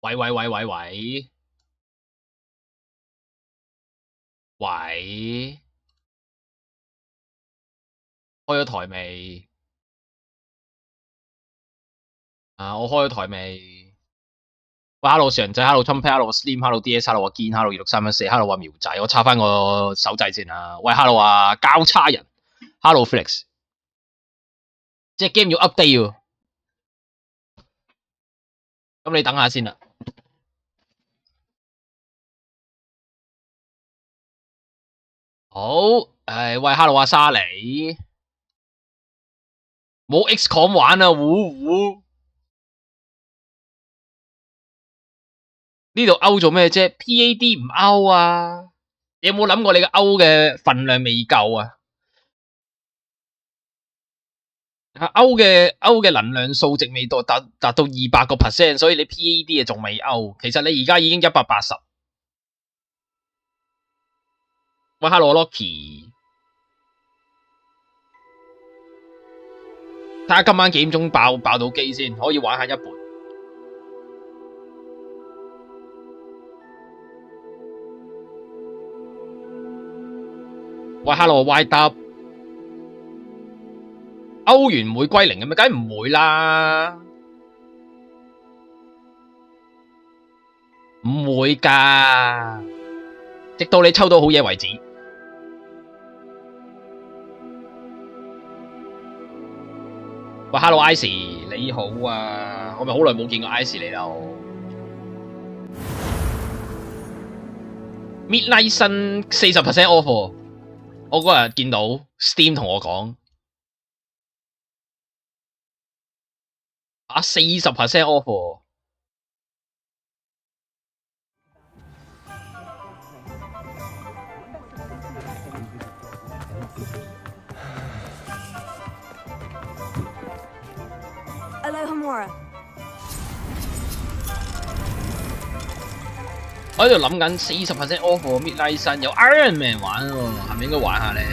喂，開咗台未？我開咗台未？喂 ，Hello 常仔 ，Hello Tom，Hello Slim，Hello DS，Hello 阿堅 ，Hello 26314，Hello 阿苗仔，我插翻個手掣先啊！喂 ，Hello 啊，交叉人 ，Hello Felix， 即係 game 要 update 喎，咁你等下先啦。好，喂 ，Hello 阿沙尼，冇 XCOM 玩啊，呢度勾做咩啫 ？PAD 唔勾啊！你有冇諗過你嘅勾嘅份量未夠啊？勾嘅能量數值未達到200%，所以你 PAD 仲未勾。其實你而家已經180。喂 ，Hello Locky， 睇下今晚幾點鐘爆到機先，可以玩下一盤。喂 ，Hello YW， 歐元唔會歸零嘅咩？梗係唔會啦，唔會㗎，直到你抽到好嘢為止。喂 ，Hello Icy， 你好啊，我咪好耐冇見過 Icy 你咯。Midnight Sun 40% off， 我嗰日見到 Steam 同我講40% off。我喺度諗緊40% off Midnight Sun 有 Iron Man 玩喎，係咪應該玩下咧？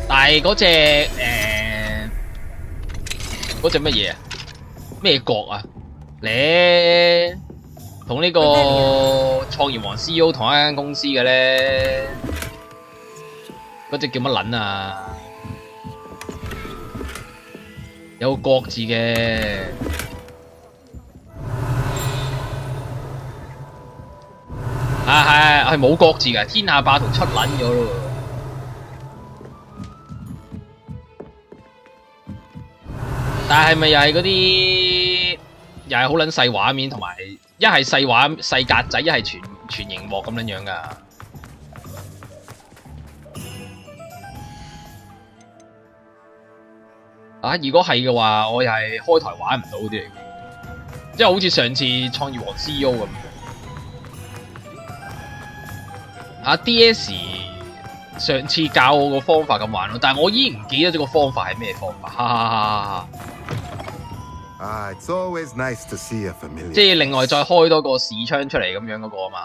但係嗰隻乜嘢啊？咩國啊？咧同呢個創業王 CEO 同一間公司嘅咧，嗰隻叫乜撚啊？有個國字嘅。係冇國字嘅，天下霸圖出撚咗咯。但係咪又係嗰啲，又係好撚細畫面，同埋一係細格仔，一係全螢幕咁樣㗎？如果係嘅話，我又係開台玩唔到啲嚟嘅，即係好似上次創業王 CEO 咁。DS 上次教我個方法咁玩咯，但係我已經唔記得咗個方法係咩方法，It's always nice to see a familiar。即係另外再開多個視窗出嚟咁樣嗰個啊嘛。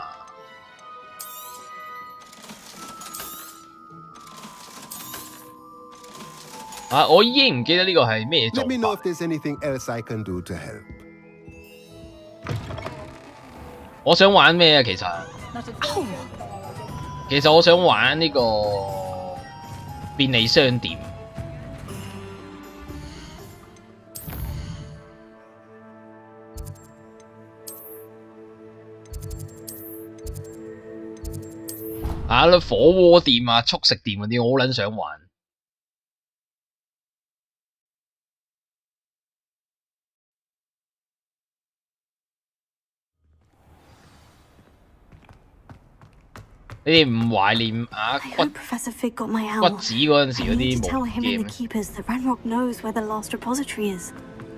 我已經唔記得呢個係咩做法。Let me know if there's anything else I can do to help。我想玩咩啊？其實我想玩呢個便利商店。火鍋店啊、速食店嗰啲，我好撚想玩。你哋唔懷念骨子嗰陣時嗰啲模擬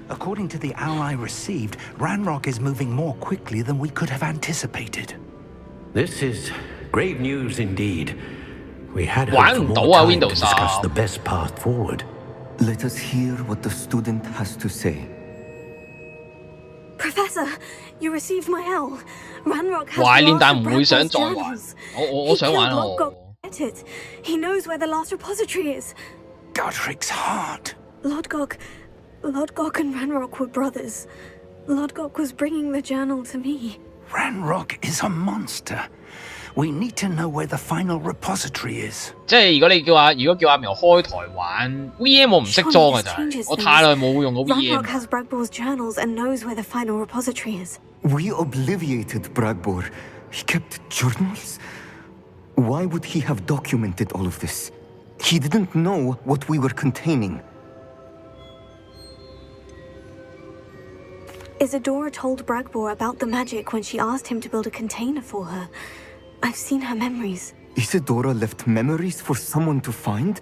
According to the owl I received, Ranrock is moving more quickly than we could have anticipated. This is great news indeed. We had hoped for more time to discuss the best path forward. Let us hear what the student has to say. Professor, you received my owl. Ranrock has 懷念 lost 但唔會想 Ranrock's 再玩。 journals. 我想玩 He killed 喎。 Lodgok. Get it. He knows where the last repository is. Godric's heart. Lodgok and Ranrock were brothers. Lodgok was bringing the journal to me. Ranrock is a monster. We need to know where the final repository is. 即係如果叫阿苗開台玩 VM 我唔識裝啊，就係我太耐冇用過 VM。 Ranrock has Bragbor's journals and knows where the final repository is. We obliviated Bragbor. He kept journals? Why would he have documented all of this? He didn't know what we were containing. Isadora told Bragbor about the magic when she asked him to build a container for her. I've seen her memories. Isadora left memories for someone to find?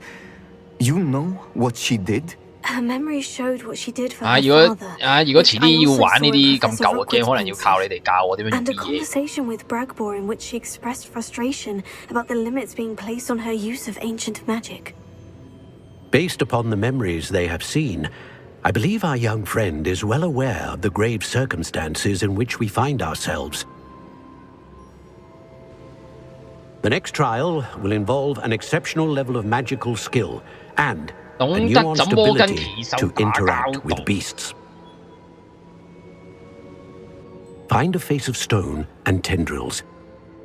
You know what she did? Her memories showed what she did for 如 her 果 father. 如果遲啲要玩呢啲 which I 咁 also 舊 saw 嘅 in game， Professor 可能要靠你哋教我點樣 And a 用啲嘢。 conversation with Bragbor in which she expressed frustration about the limits being placed on her use of ancient magic. Based upon the memories they have seen, I believe our young friend is well aware of the grave circumstances in which we find ourselves. The next trial will involve an exceptional level of magical skill and a 懂得 nuanced 怎麼跟 ability 奇獸 to 打 interact 交 with 道。 beasts. Find a face of stone and tendrils.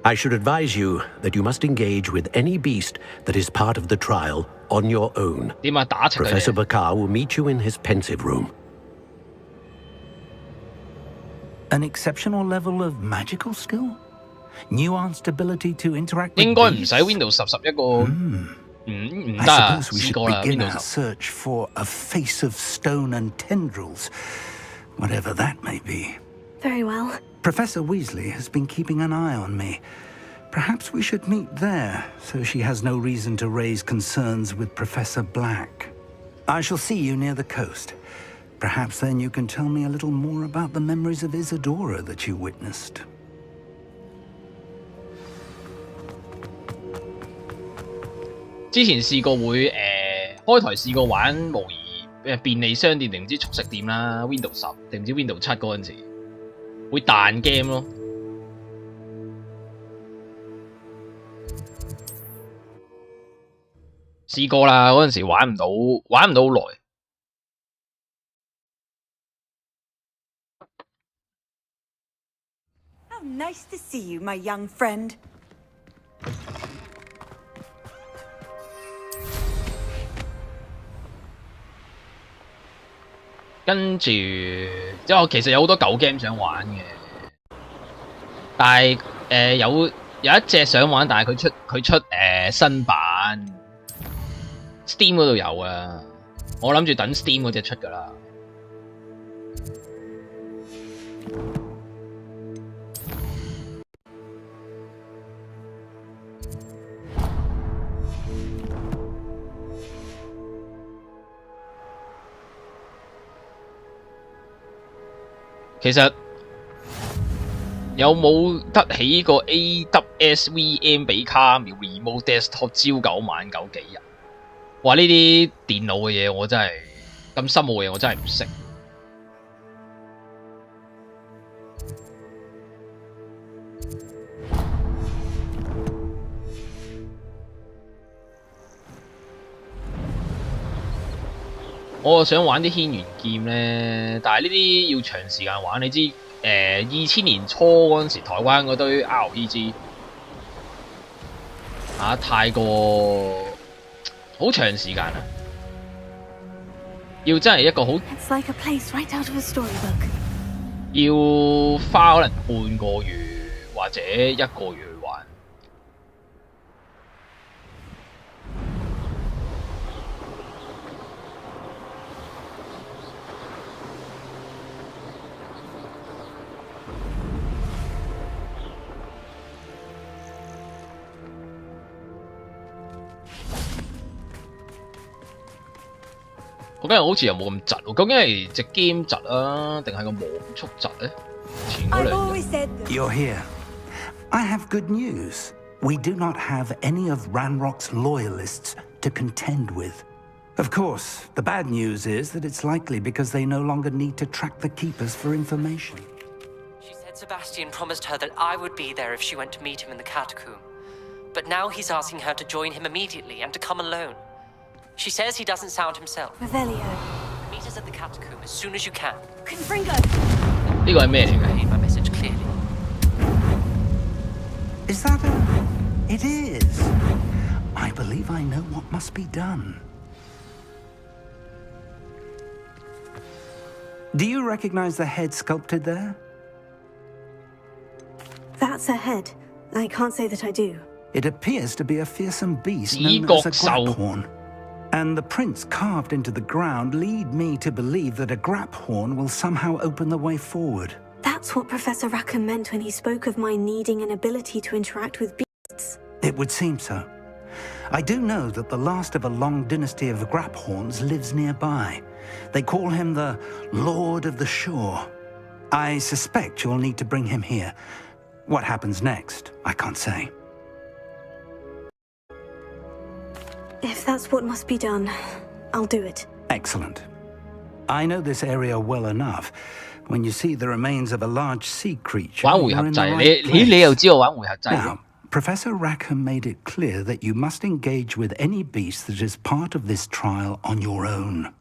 I should advise you that you must engage with any beast that is part of the trial on your own. 點啊？打柒佢 Professor 哋。 Bakar will meet you in his pensive room. An exceptional level of magical skill? Nuanced ability to interact with 應該唔使 beasts? Windows 10 11個唔 I 得啊， suppose we 試 should 過啦 begin Windows our 10。 search for a face of stone and tendrils, whatever that may be. Very well. Professor Weasley has been keeping an eye on me. Perhaps we should meet there, so she has no reason to raise concerns with Professor Black. I shall see you near the coast. Perhaps then you can tell me a little more about the memories of Isadora that you witnessed. 之前試過會開台試過玩模擬便利商店定唔知速食店啦 ，Windows 10定唔知 Windows 7嗰陣時會彈 game 咯。試過啦，嗰陣時玩唔到好耐。How nice to see you, my young friend. 跟住之後其實有好多舊 game 想玩嘅，但係有一隻想玩，但係佢出新版 ，Steam 嗰度有啊，我諗住等 Steam 嗰隻出㗎啦。其實有冇得起個 AWSVM 比卡秒 Remote Desktop 朝9晚9幾日？哇！呢啲電腦嘅嘢我真係咁深奧嘅嘢我真係唔識。我想玩啲軒轅劍咧，但係呢啲要長時間玩。你知2000年初嗰陣時，台灣嗰堆 RPG 太過好長時間啊！要真係一個好 It's like a place right out of a storybook. 要花可能半個月或者1個月去玩。嗰間好似又冇咁窒喎，究竟係隻 game 窒啊，定係個網速窒咧？前嗰 I've 兩日 always said that. You're here. I have good news. We do not have any of Ranrock's loyalists to contend with. Of course, the bad news is that it's likely because they no longer need to track the keepers for information. She said Sebastian promised her that I would be there if she went to meet him in the catacomb. But now he's asking her to join him immediately and to come alone. She says he doesn't sound himself. Revelio. Meet us at the catacomb as soon as you can. Confringo! 呢個係咩嚟嘅？ Relayed my message clearly. Is that a... It is. I believe I know what must be done. Do you recognize the head sculpted there? That's a head. I can't say that I do. It appears to be a fearsome beast known as a graphorn. And the prints carved into the ground lead me to believe that a graphorn will somehow open the way forward. That's what Professor Rackham meant when he spoke of my needing an ability to interact with beasts. It would seem so. I do know that the last of a long dynasty of graphorns lives nearby. They call him the Lord of the Shore. I suspect you'll need to bring him here. What happens next, I can't say. If that's what must be done, I'll do it. Excellent. I know this area well enough. When you see the remains of a large sea creature, 玩回 you're 合 in 制， the 你 right 你 place. 你又知我玩回合制。 Now, Professor Rackham made it clear that you must engage with any beast that is part of this trial on your own.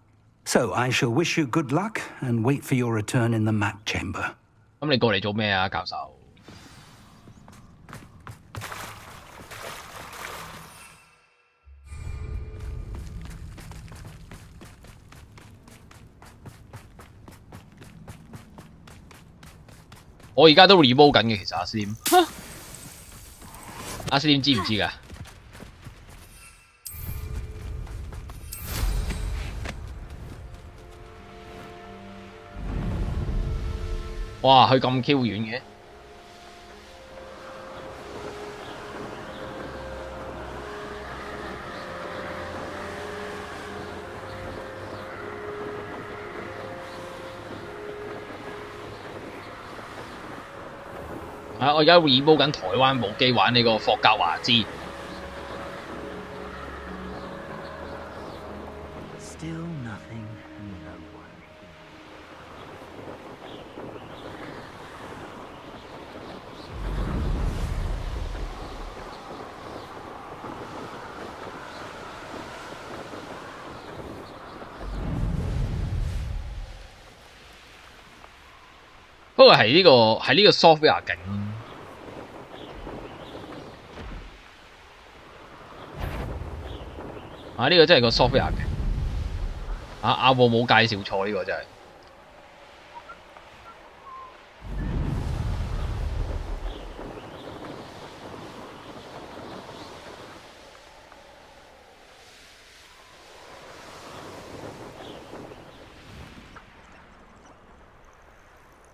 So I shall wish you good luck and wait for your return in the map chamber. 咁你過嚟做咩啊，教授？我而家都 remove 緊嘅，其實阿 Slim， 阿 Slim 知唔知㗎？哇，佢咁 Q 遠嘅。我而家 remove 緊台灣部機玩呢個霍格華茲。Still nothing, no one. 不過係呢個 software 勁。啊！呢個真係個 software 嘅，阿旺冇介紹錯呢個真係。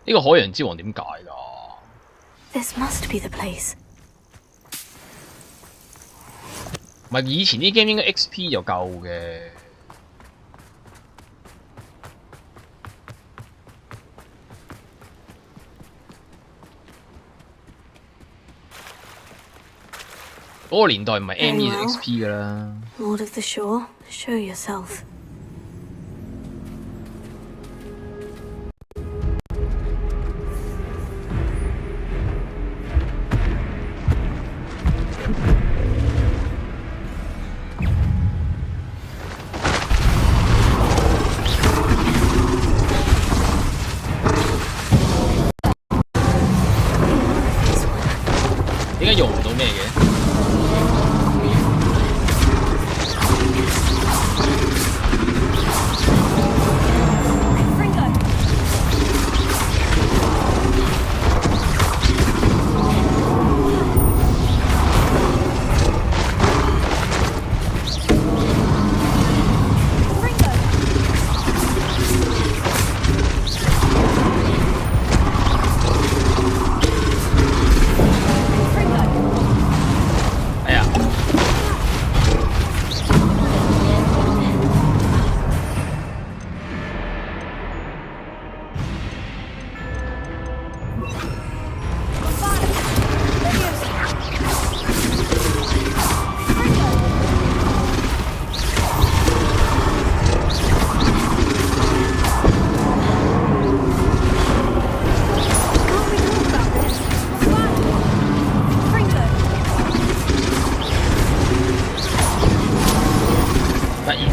呢個海洋之王點解㗎 This must be the place. 唔係以前啲 game 應該 XP 就夠嘅。嗰個年代唔係 ME 就 XP 㗎啦。Lord of the Shore, show yourself. 點解用唔到咩嘅？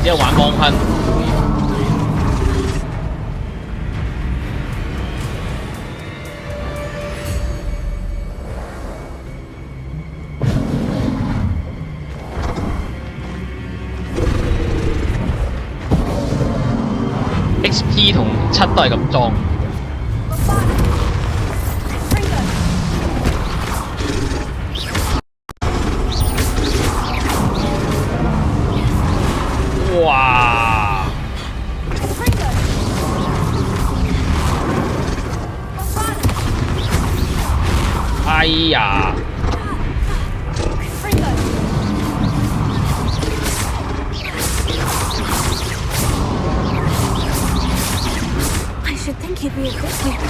即係玩幫噴。T 同7都係咁裝。哇！哎呀！ I think you'd be a good player now.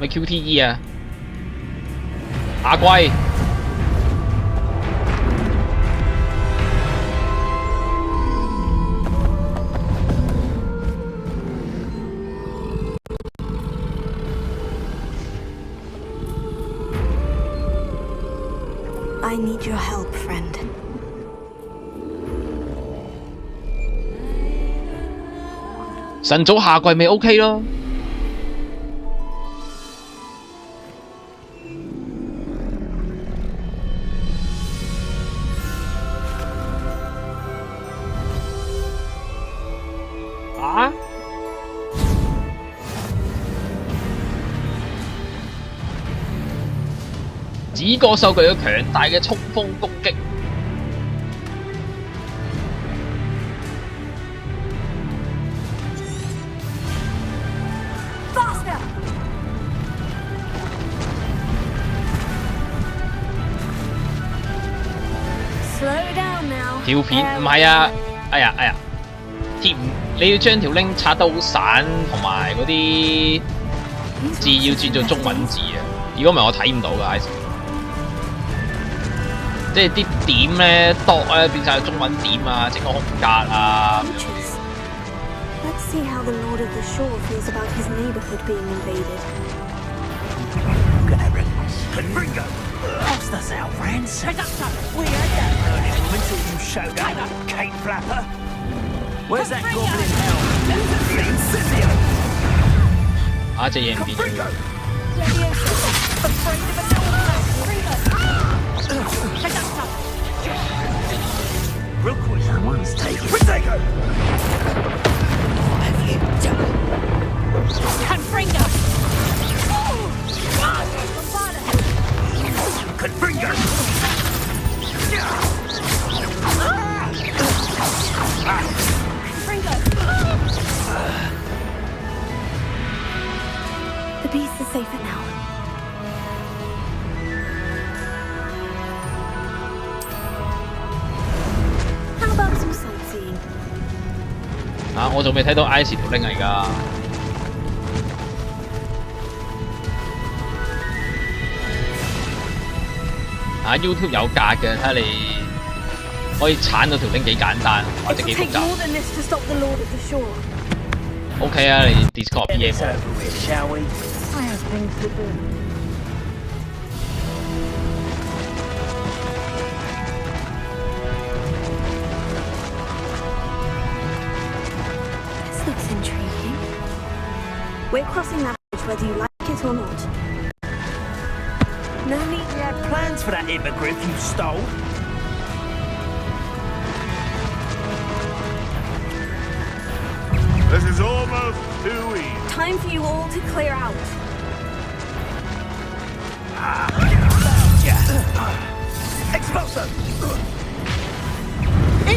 QTE 啊，下季。I need your help, friend. 晨早下季咪 OK 咯。 啊！子角獸具有強大嘅衝鋒攻擊。條片唔係啊！哎呀哎呀！ 貼你要將條 link 拆得好散，同埋嗰啲字要轉做中文字啊！如果唔係我睇唔到㗎，即係啲點咧，dot 咧變晒中文點啊，整個空格啊。Let's see how the Lord of the Shore feels about his neighborhood being invaded. Lost us, our friends. We had that burning until you showed up, Kate Flapper. Where's that goblin hell? Incendio! 下一隻嘢唔變咗。Someone's taking. Protego! Have you done? Confringo! Confringo! The beast is safer now. How about some sightseeing? 啊！我仲未睇到 Ice 條 link 啊，而家。YouTube 有格嘅，睇下你可以鏟到條 link 幾簡單，或者幾複雜。OK 啊，你 Discord PM 我。This looks intriguing. We're crossing that bridge whether you like it or not. No need. You had plans for that hippogriff you stole. This is almost too easy. Time for you all to clear out. Expulso!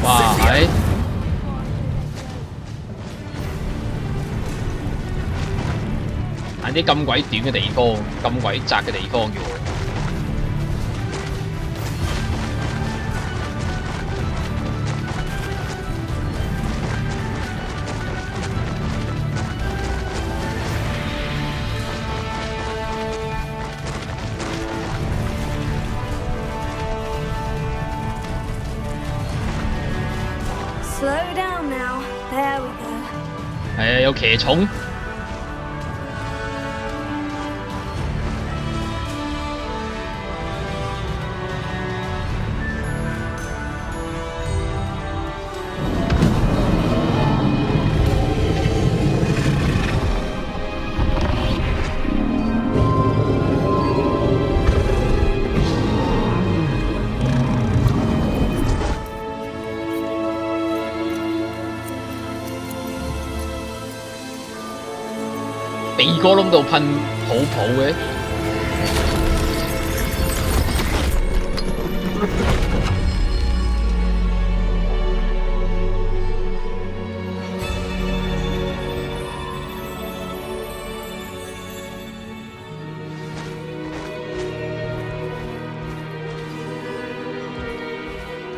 哇，係喺啲咁鬼短嘅地方，咁鬼窄嘅地方嘅喎。There we go. 係啊，有騎重。鼻哥窿度噴泡泡嘅，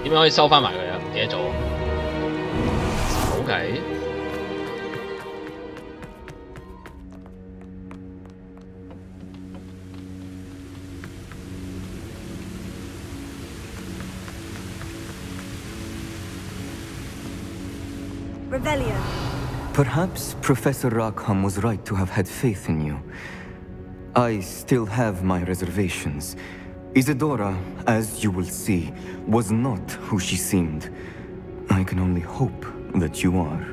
點樣可以收翻埋佢啊？唔記得咗。OK。Revelio. Perhaps Professor Rackham was right to have had faith in you. I still have my reservations. Isadora, as you will see, was not who she seemed. I can only hope that you are.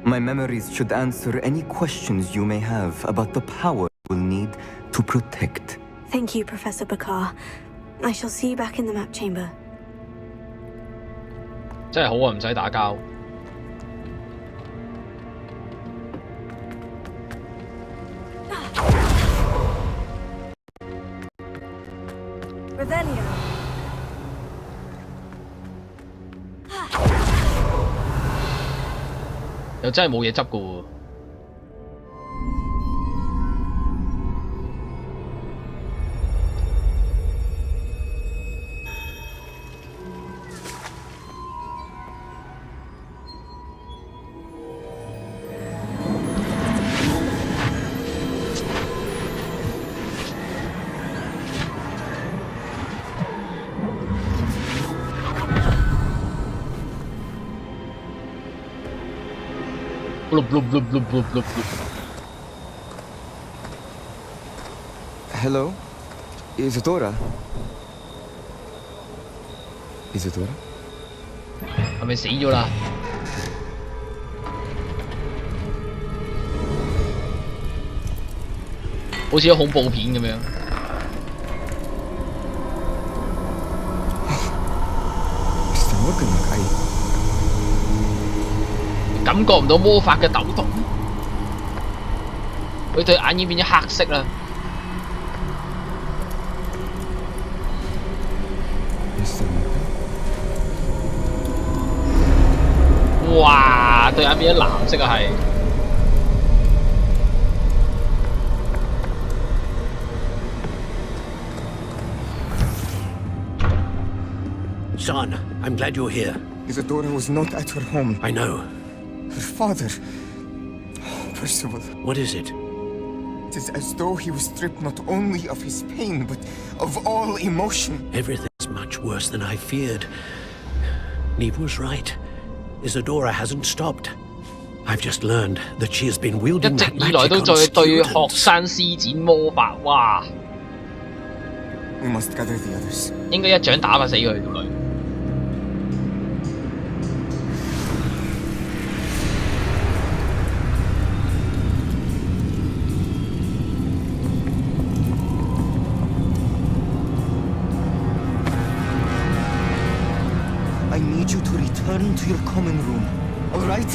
My memories should answer any questions you may have about the power you will need to protect. Thank you, Professor Bakar. I shall see you back in the map chamber. 真係好啊，唔使打交。Revelio. 又真係冇嘢執㗎喎。Hello? Isadora? Isadora? 係咪死咗啦？好似恐怖片咁樣。感覺唔到魔法嘅抖動，佢對眼已經變咗黑色啦。哇！對眼變咗藍色啊，係。Son, I'm glad you're here. Isadora was not at her home. I know. Her father... Percival. What is it? It is as though he was stripped not only of his pain, but of all emotion. Everything's much worse than I feared. Neve was right. Isadora hasn't stopped. I've just learned that she has been 一 wielding 直 that 以來 magic 都 on 在對學 students. 生施展魔法，哇！ We must gather the others. 應該一掌打發死佢條女。I need you to return to your common room, all right?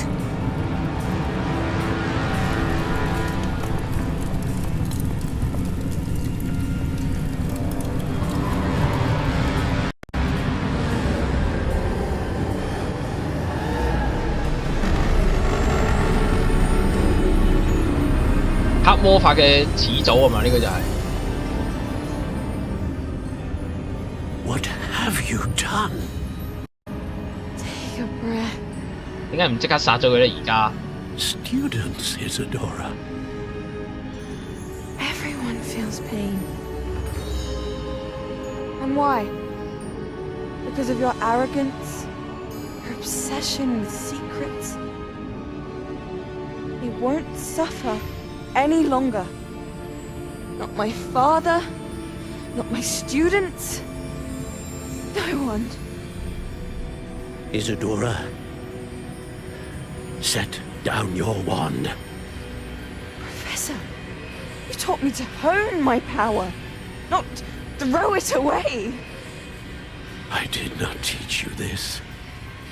《黑魔法》嘅始祖啊嘛，呢個就係。What have you done? Take a breath. 點解唔即刻殺咗佢咧？而家 Students, Isadora. Everyone feels pain. And why? Because of your arrogance? Your obsession with secrets? won't suffer any longer. Not my father, not my students, no one. Isadora, set down your wand. Professor, you taught me to hone my power, not throw it away. I did not teach you this.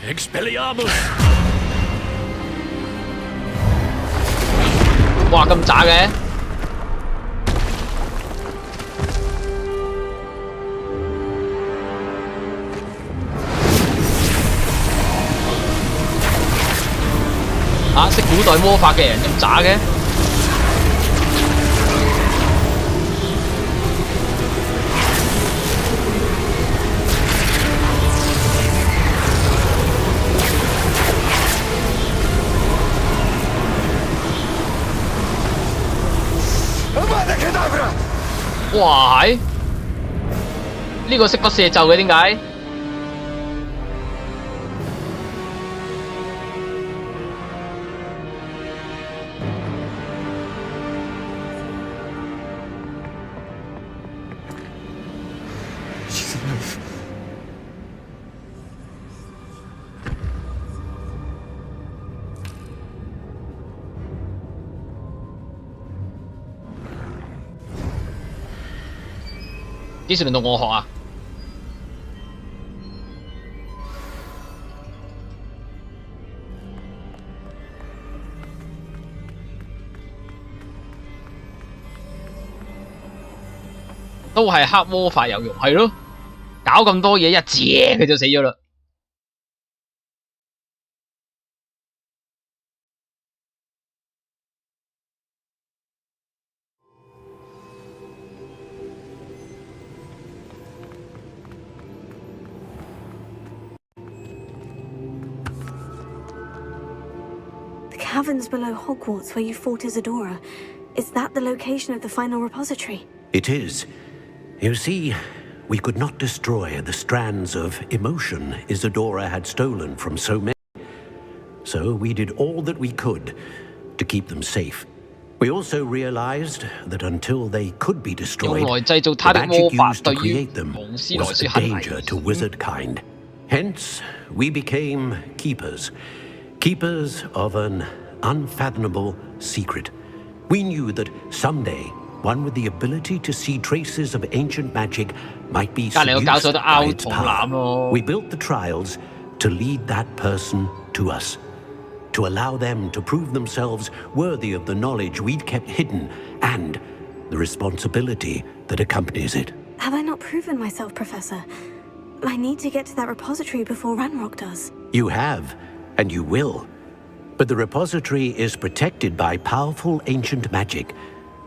Expelliarmus! 哇，咁渣嘅！啊，識古代魔法嘅人咁渣嘅？哇係，呢個識不射咒嘅點解？幾時輪到我學啊？都係黑魔法有用，係咯，搞咁多嘢一借佢就死咗啦。Caverns below Hogwarts where you fought Isadora. Is that the location of the final repository? It is. You see, we could not destroy the strands of emotion Isadora had stolen from so many. So we did all that we could to keep them safe. We also realized that until they could be destroyed, the magic used to create them was a danger to wizard kind. Hence, we became keepers. Keepers of an unfathomable secret. We knew that someday, one with the ability to see traces of ancient magic might be seduced by its power. We built the trials to lead that person to us, to allow them to prove themselves worthy of the knowledge we'd kept hidden and the responsibility that accompanies it. Have I not proven myself, Professor? I need to get to that repository before Ranrock does. You have, and you will. But the repository is protected by powerful ancient magic.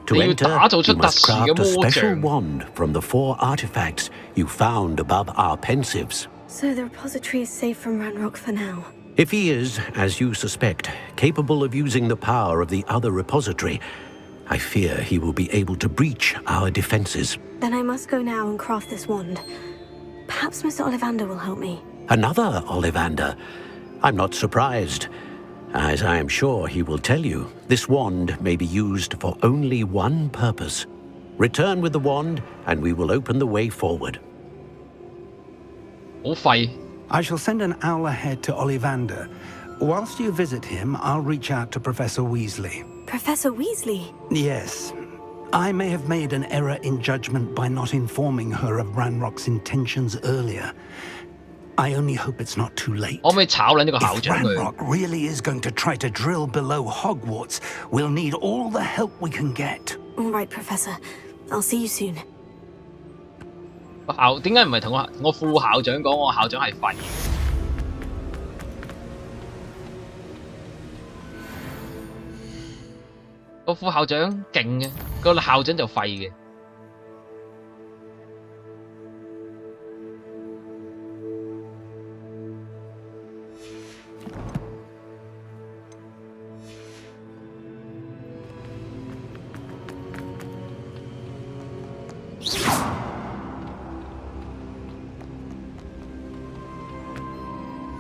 To enter, you must craft a special wand from the 4 artifacts you found above our pensives. So the repository is safe from Ranrock for now. If he is, as you suspect, capable of using the power of the other repository, I fear he will be able to breach our defenses. Then I must go now and craft this wand. Perhaps Mr. Ollivander will help me. Another Ollivander? I'm not surprised. As I am sure he will tell you, this wand may be used for only one purpose. Return with the wand, and we will open the way forward. I shall send an owl ahead to Ollivander. Whilst you visit him, I'll reach out to Professor Weasley. Professor Weasley? Yes. I may have made an error in judgment by not informing her of Ranrock's intentions earlier. I only hope it's not too late. If Ranrock really is going to try to drill below Hogwarts, we'll need all the help we can get. All right, Professor. I'll see you soon. 點解唔係同我副校長講？我校長係廢。個副校長勁嘅，個校長就廢嘅。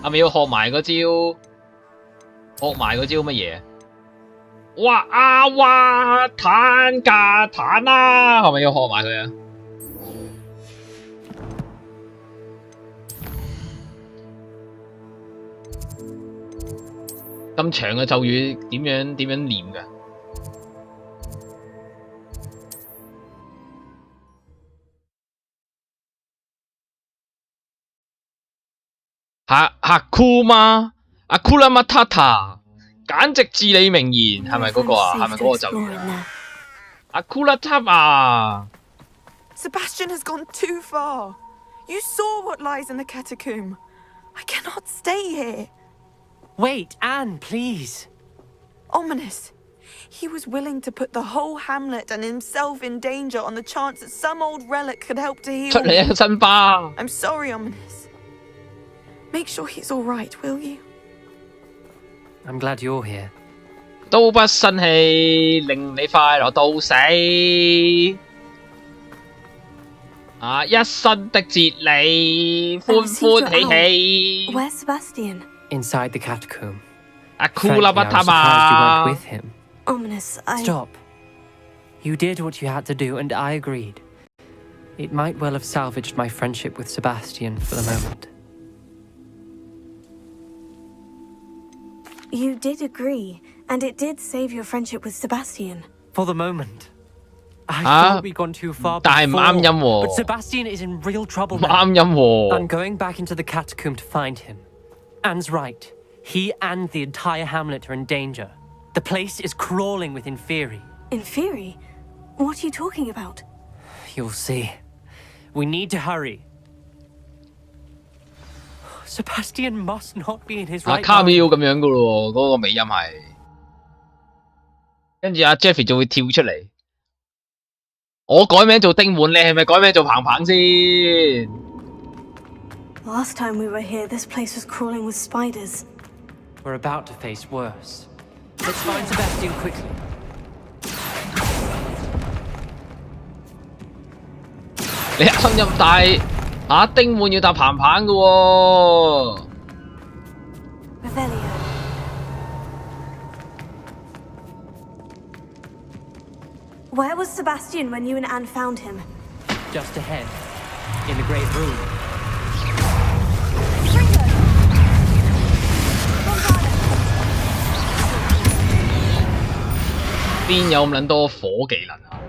係咪要學埋嗰招？學埋嗰招乜嘢？哇啊哇彈架彈啦，係咪要學埋佢啊？咁長嘅咒語點樣念㗎？哈庫嗎？阿庫拉馬塔塔，簡直至理名言，係咪嗰個啊？係咪嗰個咒語啊？阿庫拉塔啊 Sebastian has gone too far. You saw what lies in the catacomb. I cannot stay here. Wait, Anne, please. Ominous. He was willing to put the whole hamlet and himself in danger on the chance that some old relic could help to heal 出嚟一個新疤。I'm sorry, Ominous. Make sure he's all right, will you? I'm glad you're here. 都不生氣，令你快樂到死。啊！一身的哲理，歡歡喜喜。 Where's Sebastian? Inside the catacomb. 阿庫拉巴塔 Frankly, I was surprised you 嘛 went with him. Ominous, I... Stop. You did what you had to do, and I agreed. It might well have salvaged my friendship with Sebastian for the moment. You did agree, and it did save your friendship with Sebastian. For the moment. I thought we'd gone too far 但係唔啱音 before, but 喎， Sebastian is in real trouble 唔 now. 啱音喎。 I'm going back into the catacomb to find him. Anne's right. He and the entire hamlet are in danger. The place is crawling with Inferi. Inferi? What are you talking about? You'll see. We need to hurry. Sebastian must not be in his 啊 right 卡 mind. 妙咁樣噶咯喎，嗰個尾音係，跟住阿 Jeffy 就會跳出嚟。我改名做丁滿，你係咪改名做彭彭先？ Last time we were here, this place was crawling with spiders. We're about to face worse. Let's find Sebastian quickly. 你聲音大，啊丁滿要搭彭彭噶喎。 Revelio. Where was Sebastian when you and Anne found him? Just ahead. In the great room. 邊有咁撚多火技能啊？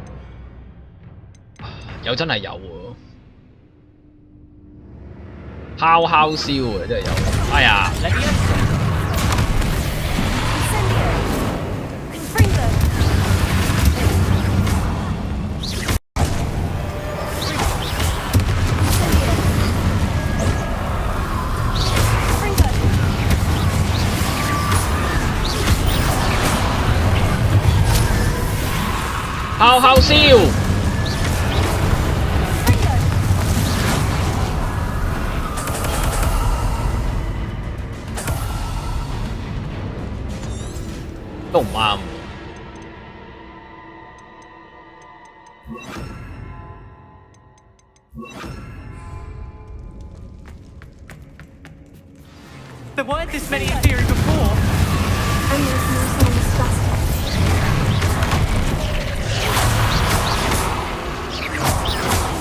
有真係有喎，烤燒啊，真係有。哎呀！ 烤燒，都唔啱。There weren't this many in theory before. And there's no sign of Sebastian.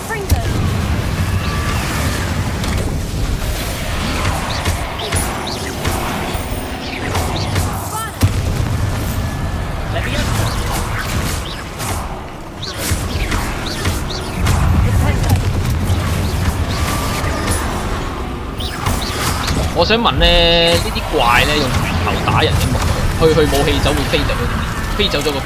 Fringo! Let me answer. 我想問咧，呢啲怪咧用拳頭打人嘅木，去武器走會飛走咗飛走咗個拳。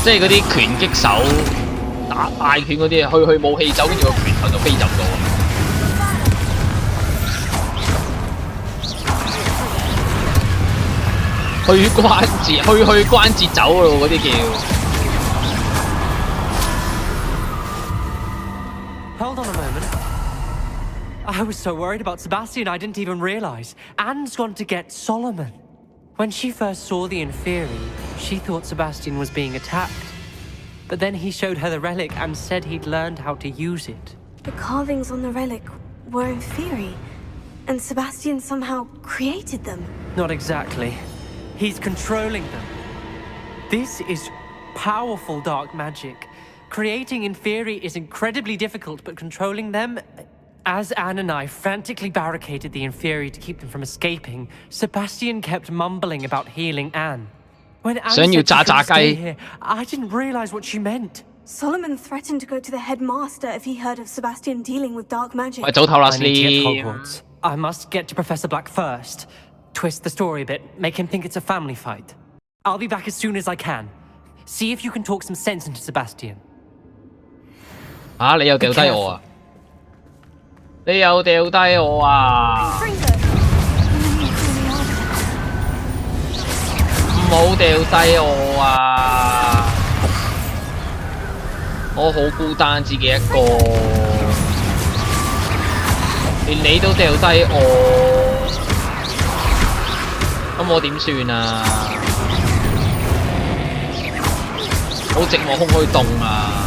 即係嗰啲拳擊手打大拳嗰啲，去武器走，跟住個拳頭就飛走咗。去關節走咯，嗰啲叫。Hold on a moment. I was so worried about Sebastian I didn't even realize. Anne's gone to get Solomon. When she first saw the Inferi, she thought Sebastian was being attacked. But then he showed her the relic and said he'd learned how to use it. The carvings on the relic were in theory, and Sebastian somehow created them. Not exactly. He's controlling them. This is powerful dark magic. Creating in theory is incredibly difficult, but controlling them... As Anne and I frantically barricaded the Inferi to keep them from escaping, Sebastian kept mumbling about healing Anne. When Anne said she couldn't stay here, I didn't realize what she meant. Solomon threatened to go to the headmaster if he heard of Sebastian dealing with dark magic. I need to get to Hogwarts. I must get to Professor Black first. Twist the story a bit, make him think it's a family fight. I'll be back as soon as I can. See if you can talk some sense into Sebastian. 你又掉低我啊！你又掉低我啊！唔好掉低我啊！我好孤單，自己一個，連你都掉低我，咁我點算啊？好寂寞，空虛凍啊！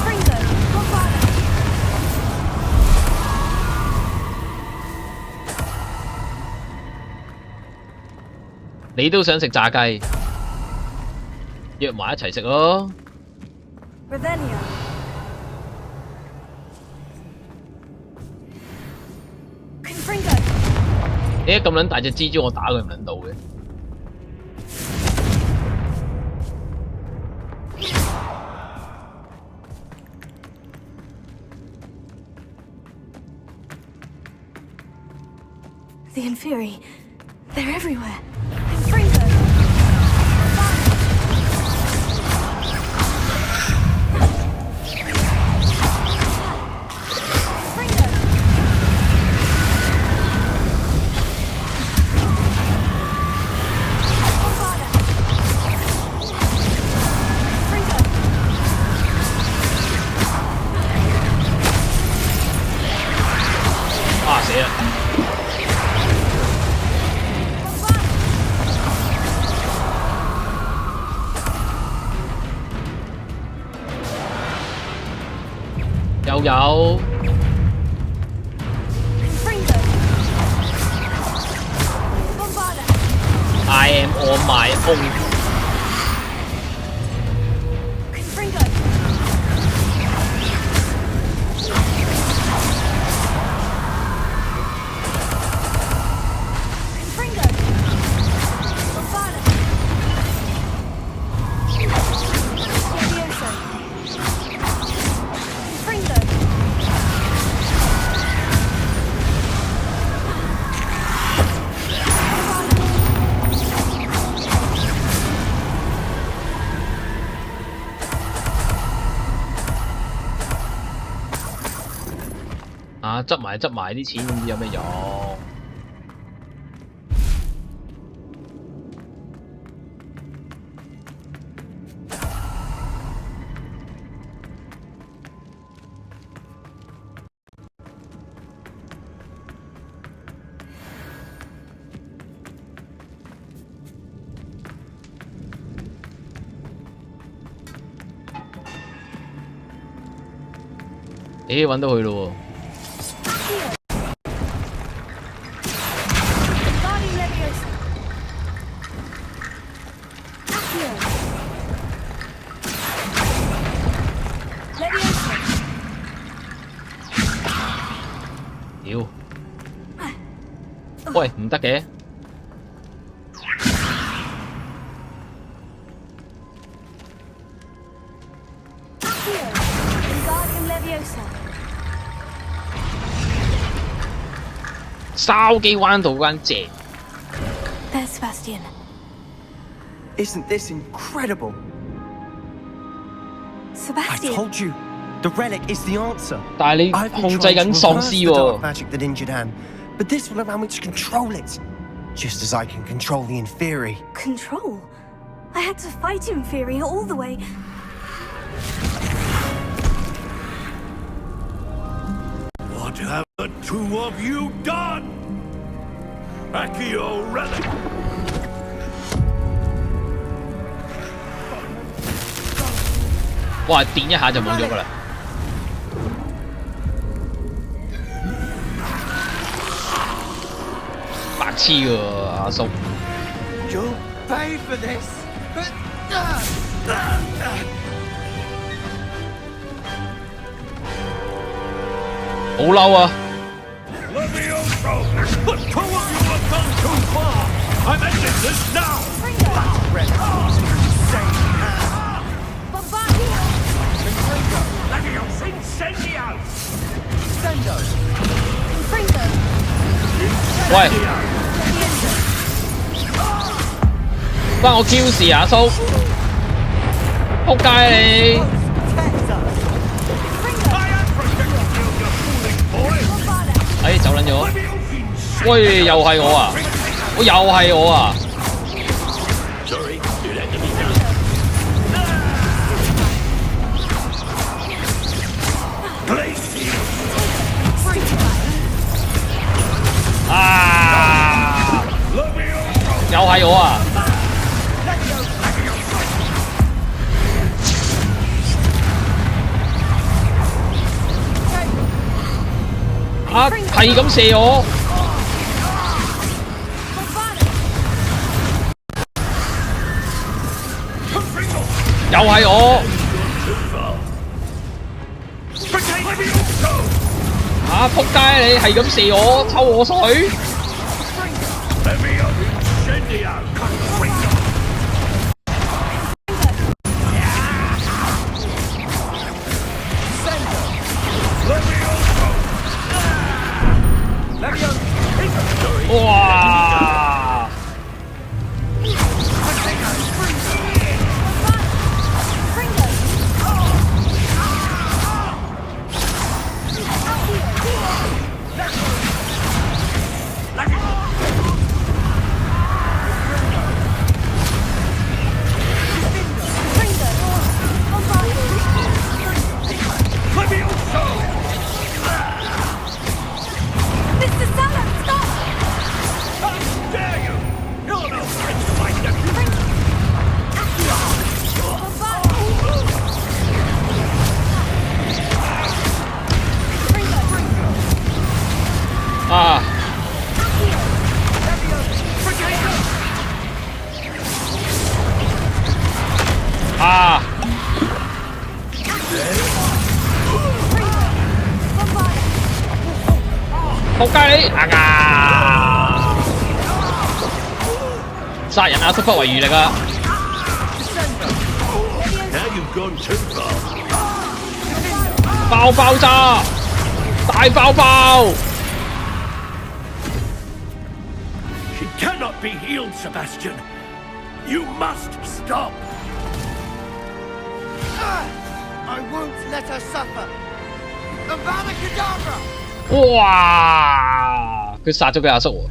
你都想食炸雞，約埋一齊食咯。咁撚大隻蜘蛛，我打佢唔撚到嘅。The Inferi, they're everywhere.又有。I am on my own。執埋啲錢，咁有咩用？揾到佢咯喎！屌！喂，唔得嘅。筲箕灣道嗰間正。There's Sebastian. Isn't this incredible? Sebastian. I told you, the relic is the answer. 但係你控制緊喪屍喎。 Magic that injured Anne, but this will allow me to control it, just as I can control the Inferi. Control? I had to fight Inferi all the way. What have the two of you done? Accio relic! 哇！電一下就冇咗噶啦。白痴喎，阿叔。You'll pay for this. 好嬲啊！ But two of you have gone too far! I'm ending this now! Incendio! 喂，關我 Q 事啊，阿叔！仆街你！哎，走撚咗！喂，又係我啊！又係我啊！ Sorry, it had to be done. 啊！又係我啊！啊，係咁射我！又係我！啊，仆街你係咁射我，抽我水！哇！啊！啊！仆街你！啊！殺人啊，不不遺餘力啊！ Now you've gone too far. 爆炸！大爆爆！ She cannot be healed, Sebastian. You must stop. I won't let her suffer. Avada Kedavra! 哇！佢殺咗佢阿叔喎！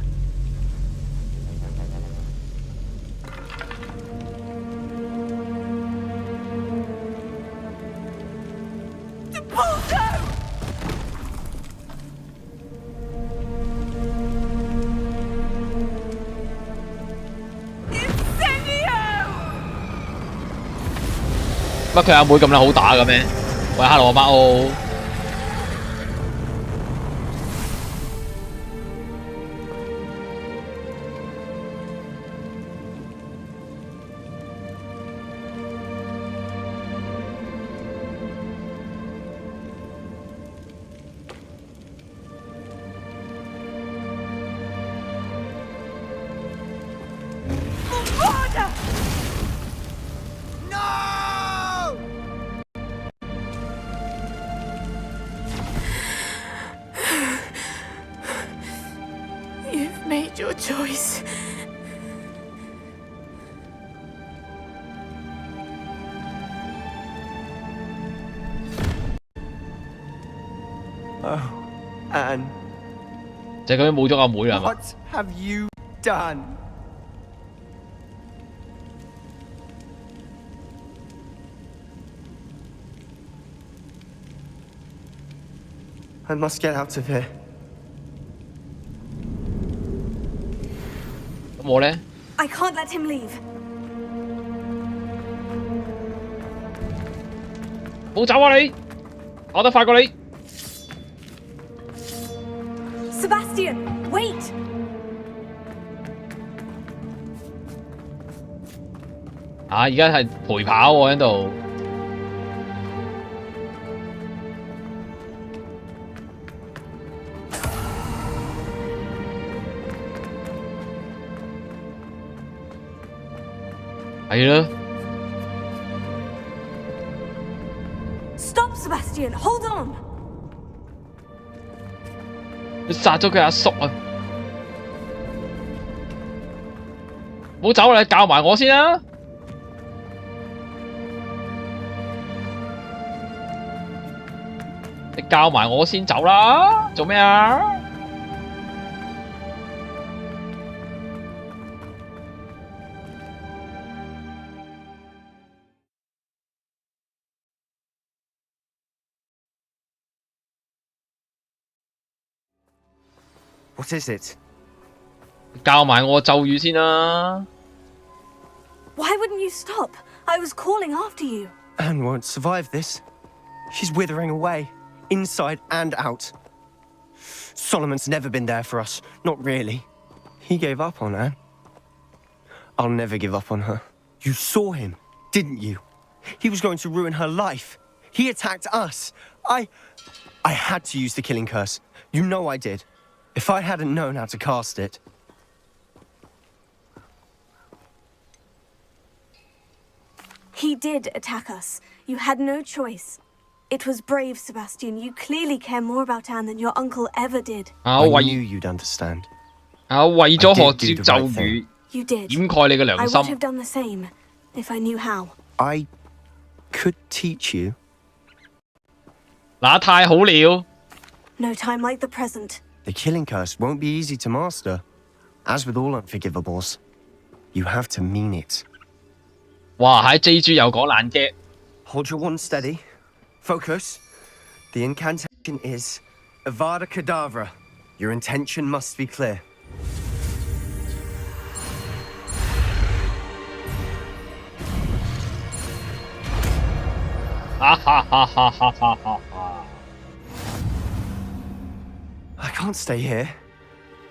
乜佢阿妹咁撚好打嘅咩？喂 ，hello 阿媽奧。 You've made your choice. Oh, Anne. 就咁樣冇咗阿妹啦，係嘛？ What have you done? I must get out of here. 咁我咧？ I can't let him leave. 冇走啊你！跑得快過你。Sebastian, wait! 而家係陪跑喎喺度。係啦。Stop, Sebastian! Hold on! 你殺咗佢阿叔啊！唔好走啦，你教埋我先啦。你教埋我先走啦，做咩啊？What is it? 教埋我咒語先啦。Why wouldn't you stop? I was calling after you. Anne won't survive this. She's withering away, inside and out. Solomon's never been there for us. Not really. He gave up on Anne. I'll never give up on her. You saw him, didn't you? He was going to ruin her life. He attacked us. I had to use the killing curse. You know I did. If I hadn't known how to cast it... He did attack us. You had no choice. It was brave, Sebastian. You clearly care more about Anne than your uncle ever did. I knew you'd understand. 為咗學接咒語， You did. 掩蓋你嘅良 I 心。 would have done the same if I knew how. I could teach you. 那太好了。 No time like the present. The killing curse won't be easy to master. As with all unforgivables, you have to mean it. 哇！喺 J.G. 又講爛嘅。 Hold your wand steady. Focus. The incantation is Avada Kedavra. Your intention must be clear. 哈哈哈哈哈哈哈！ I can't stay here.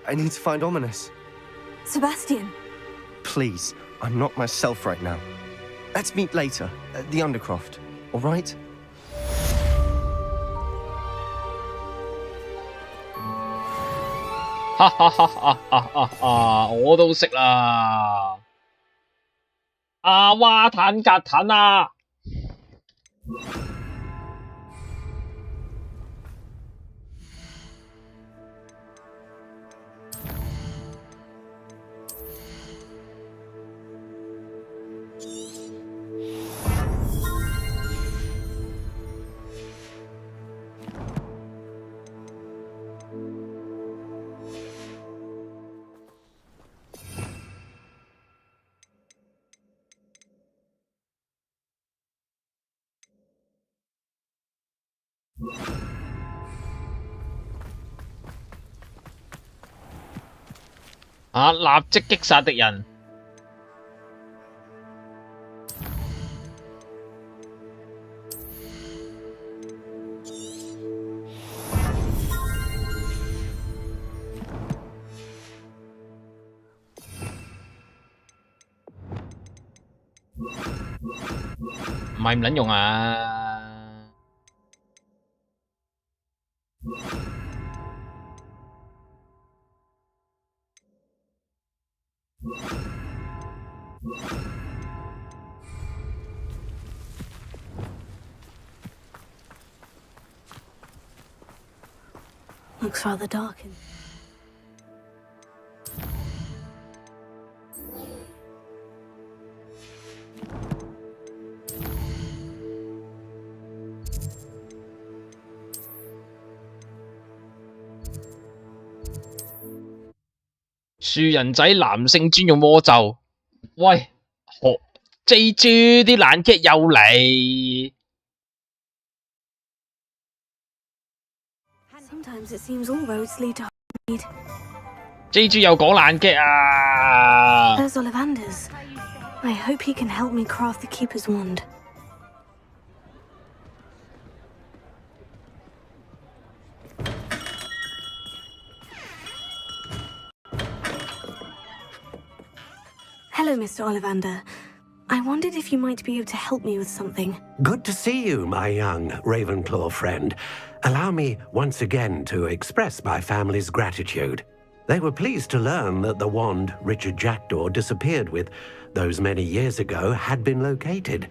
I need to find Ominous. Sebastian. Please, I'm not myself right now. Let's meet later at the Undercroft, all right? 哈哈哈哈哈哈！我都識啦。阿娃坦格坦啊！立即擊殺敵人。唔係唔撚用啊！ Looks rather darkened.樹人仔男性專用魔咒，喂，J.G. 啲爛劇又嚟。 Sometimes it seems all roads lead to Hogwarts. J.G. 又講爛劇啊！ There's Ollivander's. I hope he can help me craft the Keeper's wand. Hello, Mr. Ollivander. I wondered if you might be able to help me with something. Good to see you, my young Ravenclaw friend. Allow me once again to express my family's gratitude. They were pleased to learn that the wand Richard Jackdaw disappeared with those many years ago had been located,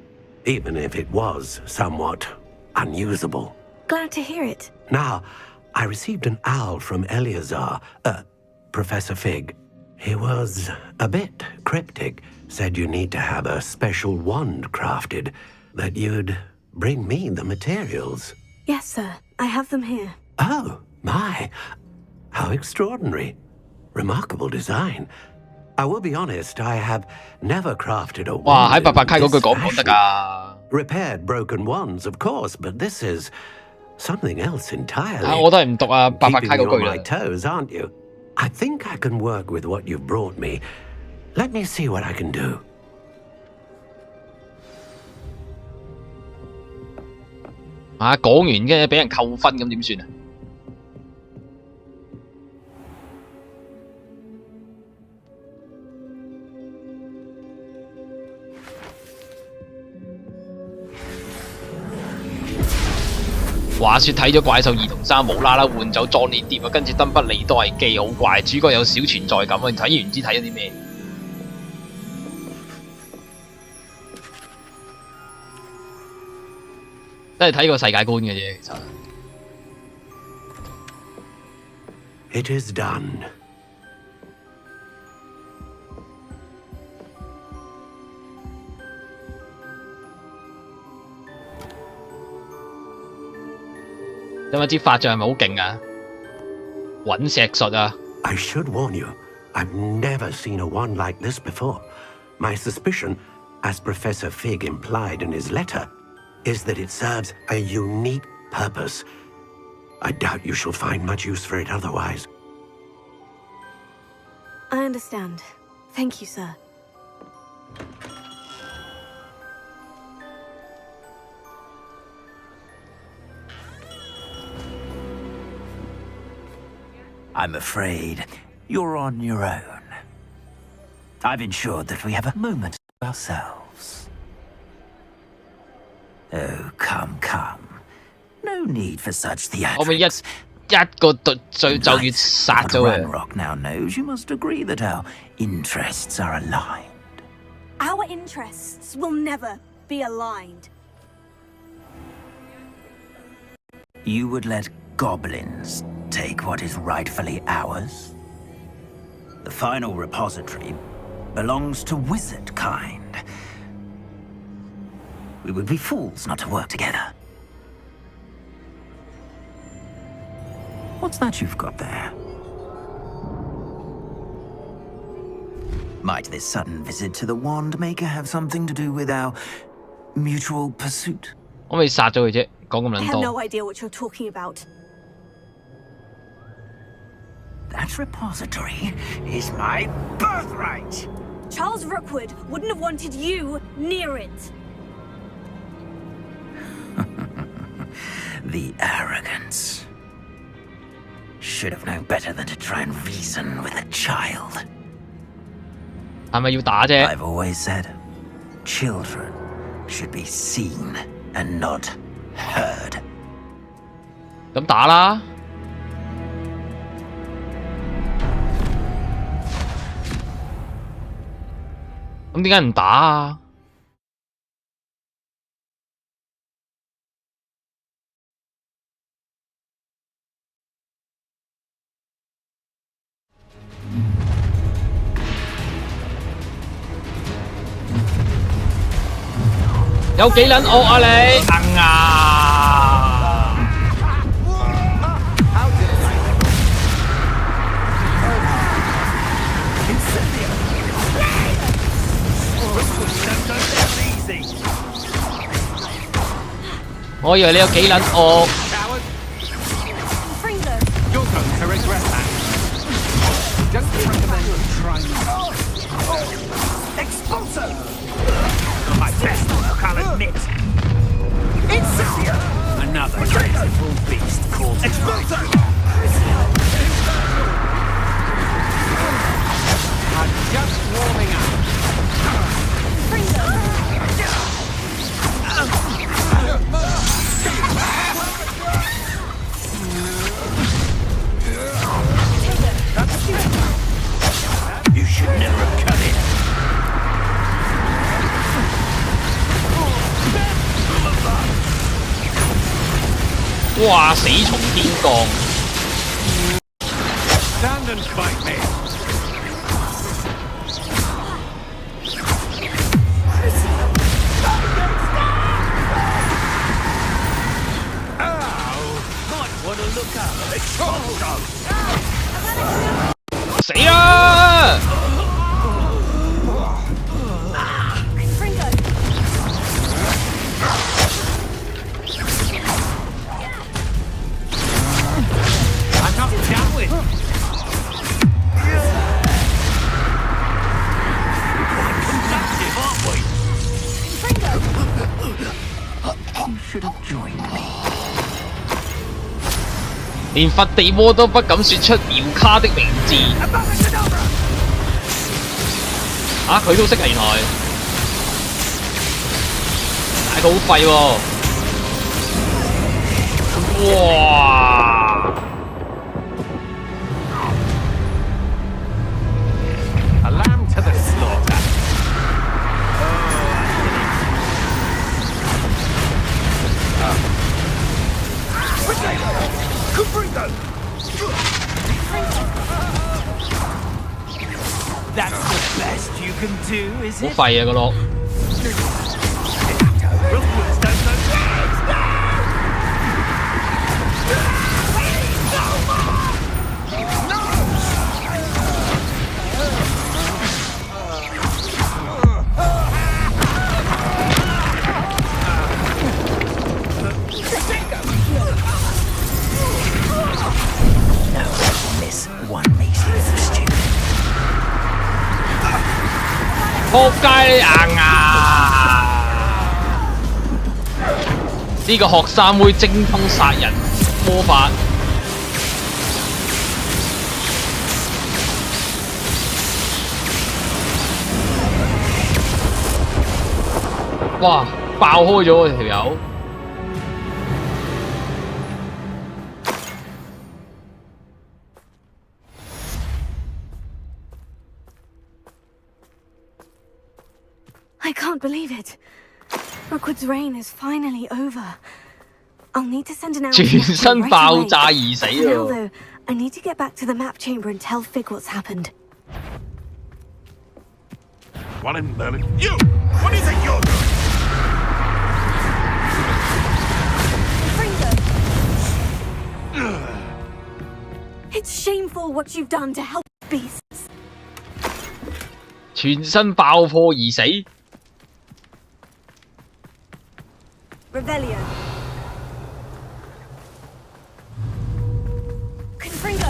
even if it was somewhat unusable. Glad to hear it. Now, I received an owl from Eleazar, Professor Fig. He was a bit cryptic, said you need to have a special wand crafted, that you'd bring me the materials. Yes, sir. I have them here. Oh, my. How extraordinary. Remarkable design. I will be honest, I have never crafted a wand. 哇！喺白白溪嗰句講唔講得㗎？ Repaired broken wands, of course, but this is something else entirely. 我都係唔讀啊白白溪 Keeping 嗰 you 句 on 啦 my。toes, aren't you? I think I can work with what you've brought me. Let me see what I can do. 講完嘅俾人扣分咁點算啊？話說睇咗怪獸2同3無啦啦換走Johnny Depp啊，跟住登不利都係基好怪，主角有少存在感啊！睇完唔知睇咗啲咩。都係睇個世界觀嘅啫，其實。It is done. 有冇支法杖係咪好勁啊？隕石術啊！ I should warn you, I've never seen a wand like this before. My suspicion, as Professor Fig implied in his letter, is that it serves a unique purpose. I doubt you shall find much use for it otherwise. I understand. Thank you, sir. I'm afraid you're on your own. I've ensured that we have a moment to ourselves. Oh, come. No need for such 我咪一 theatrics. 個就要殺咗佢。 Ranrock now knows you must agree that our interests are aligned. Our interests will never be aligned. You would let goblins take what is rightfully ours? The final repository belongs to wizard kind. We would be fools not to work together. What's that you've got there? Might this sudden visit to the Wand Maker have something to do with our mutual pursuit? 我咪殺咗佢啫，講咁 I 撚 have 多。 no idea what you're talking about. That repository is my birthright! Charles Rookwood wouldn't have wanted you near it. The arrogance. Should have known better than to try and reason with a child. 係咪要打啫？ I've always said, children should be seen and not heard. 咁打啦！咁點解唔打啊？有幾撚惡啊你？硬啊！ 我以為你有幾撚惡。 You're going to regret that. Don't recommend trying. Expulso! My best work, I'll admit. Incendio! Another beautiful beast called Expulso! I'm just warming up. 哇！死從天降。Stand and fight me. Might want to look up. It's 死啊！連佛地魔都不敢說出苗卡的名字。啊！佢都識啊，原來。但係佢好廢喎。哇！ a lamb to the slaughter. That's the best you can do, is 好 it? 廢啊個咯。 仆街硬啊！呢個學生妹精通殺人魔法，哇！爆開咗喎條友。 I can't believe it. Rookwood's reign is finally over. I'll need to send an out. 全身爆炸而死 Now 喎！ though, I need to get back to the map chamber and tell Fig what's happened. What in Berlin? You! What do you think you're doing? It's shameful what you've done to help beasts. 全身爆破而死。 Revelio. Confringo.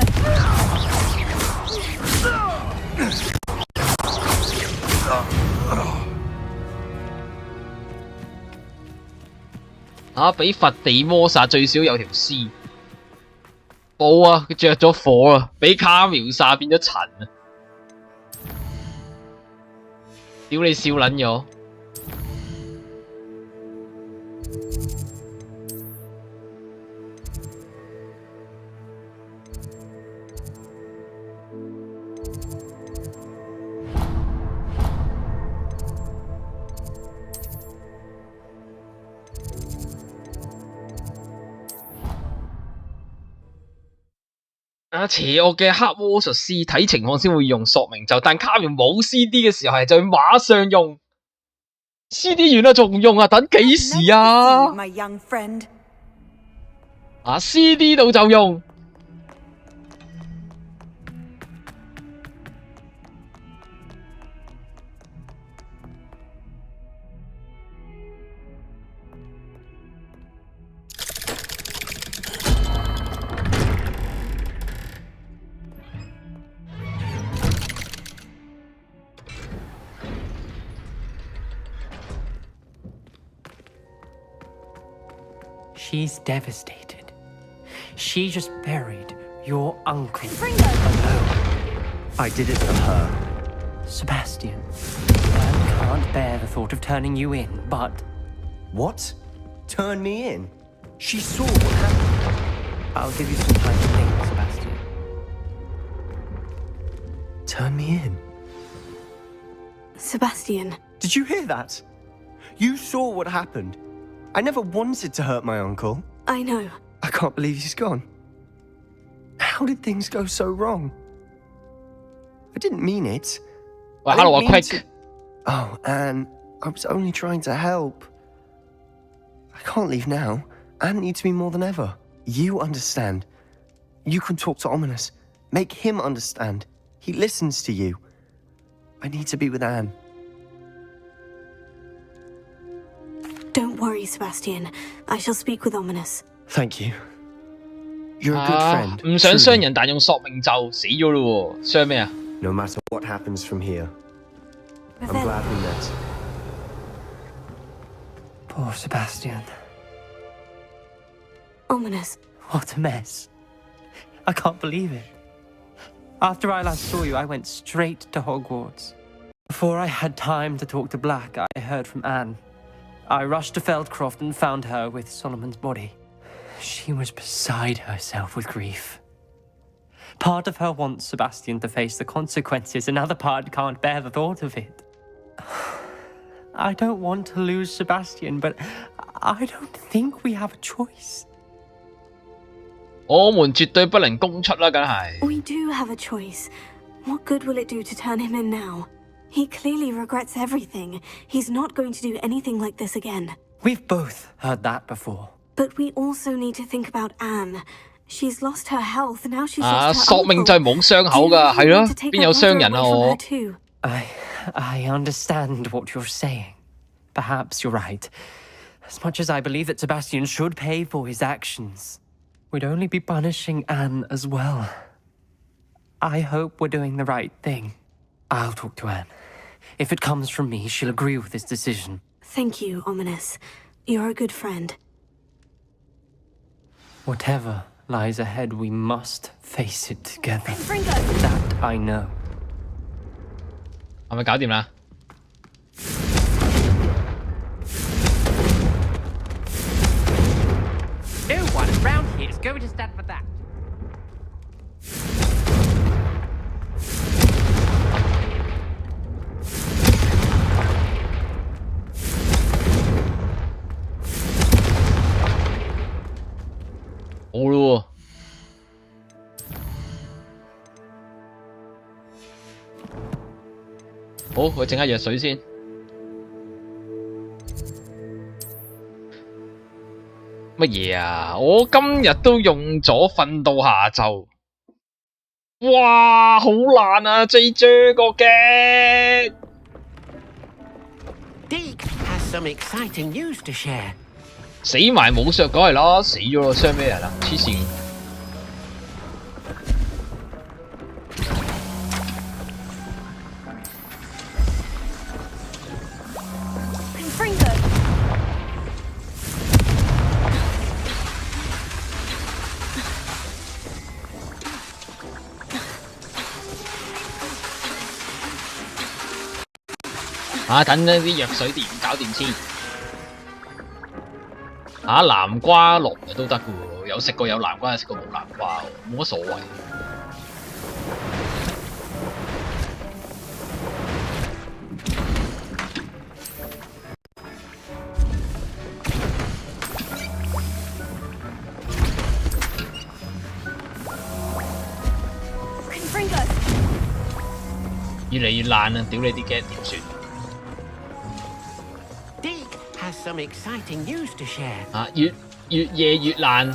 啊！俾佛地魔殺最少有條屍。冇啊！佢着咗火啊！俾卡苗殺變咗塵啊！屌你笑撚咗！ 啊！邪惡嘅黑魔術師睇情況先會用索命咒，但卡苗冇 CD 嘅時候係就要馬上用 CD 完啦，仲唔用啊？等幾時啊？ My young friend. 啊 CD 度就用。 She's devastated. She just buried your uncle Confringo. alone. I did it for her. Sebastian, I can't bear the thought of turning you in, but What? Turn me in? She saw what happened. I'll give you some time to think, Sebastian. Turn me in? Sebastian. Did you hear that? You saw what happened. I never wanted to hurt my uncle. I know. I I can't believe he's gone. How did things go so wrong? I didn't mean it. Well, hello, quick. Oh, Anne, I was only trying to help. I can't leave now. Anne needs me more than ever. You understand. You can talk to Ominous. Make him understand. He listens to you. I need to be with Anne. Don't worry, Sebastian. I shall speak with Ominous. Thank you. You're a good friend. 唔想傷人，但用索命咒死咗咯喎，傷咩啊？ No matter what happens from here, I'm glad we met. Poor Sebastian. Ominous. What a mess. I can't believe it. After I last saw you, I went straight to Hogwarts. Before I had time to talk to Black, I heard from Anne. I rushed to Feldcroft and found her with Solomon's body. She was beside herself with grief. Part of her wants Sebastian to face the consequences, another part can't bear the thought of it. I don't want to lose Sebastian, but I don't think we have a choice. 我們絕對不能供出啦，梗係。We do have a choice. What good will it do to turn him in now? He clearly regrets everything. He's not going to do anything like this again. We've both heard that before. But we also need to think about Anne. She's lost her health, now she's lost her 索命就係冇傷口㗎，係咯，邊有傷人啊我？ I understand what you're saying. Perhaps you're right. As much as I believe that Sebastian should pay for his actions, we'd only be punishing Anne as well. I hope we're doing the right thing. I'll talk to Anne. If it comes from me, she'll agree with this decision. Thank you, Ominous. You're a good friend. Whatever lies ahead, we must face it together. That I know. 係咪搞掂啦？ No one around here is going to stand for that. Oh咯喎！好，我整下藥水先。乜嘢啊？我今日都用咗瞓到下晝。哇，好爛啊 ！JJ 個嘅。Deke has some exciting news to share. 死埋冇削梗係啦，死咗咯，傷咩人啊？黐線！等呢啲藥水掂搞掂先。南瓜落嘅都得嘅喎，有食過有南瓜，有食過冇南瓜喎，冇乜所謂。越嚟越爛啊！屌你啲 game 點算？ Has some exciting news to share. 越夜越爛。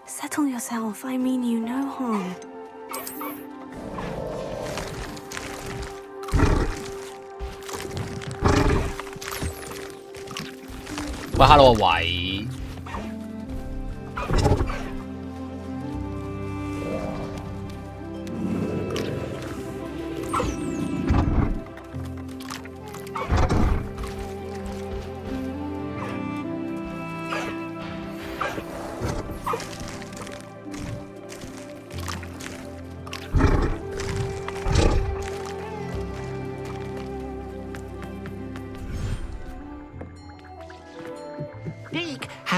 Settle yourself. I mean you no harm.喂 ，hello 喂。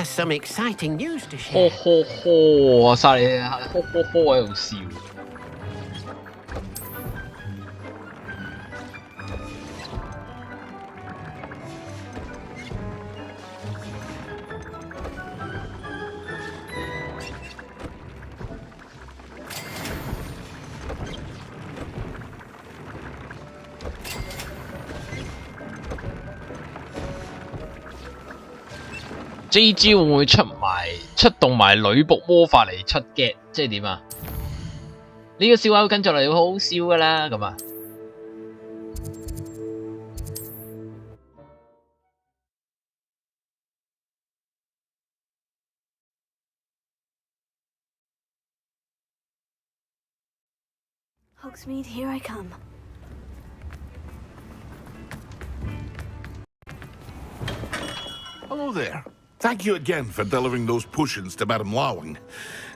has some exciting news to share. 呵呵，晒你呵呵呵喺度笑。J G 會唔會出動埋女僕魔法嚟出 get？ 即係點啊？呢、個笑話跟住嚟會好好笑噶啦，咁啊！ Hogsmeade, here I come. Hello there. Thank you again for delivering those potions to Madame Lawing.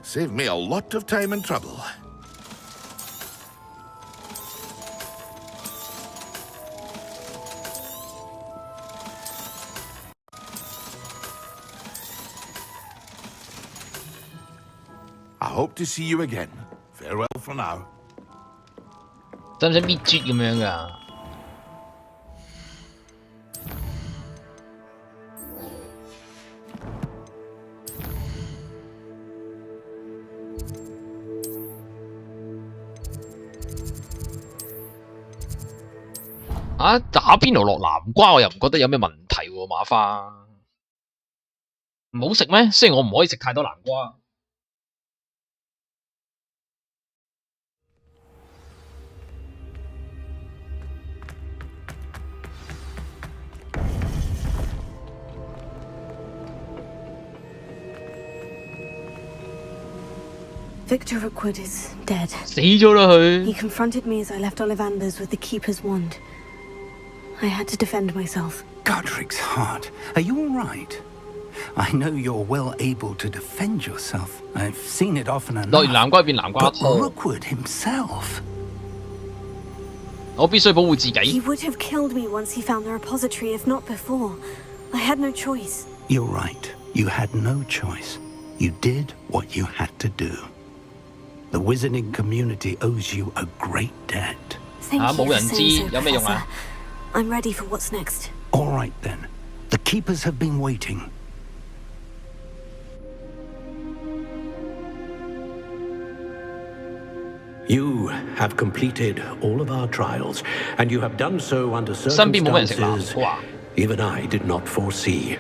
Saved me a lot of time and trouble. I hope to see you again. Farewell for now. 使唔使搣絕咁樣㗎？ 啊！打邊爐落南瓜，我又唔覺得有咩問題喎，馬花唔好食咩？雖然我唔可以食太多南瓜。Victor Rookwood is dead. 死咗啦佢。 He confronted me as I left Ollivander's with the Keeper's wand. I had to defend myself. Godric's heart. Are you all right? I know you're well able to defend yourself. I've seen it often enough. 落完南瓜變南瓜 But 湯。 Rookwood himself. 我必須保護自己。 He would have killed me once he found the repository, if not before. I had no choice. You're right. You had no choice. You did what you had to do. The wizarding community owes you a great debt. Thank you 冇 for 人 saying 知 so, 有咩用 Professor. 啊？ I'm ready for what's next. All right then. The keepers have been waiting. You have completed all of our trials, and you have done so under 身邊冇乜人食南 circumstances 瓜。 even I did not foresee.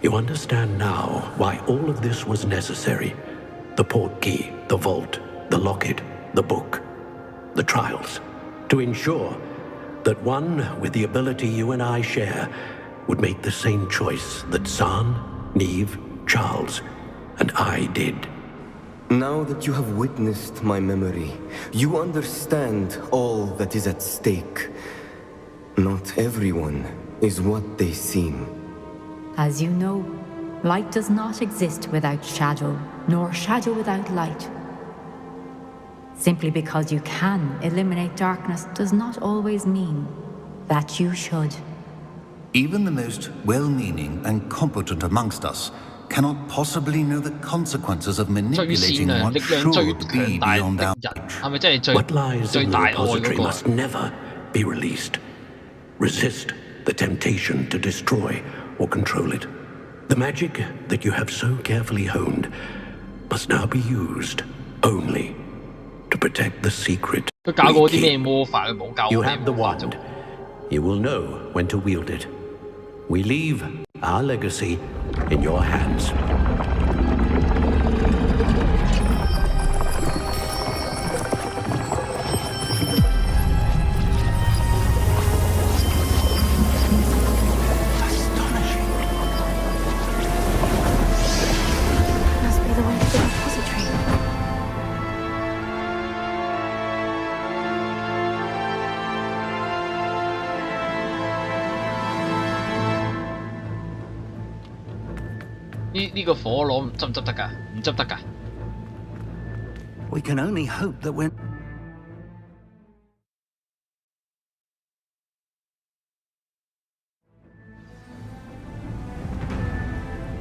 You understand now why all of this was necessary. The portkey, the vault, the locket, the book, the trials. To ensure that one with the ability you and I share would make the same choice that San, Neve, Charles, and I did. Now that you have witnessed my memory, you understand all that is at stake. Not everyone is what they seem. As you know, light does not exist without shadow, nor shadow without light. Simply because you can eliminate darkness does not always mean that you should. Even the most well-meaning and competent amongst us cannot possibly know the consequences of 最 manipulating 善良 what 力量最 should be 強大 beyond 的 our 人，係咪真係最 What lies 最 in the 大愛嗰 repository 個？ must never be released. Resist the temptation to destroy or control it. The magic that you have so carefully honed must now be used only to protect the secret 佢教過 we 啲咩 keep. 魔法？佢冇教 You 我咩 have the 魔法啫 wand. You will know when to wield it. We leave our legacy in your hands. Must be the way to the repository.呢個火攞執唔執得㗎？唔執得㗎。 We can only hope that we're...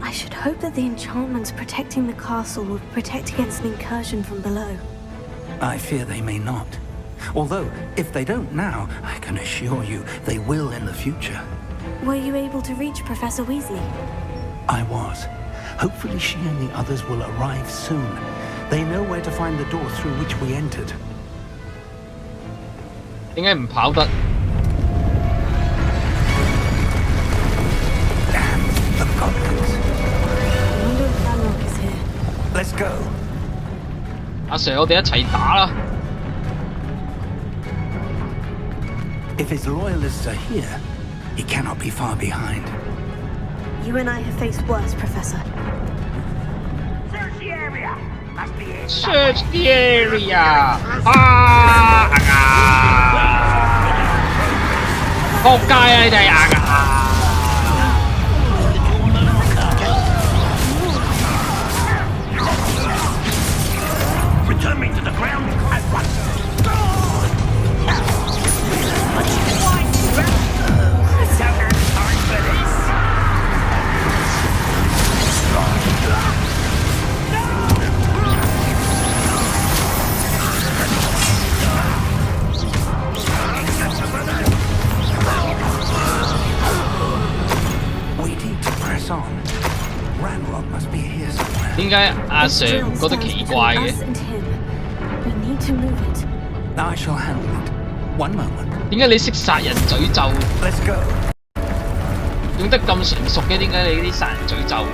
I I should hope that the enchantments protecting the castle will protect against an incursion from below. I fear they may not. Although, if they don't now, I can assure you they will in the future. Were you able to reach Professor Weasley? I was. Hopefully she and the others will arrive soon. They know where to find the door through which we entered. 點解唔跑得？ Damn the goblins! I wonder if Balrog is here. Let's go. 阿 Sir， 我哋一齊打啦！ If his loyalists are here, he cannot be far behind. You and I have faced worse, Professor. Search the area. Must be it. Search the area！ 啊！仆街啊！你哋啊！ Return me to the ground at once. Don't have time for this. We need to press on. Ranrock must be here somewhere. 點解阿 Sir 唔覺得奇怪嘅？ We need to move it. I shall handle it. One moment. 點解你識殺人詛咒？ Let's go. 用得咁純熟嘅，點解你啲殺人詛咒？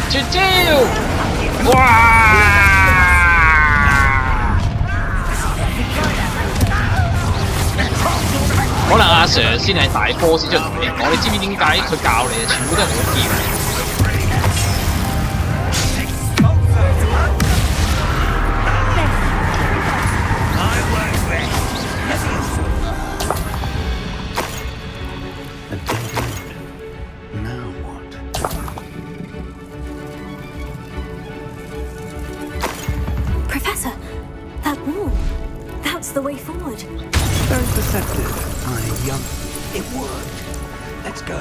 絕招！哇！可能阿 Sir 先係大 boss 先出嚟同你講，你知唔知點解佢教你啊？全部都係你個劍。 Professor, that wall. That's the way forward. Very perceptive. My young. It worked. Let's go.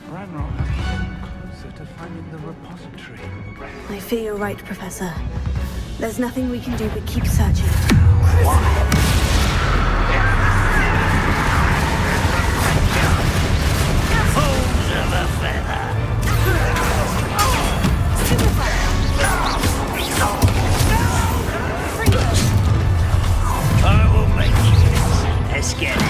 Ranrock must be getting closer to finding the repository. I fear you're right, Professor. There's nothing we can do but keep searching. I will make you. Let's get it.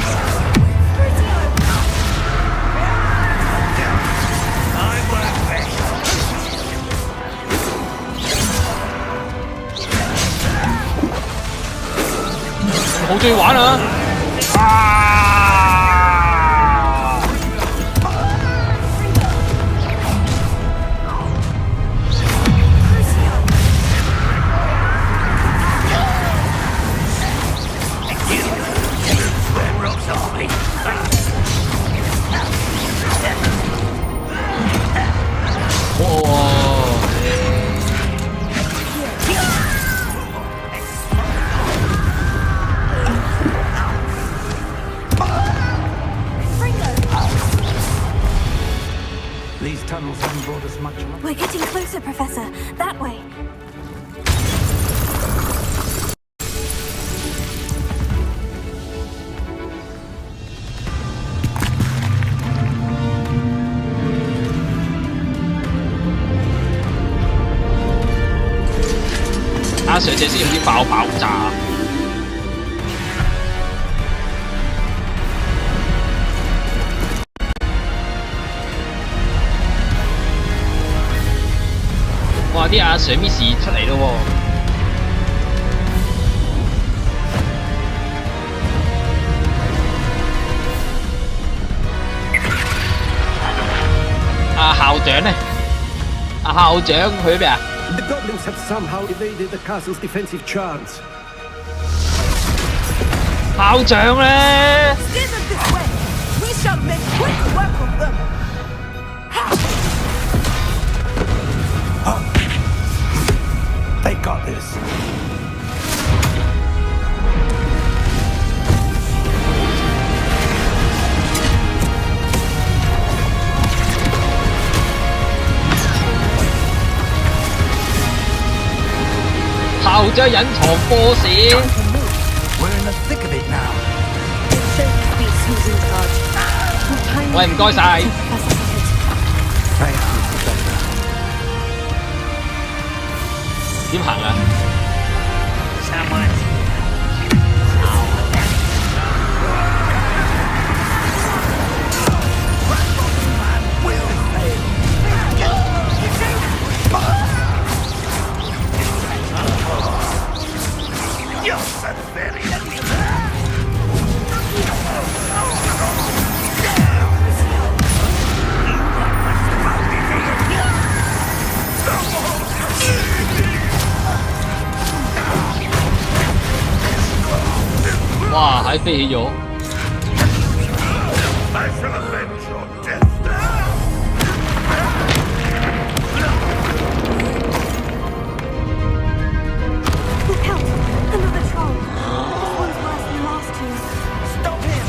I work best. 好中意玩啊！啊！ These tunnels haven't brought us much luck. We're getting closer, Professor. That way. 阿 Sir 這先用啲爆炸。哇！啲阿 Sir Miss 出嚟咯喎！長咧？阿校長去咗邊啊？ The goblins have somehow evaded the castle's defensive charms. 校長咧？ Steer them this way. We shall make quick work of them. They got this. 校長隱藏波士。 We're in the thick of it now. 喂，唔該晒。點行啊？哇！喺飛起咗。Look out! Another troll. This one's worse than the last two. Stop him!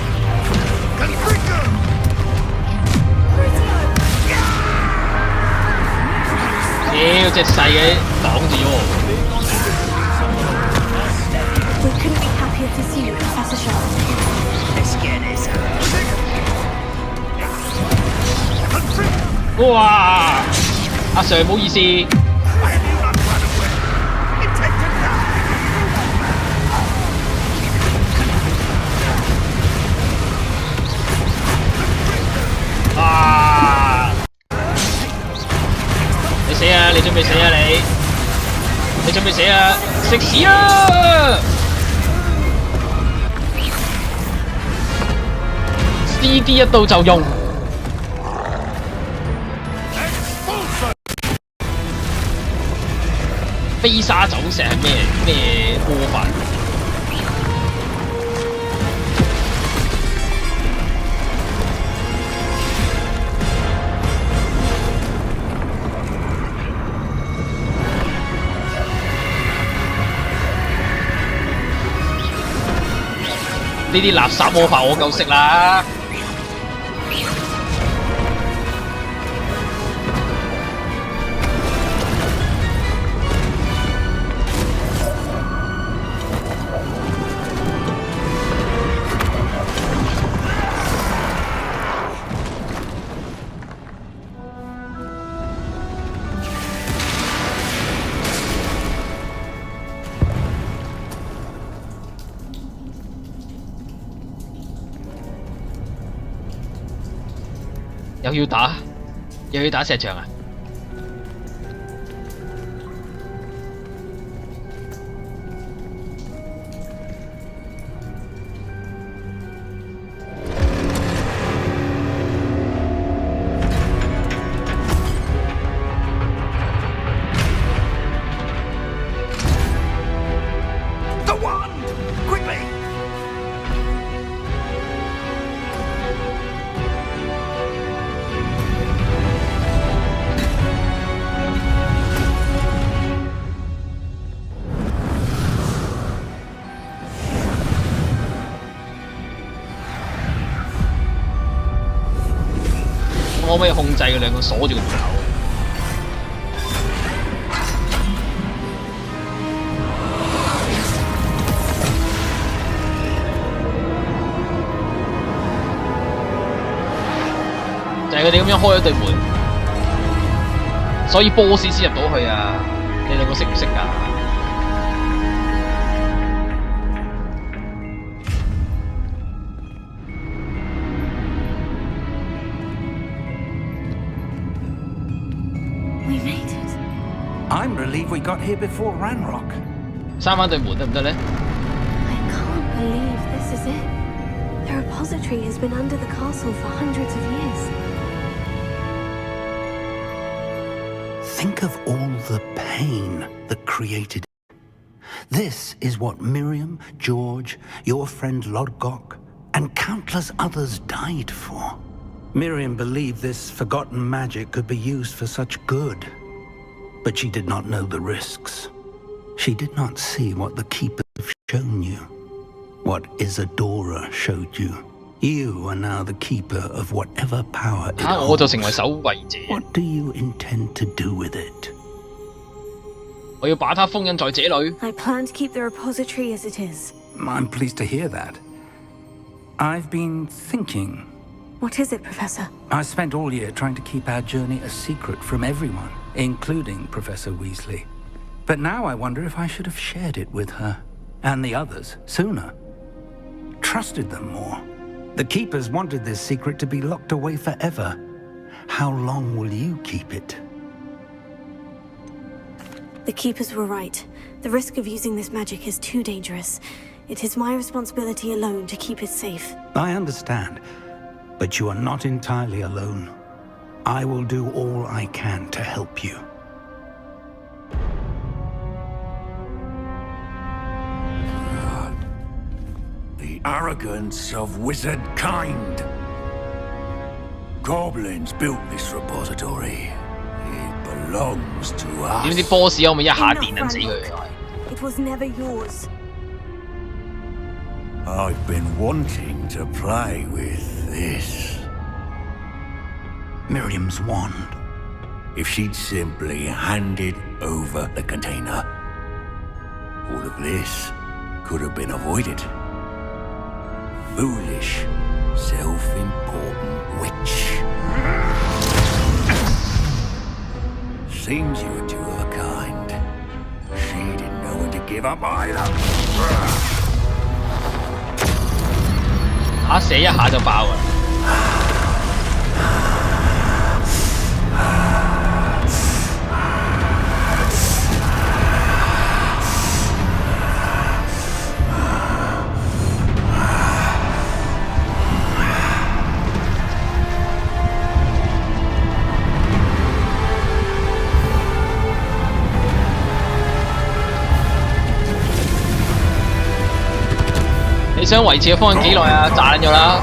Confringo! 屌，隻細嘅擋住咗我。 We couldn't be happier to see you, Professor Shaw. Let's get this. 哇！阿 Sir 唔好意思。啊！你死啊！你準備死啊你！你準備死啊！食屎啊！ CD 一到就用，飛沙走石係咩魔法？呢啲垃圾魔法我夠識啦。 又要打石場啊！可唔可以控制佢兩個鎖住個門口？就係佢哋咁樣開咗對門，所以波士先入到去啊！你兩個識唔識㗎？ I'm relieved we got here before Ranrock. 閂返對門得唔得咧？ I can't believe this is it. The repository has been under the castle for hundreds of years. think of all the pain that created it. This is what Miriam, George, your friend Lodgok, and countless others died for. Miriam believed this forgotten magic could be used for such good, but she did not know the risks. She did not see what the Keepers have shown you, what Isadora showed you. You are now the keeper of whatever power it holds. 我就成為守衛者。What do you intend to do with it? 我要把它封印在這裏。I plan to keep the repository as it is. I'm pleased to hear that. I've been thinking. What is it, Professor? I spent all year trying to keep our journey a secret from everyone, including Professor Weasley. But now I wonder if I should have shared it with her, and the others, sooner. Trusted them more. The Keepers wanted this secret to be locked away forever. How long will you keep it? The Keepers were right. The risk of using this magic is too dangerous. It is my responsibility alone to keep it safe. I understand, but you are not entirely alone. I will do all I can to help you. The arrogance of wizard kind. Goblins built this repository. It belongs to us. 點知 boss 可唔可以一下電撚死佢？ It was never yours. I've been wanting to play with this. Miriam's wand. If she'd simply handed over the container, all of this could have been avoided. Foolish, self-important witch. Seems you were two of a kind. She didn't know when to give up either. 射一下就爆啊！你想維持嘅方向幾耐啊？炸撚咗啦！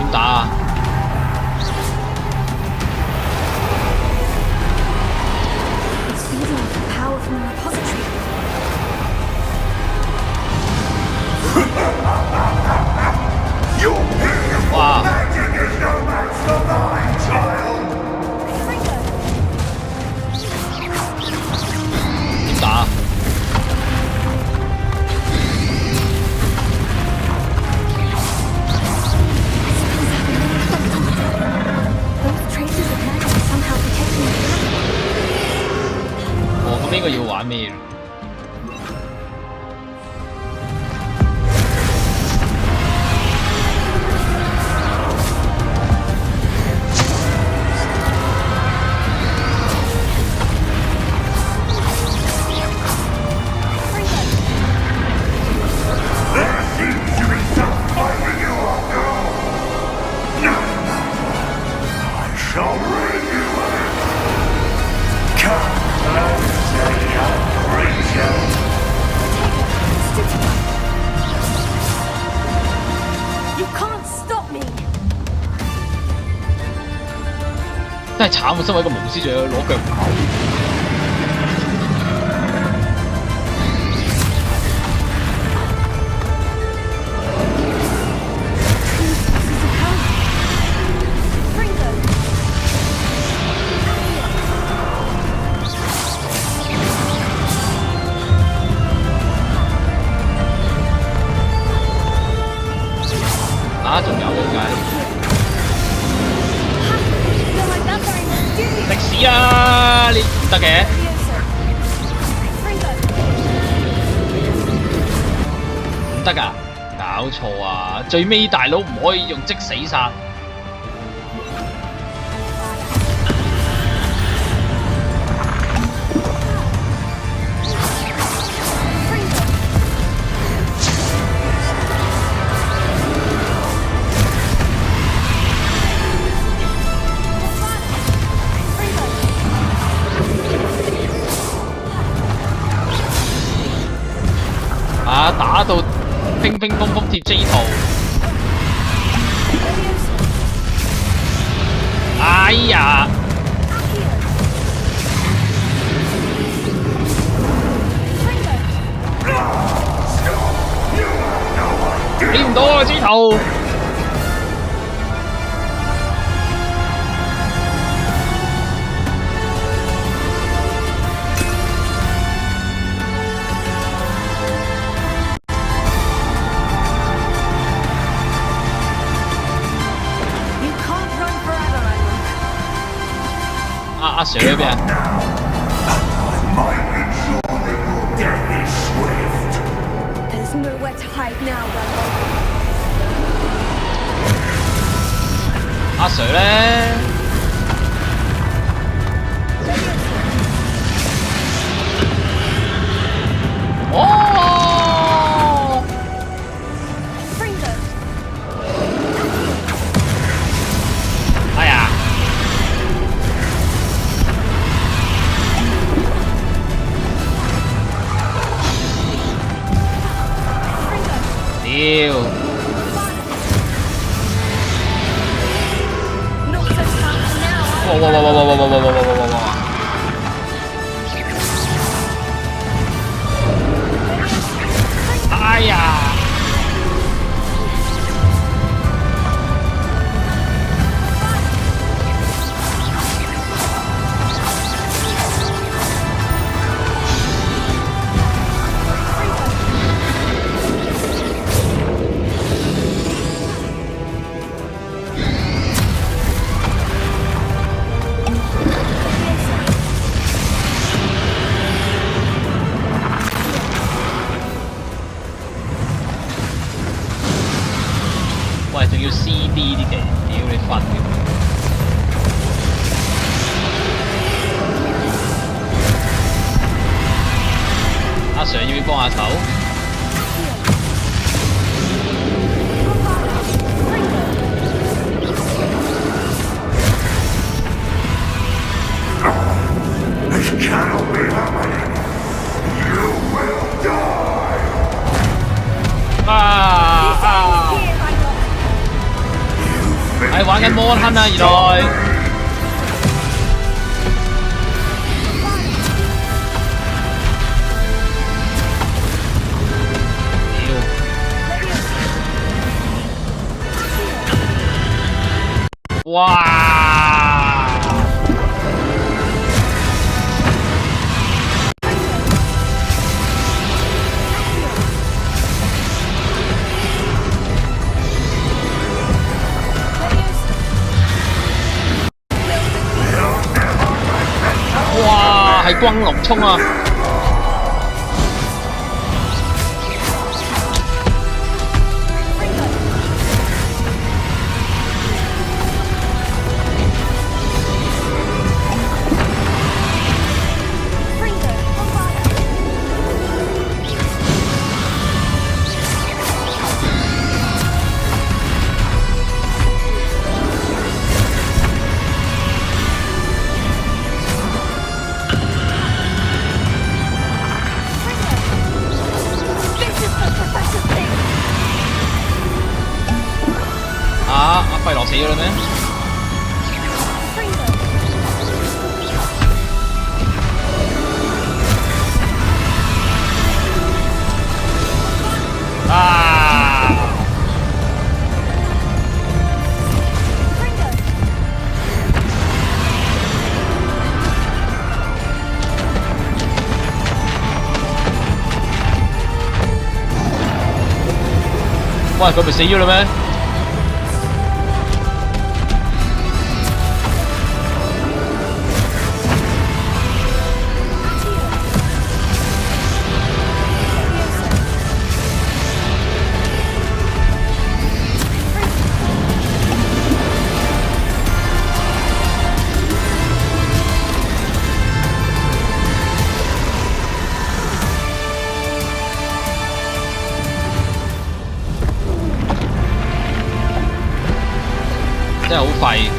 打啊！ 哇！點打？ 呢個要玩咩？真係慘啊！身為一個巫師，仲要攞腳跑。啊，仲有點解？ 食屎啊！你唔得嘅。得㗎？搞錯啊！最尾大佬唔可以用即死殺。打到乒乒乓乓貼 J 圖，哎呀！起唔到啊 J 圖！阿 Sir 嗰邊。There's nowhere to hide now, Rumble. 阿 Sir 咧，哦，哎呀！屌！哇！哎呀！喂，仲要 CD 啲嘅，屌你瞓嘅！阿 Sir 要唔要幫下手？係玩緊摩亨啊，原來。哇！哇！係轟龍衝啊！阿費洛死咗啦咩？啊！喂，佢咪死咗啦咩？真係好廢。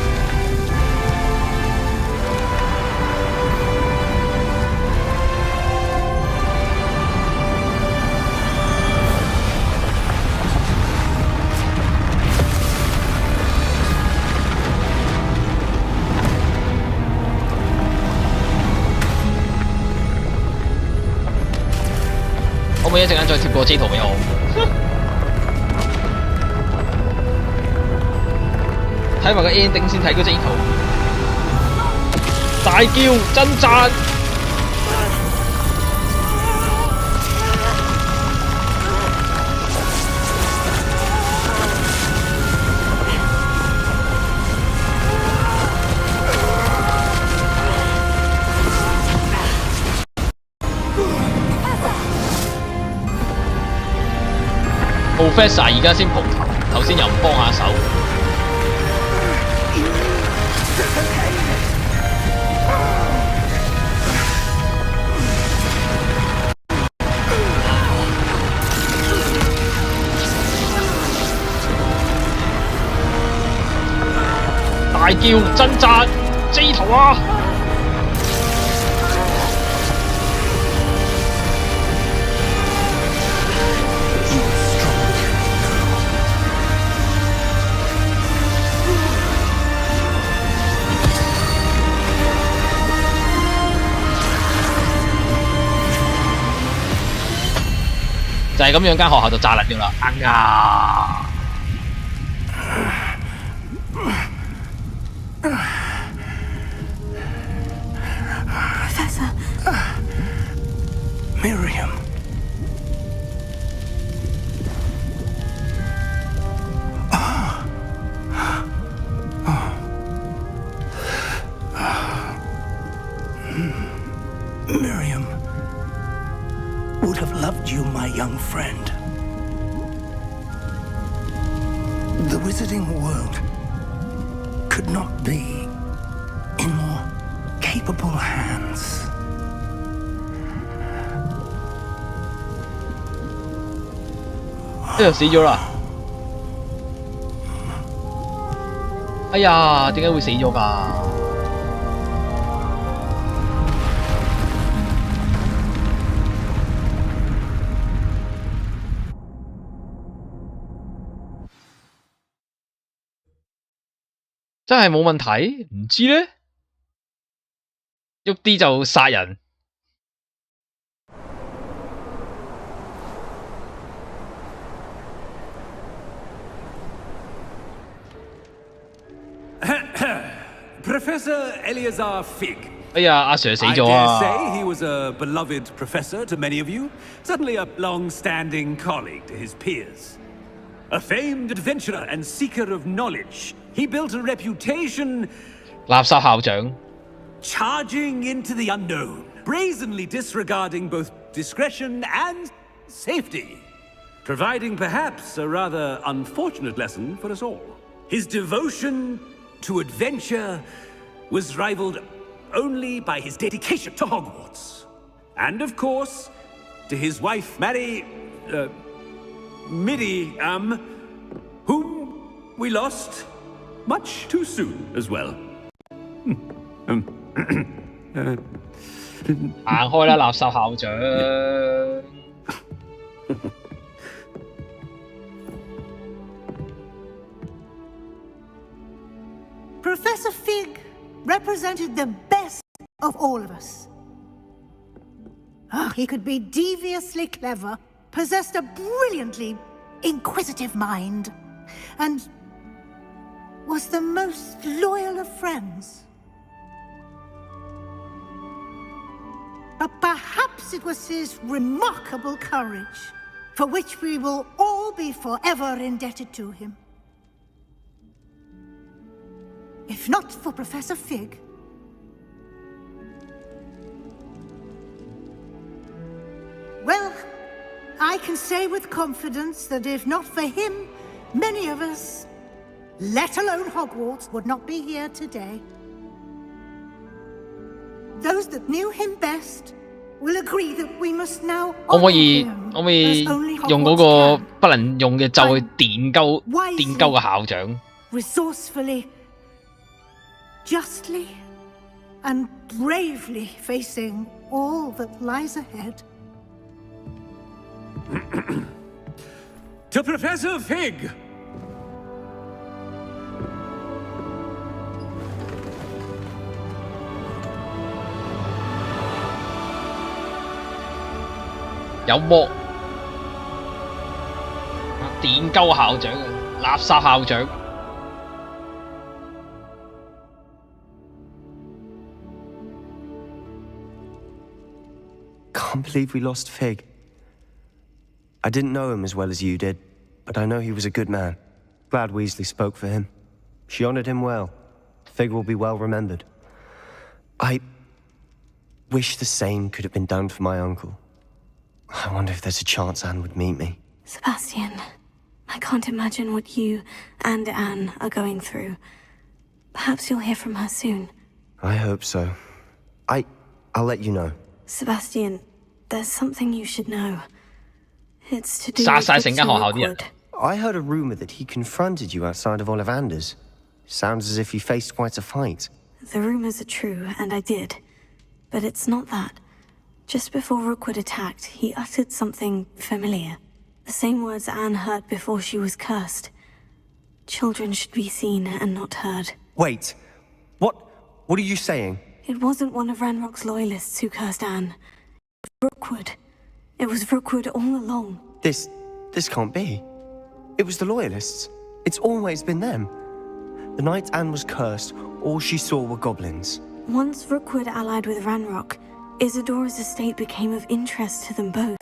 可唔可以一陣間再貼個 J 圖俾我？睇埋個 ending 先睇個 J 圖。大叫掙扎！Professor 而家先蒲頭，頭先又唔幫下手。大叫掙扎 J 圖啊！就係咁樣，間學校就炸爛咗啦！哎呀！ Professor. Miriam. Miriam would have loved you, my young friend. The wizarding world could not be in more capable hands. Ê, 死咗啦！哎呀，點解會死咗㗎？真係冇問題？唔知咧，喐啲就殺人。Professor Eleazar Fig. 哎呀，阿 Sir 死咗 I 啊 dare say he was a beloved professor to many of you, certainly a long-standing colleague to his peers. A famed adventurer and seeker of knowledge, he built a reputation 垃圾校長 charging into the unknown, brazenly disregarding both discretion and safety, providing perhaps a rather unfortunate lesson for us all. His devotion to adventure was rivaled only by his dedication to Hogwarts. And of course, to his wife, Miriam, whom we lost much too soon as well. 行開啦，垃圾校長！ Professor Fig represented the best of all of us. He could be deviously clever, possessed a brilliantly inquisitive mind, and was the most loyal of friends. But perhaps it was his remarkable courage, for which we will all be forever indebted to him. If not for Professor Fig, well, I can say with confidence that if not for him, many of us, let alone Hogwarts, would not be here today. Those that knew him best will agree that we must now 可唔可以用嗰個不能用嘅咒去電鳩個校長？ resourcefully justly and bravely facing all that lies ahead. To Professor Fig!有魔電鳩校長啊，垃圾校長。Can't believe we lost Fig. I didn't know him as well as you did, but I know he was a good man. Glad Weasley spoke for him. She honored him well. Fig will be well remembered. I wish the same could have been done for my uncle. I wonder if there's a chance Anne would meet me. Sebastian, I can't imagine what you and Anne are going through. Perhaps you'll hear from her soon. I hope so. I'll let you know. Sebastian, there's something you should know. It's to do殺 with 晒成間學校啲人。 Rookwood. I heard a rumor that he confronted you outside of Ollivander's. Sounds as if he faced quite a fight. The rumors are true, and I did. But it's not that. Just before Rookwood attacked, he uttered something familiar. The same words Anne heard before she was cursed. Children should be seen and not heard. Wait. What are you saying? It wasn't one of Ranrock's loyalists who cursed Anne. Rookwood. It was Rookwood all along. This can't be. It was the Loyalists. It's always been them. The night Anne was cursed, all she saw were goblins. Once Rookwood allied with Ranrock, Isadora's estate became of interest to them both.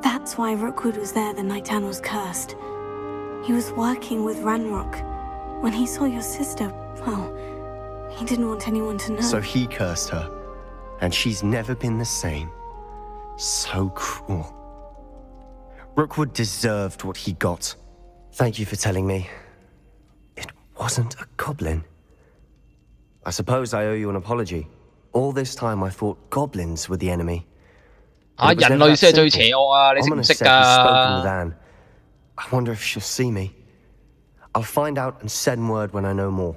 That's why Rookwood was there the night Anne was cursed. He was working with Ranrock. When he saw your sister, well, he didn't want anyone to know. So he cursed her. And she's never been the same. So cruel. Rookwood deserved what he got. Thank you for telling me. It wasn't a goblin. I suppose I owe you an apology. All this time I thought goblins were the enemy. 人類先係最邪惡啊！你識唔識㗎？ I wonder if she'll see me. I'll find out and send word when I know more.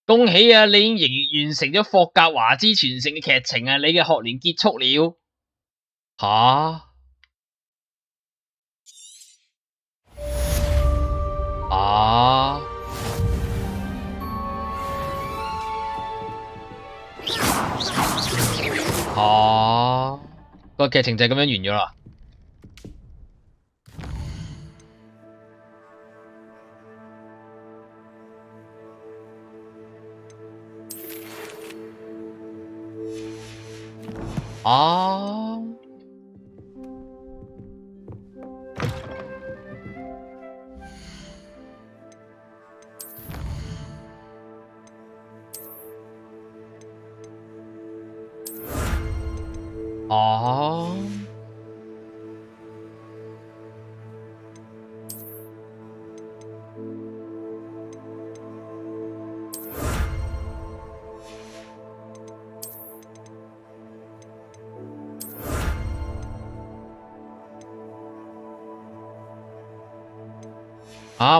恭喜啊！你已經完成咗霍格華茲傳承嘅劇情啊！你嘅學年結束了。吓？個劇情就係咁樣完咗啦。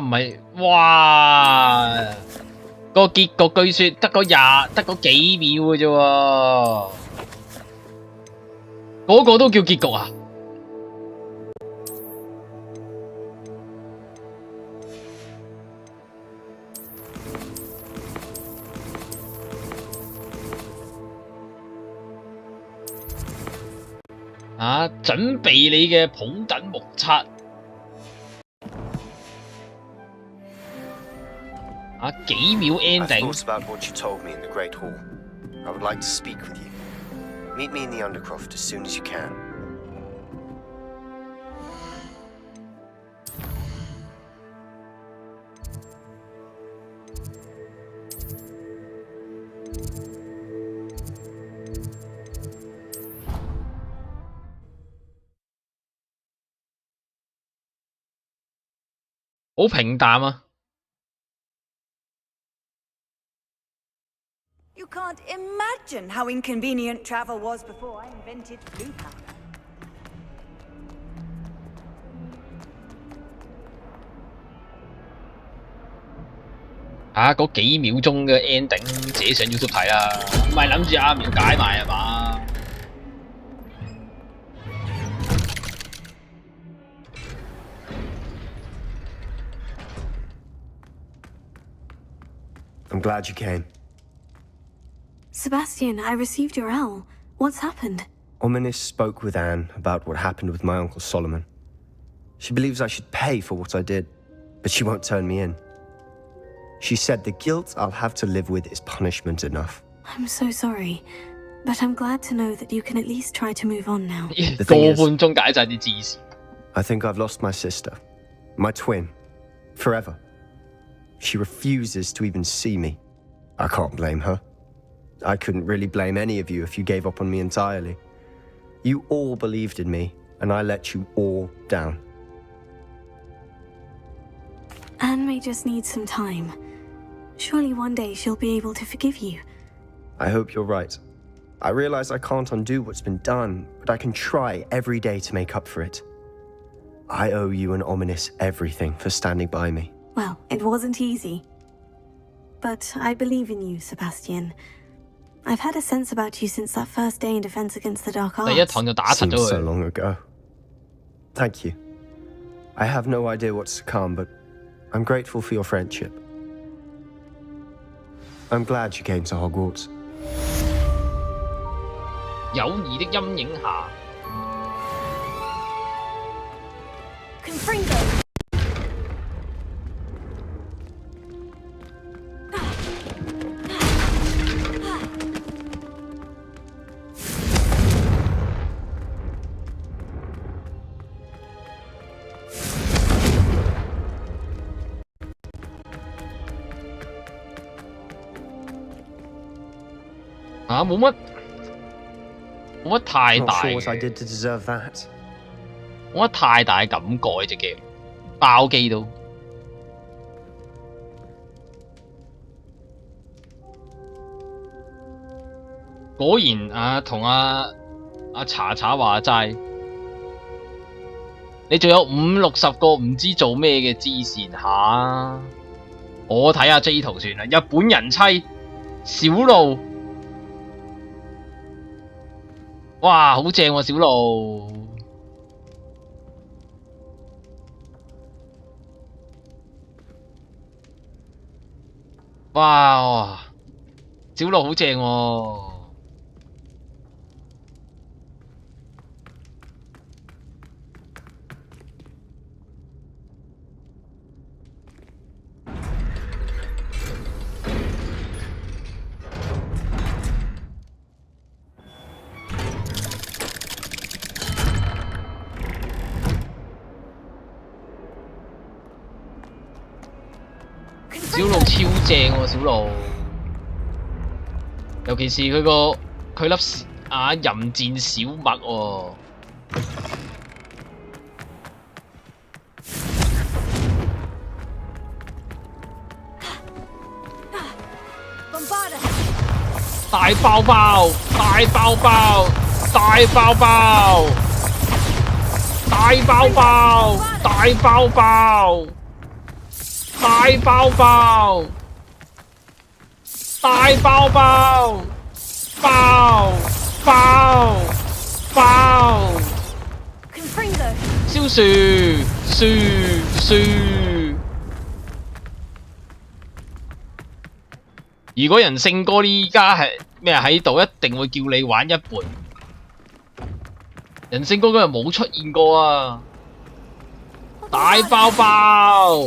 唔係，哇！個結局據說得嗰幾秒嘅啫喎，嗰個都叫結局啊！準備你嘅捧等目測。幾秒 ending。 I thought about what you told me in the Great Hall. I would like to speak with you. Meet me in the Undercroft as soon as you can. 好平淡啊。You can't imagine how inconvenient travel was before I invented blue powder. 嗰幾秒鐘嘅 ending，自己上 YouTube 睇啦，唔係諗住阿苗解埋係嘛？ I'm glad you came. Sebastian, I received your L. What's happened? Ominis spoke with Anne about what happened with my Uncle Solomon. She believes I should pay for what I did, but she won't turn me in. She said the guilt I'll have to live with is punishment enough. I'm so sorry, but I'm glad to know that you can at least try to move on now. The thing is, 個半鐘解晒啲知識。 I think I've lost my sister, my twin, forever. She refuses to even see me. I can't blame her. I couldn't really blame any of you if you gave up on me entirely. You all believed in me, and I let you all down. Anne may just need some time. Surely one day she'll be able to forgive you. I hope you're right. I realize I can't undo what's been done, but I can try every day to make up for it. I owe you and Ominis everything for standing by me. Well, it wasn't easy. But I believe in you, Sebastian. I've had a sense about you since that first day in Defense Against the Dark Arts. Seems so long ago. Thank you. I have no idea what's to come, but I'm grateful for your friendship. I'm glad you came to Hogwarts. 友誼的陰影下。 Confringo!冇乜太大 Not sure what I did to deserve that. 冇乜太大感覺呢隻 game， 爆機都。果然啊，同阿查查話齋，你仲有50、60個唔知做咩嘅支線下，我睇下 J 圖算啦。日本人妻小路。 哇，好正喎，小路！哇，小路好正喎！小路超正喎，小路，尤其是佢粒淫賤小麥喎。大爆爆！大爆爆！大爆爆！大爆爆！大爆爆！ 大爆爆！大爆爆！爆！爆！爆！消樹樹。如果人勝哥呢家係咩喺度，一定會叫你玩一半。人勝哥嗰日冇出現過啊！大爆爆！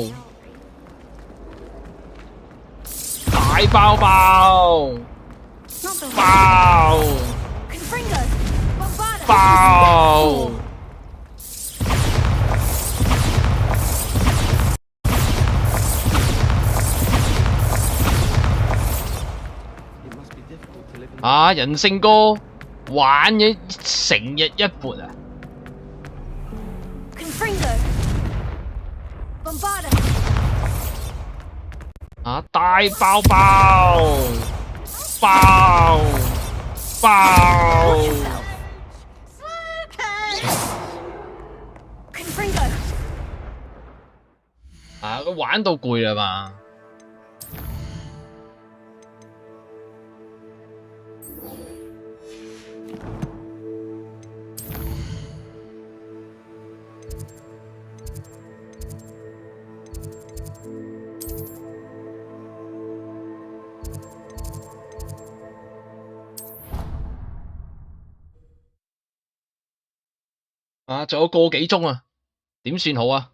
大爆爆！爆！爆！啊！人勝哥玩咗成日一撥啊！啊！大爆爆！爆！爆！ 啊！佢玩到攰啦嘛〜啊，仲有個幾鐘啊，點算好啊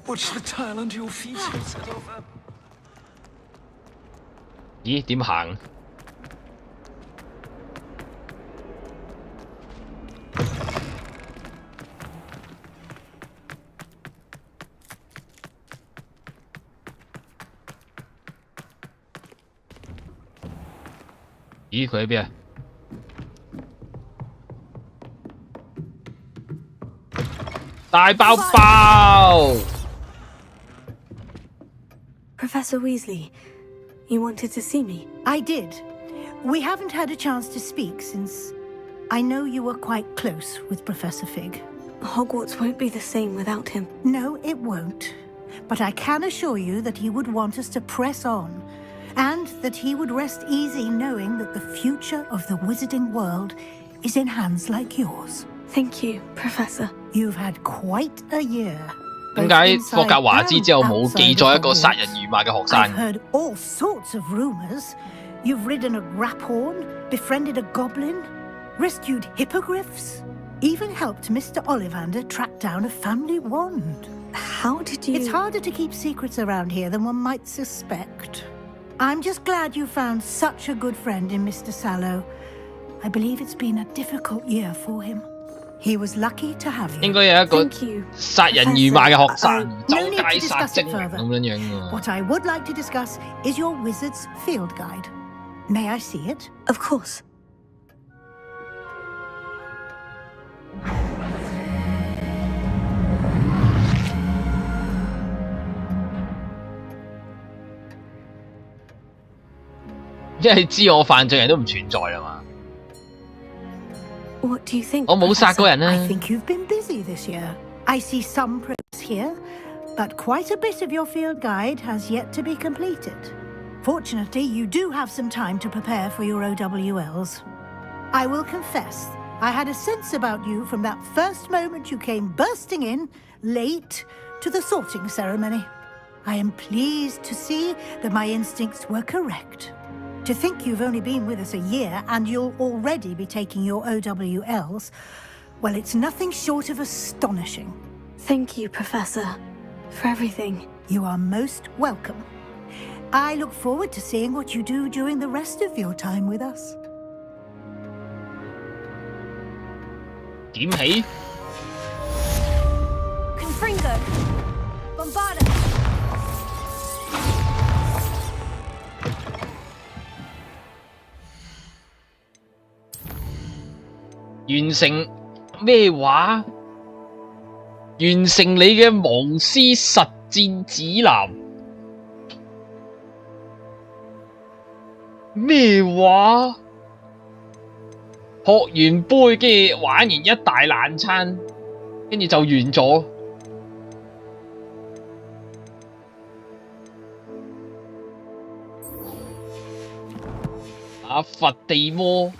？Watch the tile under your feet. 咦？點行？咦？佢喺邊啊？大爆爆 Professor Weasley, you wanted to see me? I did. We haven't had a chance to speak since I know you were quite close with Professor Fig. Hogwarts won't be the same without him. No, it won't. But I can assure you that he would want us to press on, and that he would rest easy knowing that the future of the wizarding world is in hands like yours. Thank you, Professor. You've had quite a year. 點解霍格華茲之後冇記載一個殺人如麻嘅學生 I've heard all sorts of rumors. You've ridden a graphorn, befriended a goblin, rescued hippogriffs, even helped Mr. Ollivander track down a family wand. How did you... It's harder to keep secrets around here than one might suspect. I'm just glad you found such a good friend in Mr. Sallow. I believe it's been a difficult year for him. He was lucky to have you. 應該有一個殺人如麻嘅學生，周街殺精靈咁樣喎。 What I would like to discuss is your wizard's field guide. May I see it? Of course. 因為知我犯罪人都唔存在啦嘛。 What do you think? 我冇殺過人啊。 I think you've been busy this year. I see some progress here, but quite a bit of your field guide has yet to be completed. Fortunately, you do have some time to prepare for your OWLs. I will confess, I had a sense about you from that first moment you came bursting in, late, to the sorting ceremony. I am pleased to see that my instincts were correct. To think you've only been with us a year and you'll already be taking your OWLs, well, it's nothing short of astonishing. Thank you, Professor, for everything. You are most welcome. I look forward to seeing what you do during the rest of your time with us. 點起 Confringo! Bombarda! 完成咩話？完成你嘅巫師實戰指南。咩話？學完杯，跟住玩完一大爛餐，跟住就完咗。啊！佛地魔。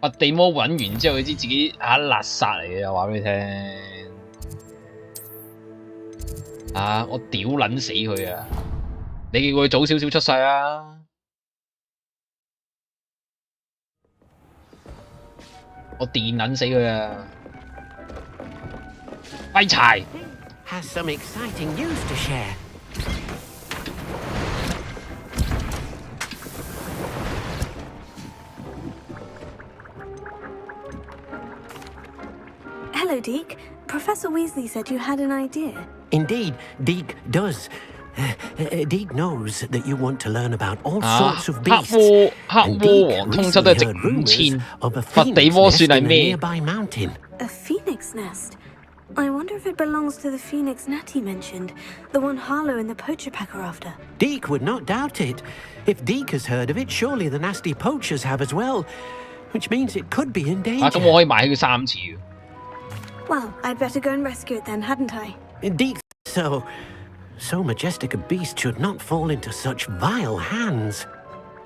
佛地魔揾完之後，佢知自己垃圾嚟嘅，話俾你聽。啊！我屌撚死佢啊！你叫佢早少少出世啊！我電撚死佢啊！廢柴 Has some exciting news to share. Hello, Deke. Professor Weasley said you had an idea. Indeed, Deke does. Deke knows that you want to learn about all sorts of 黑 beasts. 窩 And 王 Deke 通緝都係值 recently heard 5000， rumors of a 佛地 phoenix 窩 nest 算係 in a 咩？ nearby mountain. A phoenix nest? I wonder if it belongs to the phoenix Natty mentioned, the one Harlow and the poacher pack are after. Deke would not doubt it. If Deke has heard of it, surely the nasty poachers have as well, which means it could be in 啊，咁 danger. 我可以買起佢3次嘅。 Well, I'd better go and rescue it then, hadn't I? Deke, so majestic a beast should not fall into such vile hands.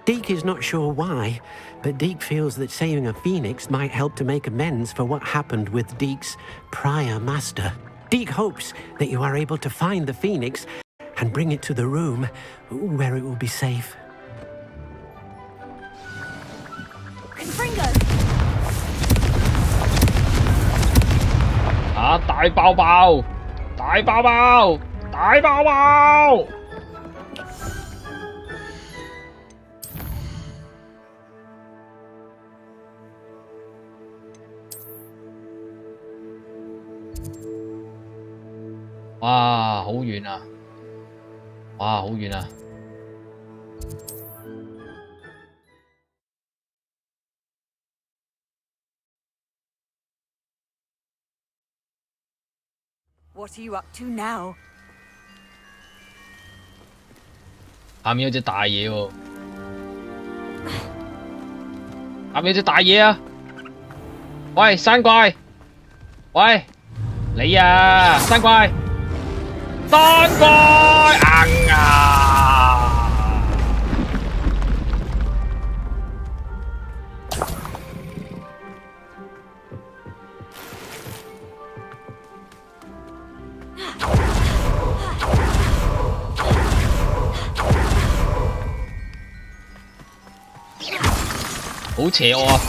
Deke is not sure why, but Deke feels that saving a phoenix might help to make amends for what happened with Deke's prior master. Deke hopes that you are able to find the phoenix and bring it to the room where it will be safe. Confringo! 啊！大爆爆！大爆爆！大爆爆！哇！好遠啊！哇！好遠啊！ What are you up to now? 下面有隻大嘢喎！下面有隻大嘢啊！喂，山怪！喂，你啊，山怪！山怪！硬啊！好邪惡啊！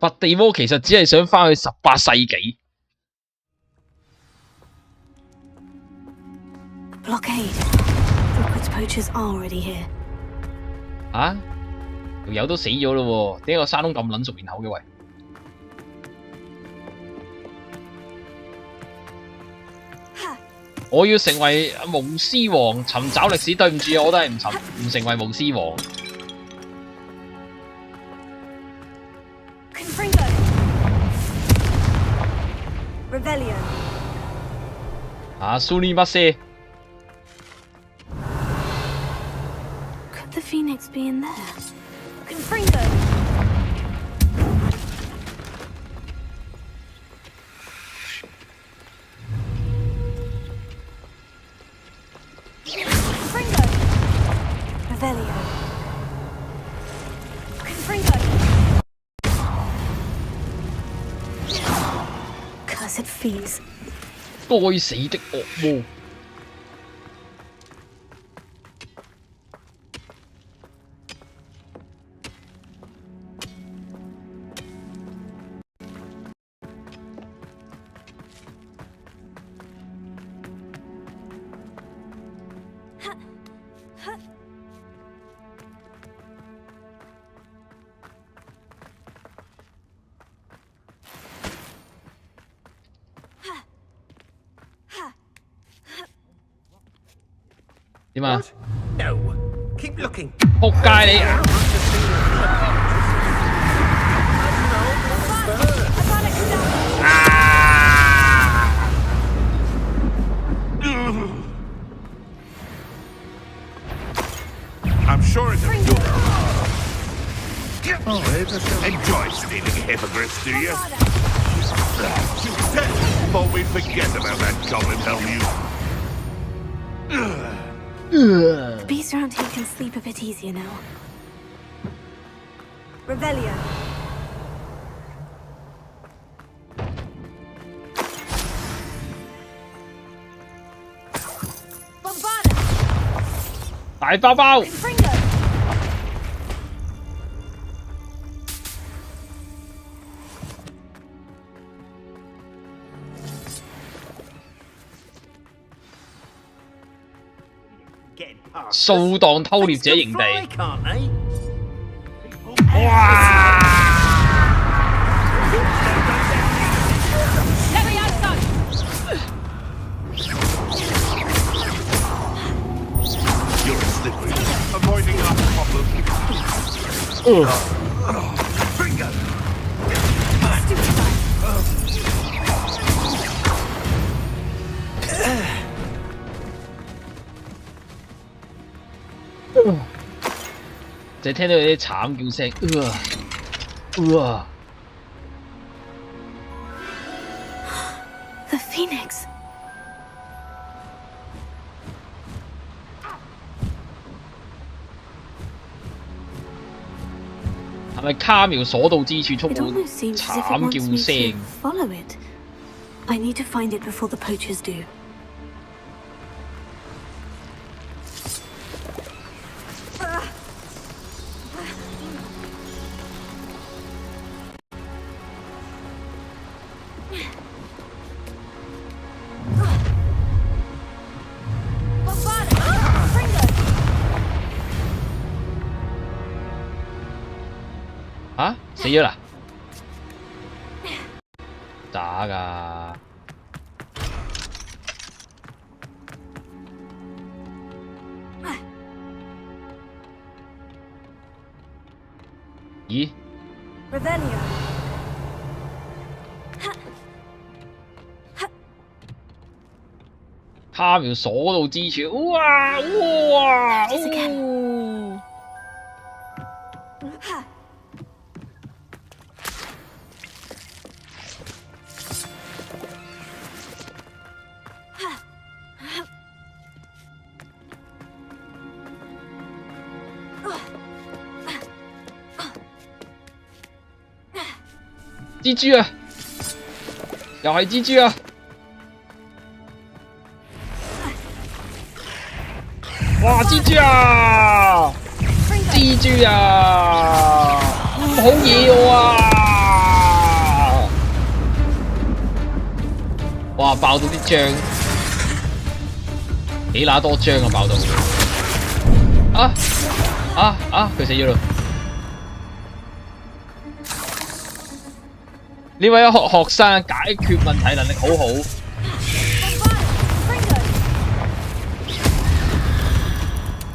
佛地魔其實只係想返去18世紀。Blockade. Rookwood's poachers are already here. 啊？條友都死咗咯喎，點解個山窿咁撚熟面口嘅喂？ 我要成為巫師王，尋找歷史。對唔住，我都係唔成為巫師王。Confringo. Revelio. 啊，蘇尼乜事 Could the phoenix be in there? Confringo. Revelio. Confringo. Cursed fiends. 該死的惡魔！點啊？ No. Keep looking. 仆街你！I'm sure it's good. Enjoy stealing hippogriffs, do you? Before we forget about that goblin hell The beasts around here can sleep a bit easier now. Revelio. Bombarda. 大包包！ Confringo. Get past. 掃蕩偷獵者營地。 Can't they? 哇！就聽到有啲慘叫聲The Phoenix. 係咪卡苗所到之處充 It 滿 almost seems as if it 慘 wants 叫 me 聲 to？ follow it. I need to find it before the poachers do.啊，死咗啦！打㗎。咦？ Revelio. 卡苗所到之處，哇！蜘蛛啊！又係蜘蛛啊！哇！蜘蛛啊！蜘蛛啊！唔好嘢我啊！哇！爆到啲漿，幾乸多漿啊！爆到！佢死咗啦！呢位學生解決問題能力好好，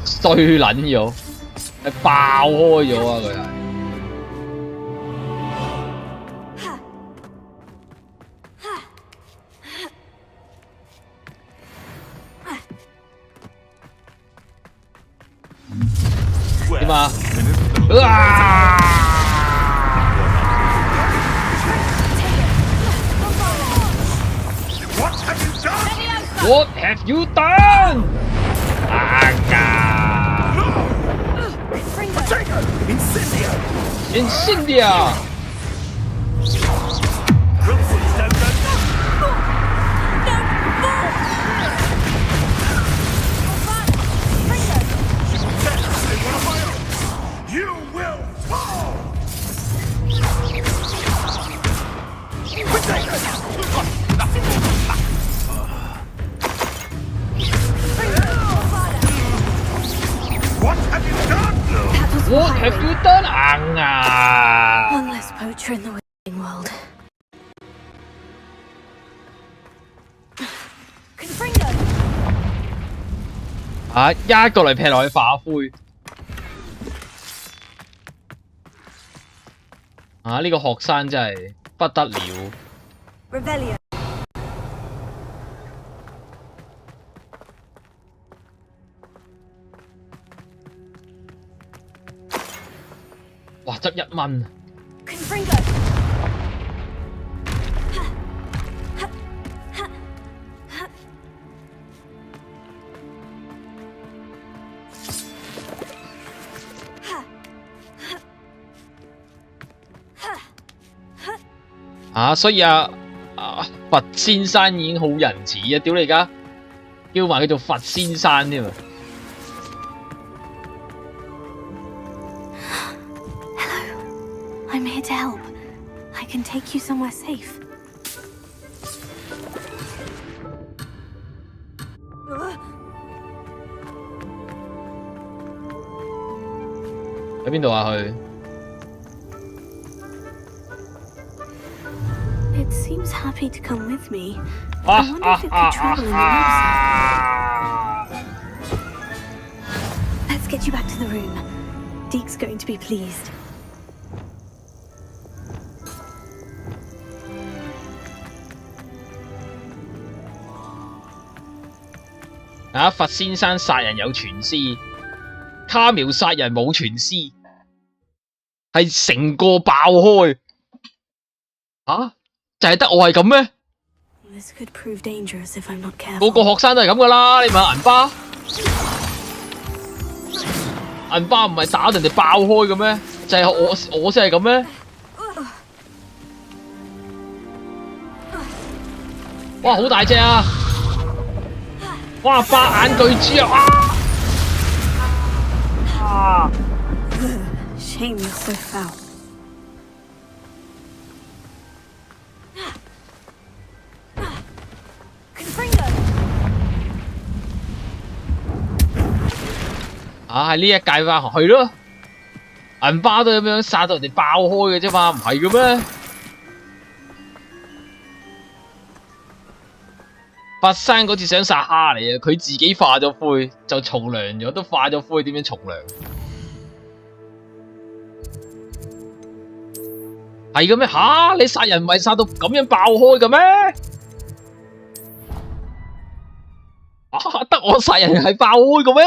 衰撚咗，係爆開咗啊！佢係。點啊？What have you done? Incendia! You will fall! What have you done? What have you done? One less poacher in the wizarding world. Confringo! 一個嚟劈落去化灰。呢個學生真係不得了。Revelio. 哇！執1蚊。Confringo. 所以佛先生已經好仁慈啊！屌你而家叫埋佢做佛先生添啊！ I'm here to help. I can take you somewhere safe. 喺邊度啊？佢 It seems happy to come with me. I wonder if it could travel in the Let's get you back to the room. Deke's going to be pleased. 啊，佛先生殺人有傳屍，卡苗殺人冇傳屍，係成個爆開。啊，就係得我係咁咩？ This could prove dangerous if I'm not careful. 個個學生都係咁噶啦，你問銀巴？銀巴唔係打人哋爆開嘅咩？就係我先係咁咩？哇，好大隻啊！哇，八眼巨豬啊！啊 Shame you're so foul. 啊，喺呢一屆翻學係咯，銀巴都咁樣殺到人哋爆開嘅啫嘛，唔係嘅咩？佛山嗰次想殺蝦嚟啊，佢自己化咗灰就從良咗，都化咗灰，點樣從良？係嘅咩？吓，你殺人唔係殺到咁樣爆開嘅咩？啊，得我殺人係爆開嘅咩？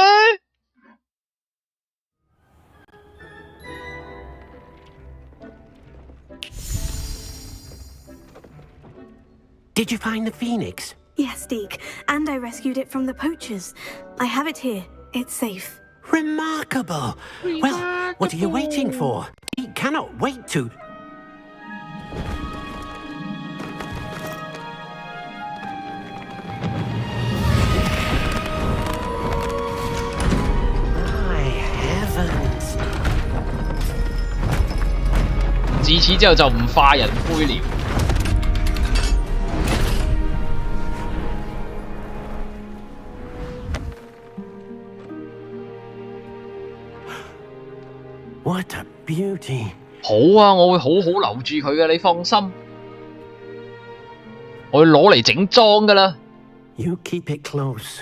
Did you find the phoenix? Yes, Deke, and I rescued it from the poachers. I have it here. It's safe. Remarkable! Well, what are you waiting for? He cannot wait to... My heavens! 自此之後就唔化人灰了。 What a beauty! 好啊，我會好好留住佢嘅，你放心。我會攞嚟整裝噶啦。You keep it close.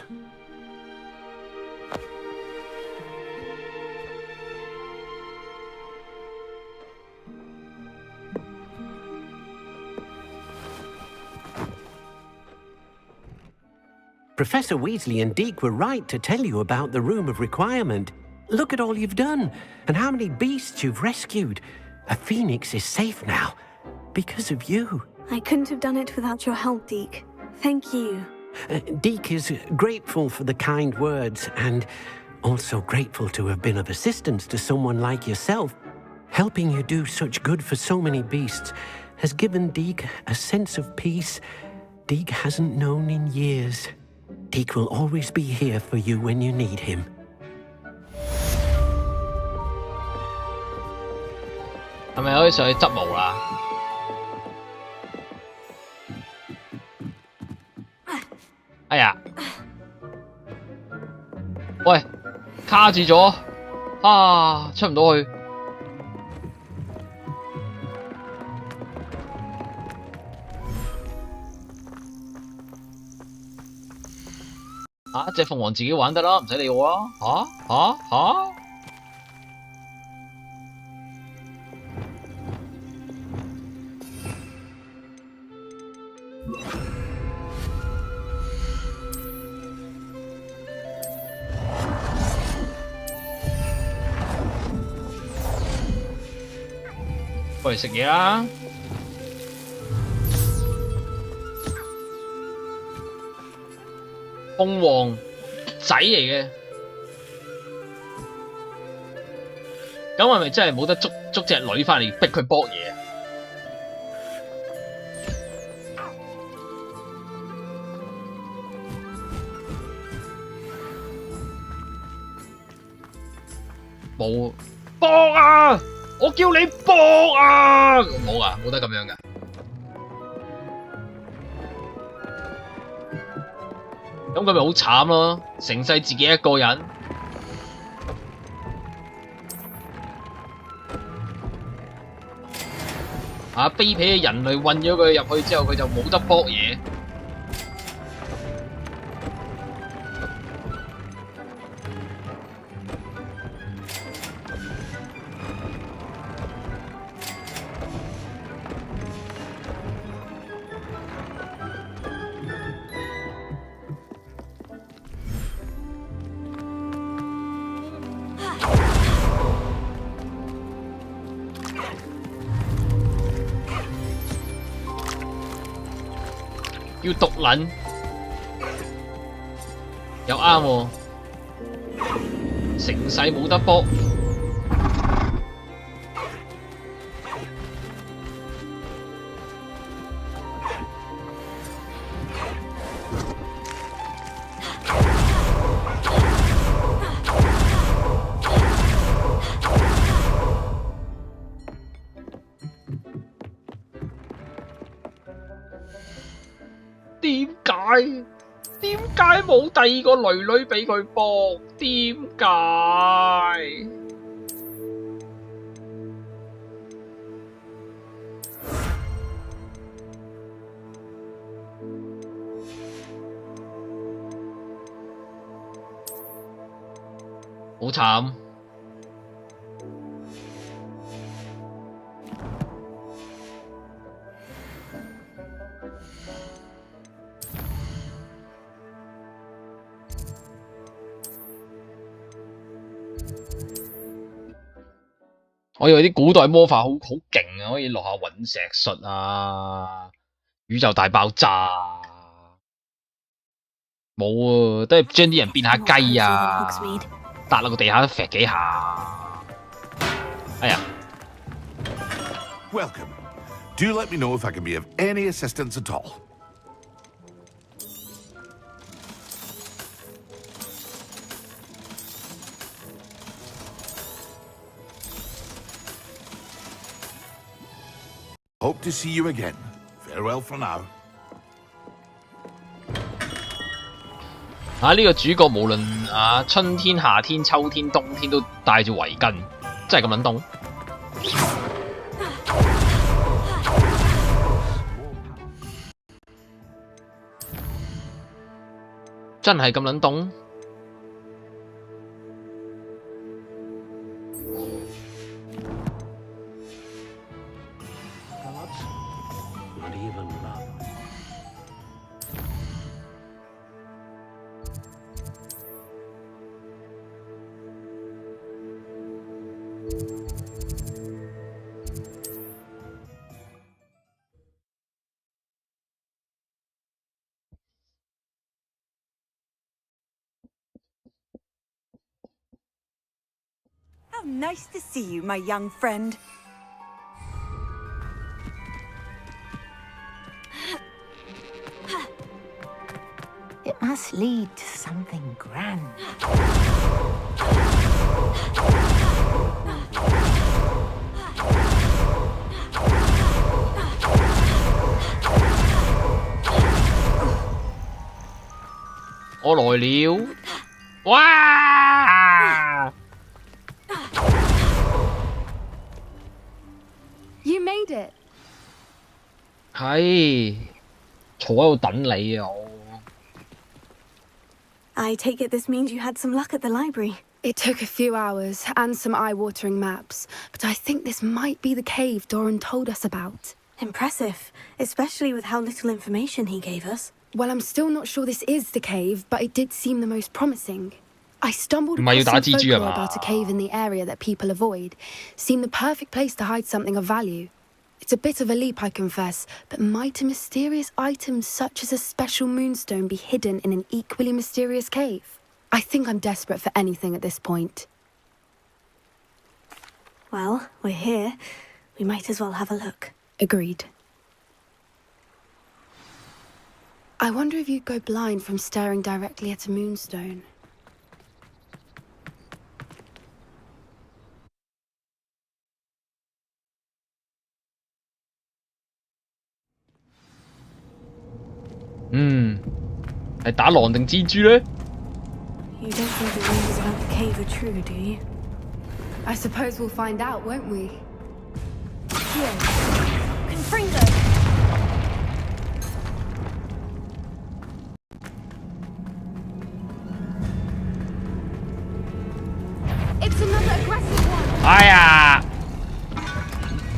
Professor Weasley and Deke were right to tell you about the Room of Requirement. Look at all you've done, and how many beasts you've rescued. A phoenix is safe now, because of you. I couldn't have done it without your help, Deke. Thank you. Deke is grateful for the kind words, and also grateful to have been of assistance to someone like yourself. Helping you do such good for so many beasts has given Deke a sense of peace Deke hasn't known in years. Deke will always be here for you when you need him. 係咪可以上去執毛啦？哎呀！喂，卡住咗啊，出唔到去。啊！隻鳳凰自己玩得啦，唔使理我啦。吓！過嚟食嘢啦！鳳凰仔嚟嘅，咁係咪真係冇得捉隻女翻嚟逼佢搏嘢？冇搏啊！我叫你搏啊！冇啊，冇得咁樣噶。咁佢咪好慘咯，成世自己一個人。啊，卑鄙嘅人類韞咗佢入去之後，佢就冇得搏嘢。要毒撚，又啱喎，成世冇得搏。點解冇第二個女女俾佢搏？點解？好慘！我以為啲古代魔法好勁啊，可以落下隕石術啊、宇宙大爆炸冇啊，都係將啲人變下雞啊，搭落個地下揈幾下。哎呀 Welcome. Do let me know if I can be of any assistance at all. Hope to see you again. Farewell for now. 呢個主角無論春天、夏天、秋天、冬天都戴住圍巾，真係咁撚凍。真係咁撚凍。How nice to see you, my young friend. It must lead to something grand.我來了！哇！ You made it. 係，坐喺度等你啊！ I take it this means you had some luck at the library. It took a few hours and some eye-watering maps, but I think this might be the cave Doran told us about. Impressive, especially with how little information he gave us. Well, I'm still not sure this is the cave, but it did seem the most promising. I stumbled across some folklore about a cave in the area that people avoid. Seemed the perfect place to hide something of value. It's a bit of a leap, I confess, but might a mysterious item such as a special moonstone be hidden in an equally mysterious cave? I think I'm desperate for anything at this point. Well, we're here. We might as well have a look. Agreed. I wonder if you'd go blind from staring directly at a moonstone. Hmm. 係打狼定蜘蛛咧 You don't think the rumors about the cave are true, do you? I suppose we'll find out, won't we? Here. Confringo! It's another aggressive one! 哎呀！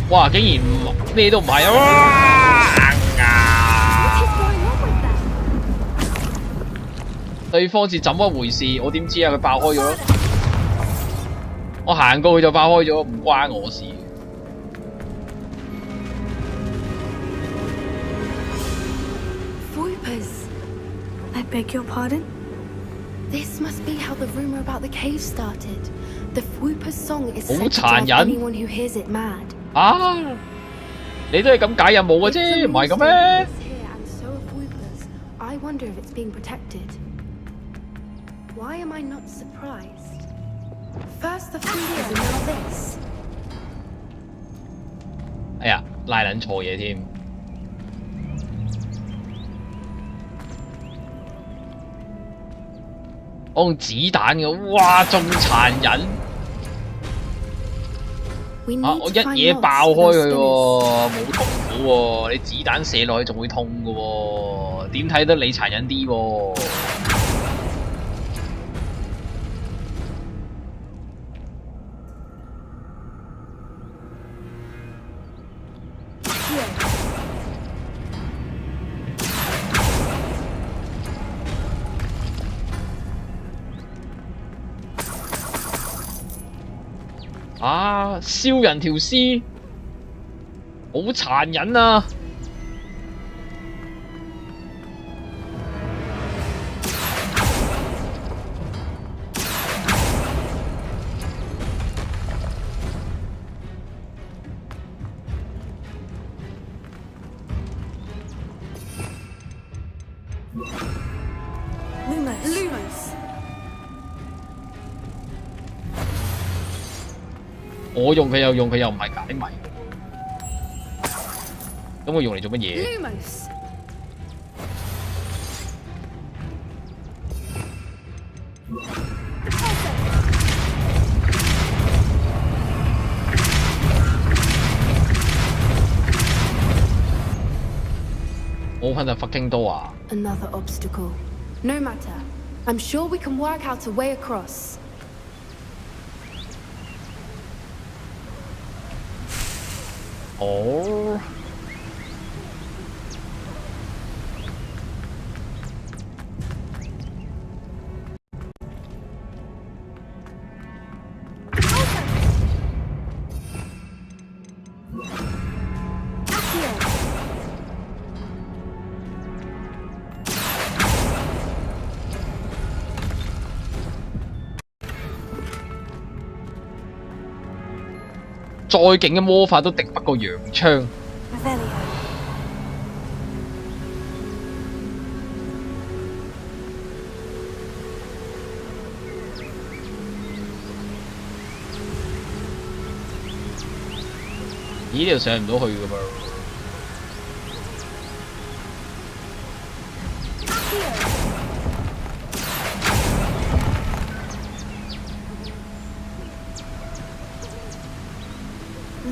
哇！竟然咩都唔係啊！對方是怎麼回事？我點知啊？佢爆開咗，我行過去就爆開咗，唔關我事。悔 whoopers. I beg your pardon? This must be how the rumor about the cave started. The whoopers song is 好 said to 殘 drive 忍 anyone who hears it mad. 啊！你都係咁解任務嘅啫，唔係咁咩？ Here and so of whoopers. I wonder if it's being protected. Why am I not surprised? First the fingers and now this. 哎呀，拉撚錯嘢添。我用子彈嘅，哇，仲殘忍！啊，我一嘢爆開佢喎，冇痛苦喎，你子彈射落去仲會痛嘅喎，點睇得你殘忍啲喎？ 啊！燒人條屍，好殘忍啊！我用佢又用，佢又唔係解謎。咁我用嚟做乜嘢？ Open the fucking door. Another obstacle. No matter. I'm sure we can work out a way across. Oh.再勁嘅魔法都敵不過洋槍。咦？呢度上唔到去㗎噃。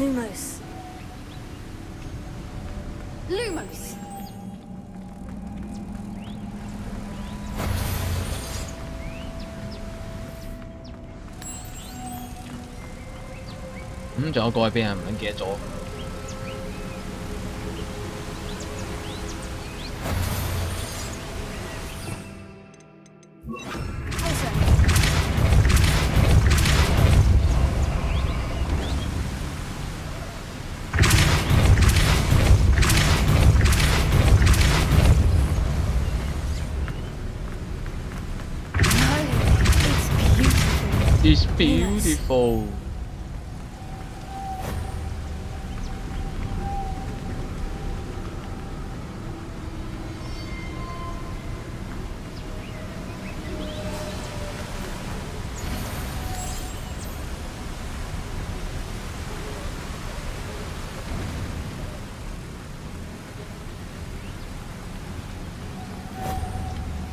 Lumos. Lumos. 仲有個喺邊啊？唔撚記得咗。It's beautiful.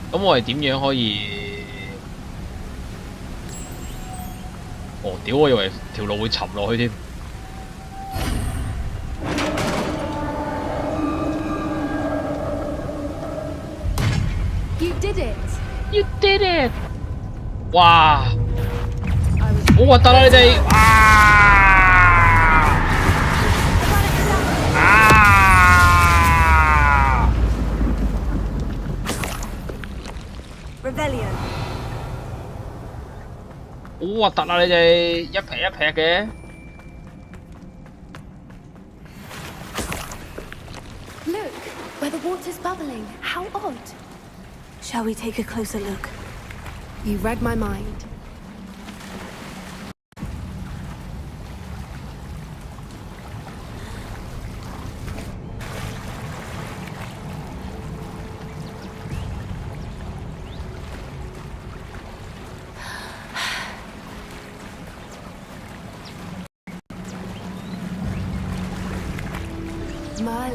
咁我係點樣可以？ 哦，屌！我以為條路會沉落去添。You did it! You did it! 哇！好核突啊！你哋啊！啊 Rebellion. 好核突啊！你哋一劈一劈嘅。Look, where the water's bubbling. How odd. Shall we take a closer look? You read my mind.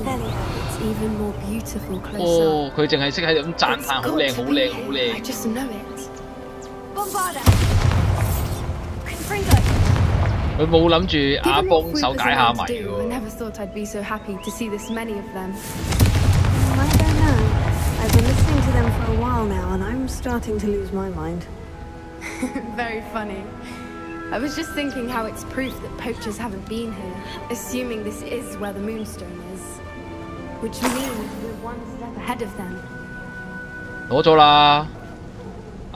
It's even more beautiful close up. 哦，佢淨係識喺度咁讚歎，好靚，好靚，好 I 靚。 just know it. Bombarda! 佢冇諗住幫手解下謎 I 喎。 never thought I'd be so happy to see this many of them. I don't know. I've been listening to them for a while now, and I'm starting to lose my mind. Very funny. I was just thinking how it's proof that poachers haven't been here, assuming this is where the Moonstone is. Which means we're one step ahead of them. 攞咗啦，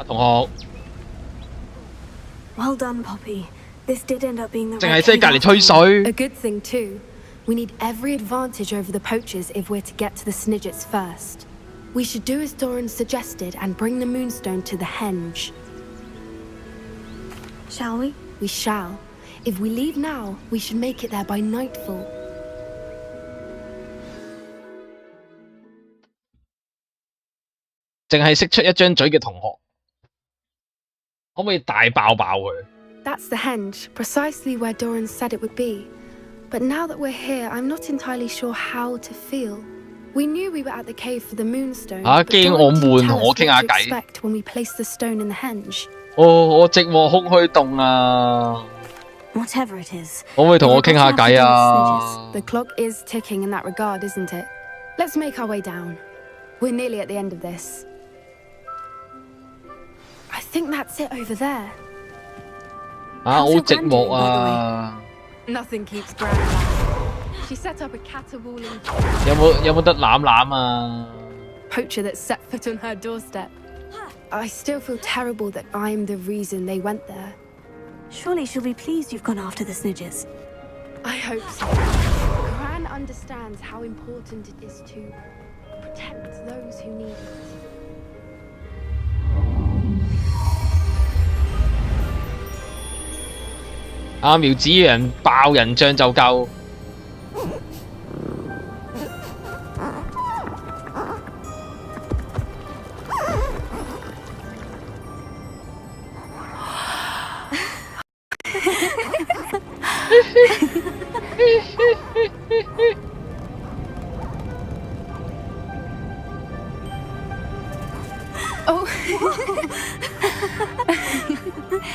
同學。 Well done, Poppy. This did end up being the 淨係即係隔離吹水。 A good thing too. We need every advantage over the poachers if we're to get to the Snidgets first. We should do as Doran suggested and bring the Moonstone to the henge. Shall we? We shall. If we leave now, we should make it there by nightfall. 淨係識出一張嘴嘅同學，可唔可以大爆爆佢？ That's the henge, precisely where Doran said it would be. But now that we're here, I'm not entirely sure how to feel. We knew we were at the cave for the Moonstone. 驚我悶，同我傾下偈。 Expect when we place the stone in the henge. 我寂寞空虛凍啊！ Whatever it is. 可唔可以同我傾下偈啊？ The clock is ticking in that regard, isn't it? Let's make our way down. We're nearly at the end of this. I think that's it over there. 好寂寞啊！ Nothing keeps Gran. She set up a caterwauling. 有冇得攬攬啊 ？Poacher that set foot on her doorstep. I still feel terrible that I'm the reason they went there. Surely she'll be pleased you've gone after the Snidgets. I hope so. Gran understands how important it is to protect those who need it. 苗子人爆人帳就夠。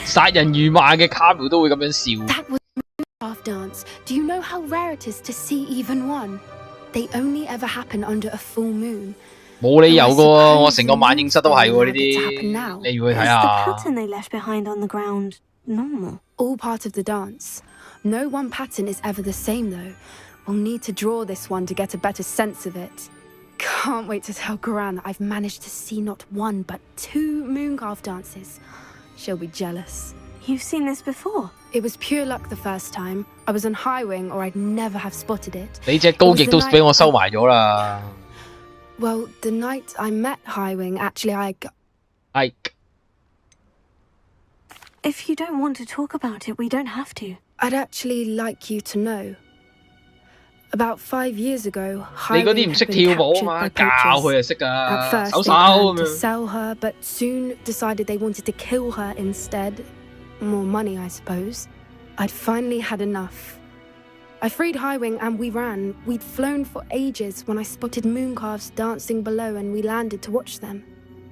殺人如麻嘅卡苗都會咁樣笑。 That was Mooncarve dance. Do you know how rare it is to see even one? They only ever happen under a full moon. 冇理由㗎喎，我成個晚影室都係喎呢啲，你要去睇下。 The pattern they left behind on the ground normal? All part of the dance. No one pattern is ever the same though. We'll need to draw this one to get a better sense of it. Can't wait to tell Gran that I've managed to see not one but 2 Mooncarve dances. She'll be jealous. You've seen this before? It was pure luck the first time. I was on High Wing or I'd never have spotted it. 你隻高翼都俾我收埋咗啦。 Well, the night I met High Wing, actually If you don't want to talk about it, we don't have to. I'd actually like you to know. About 5 years ago, 你嗰啲唔識跳舞啊嘛，教佢就識㗎，手手咁樣。 sell her, but soon decided they wanted to kill her instead. More money, I suppose. I'd finally had enough. I freed High Wing and we ran. We'd flown for ages when I spotted Mooncarves dancing below and we landed to watch them.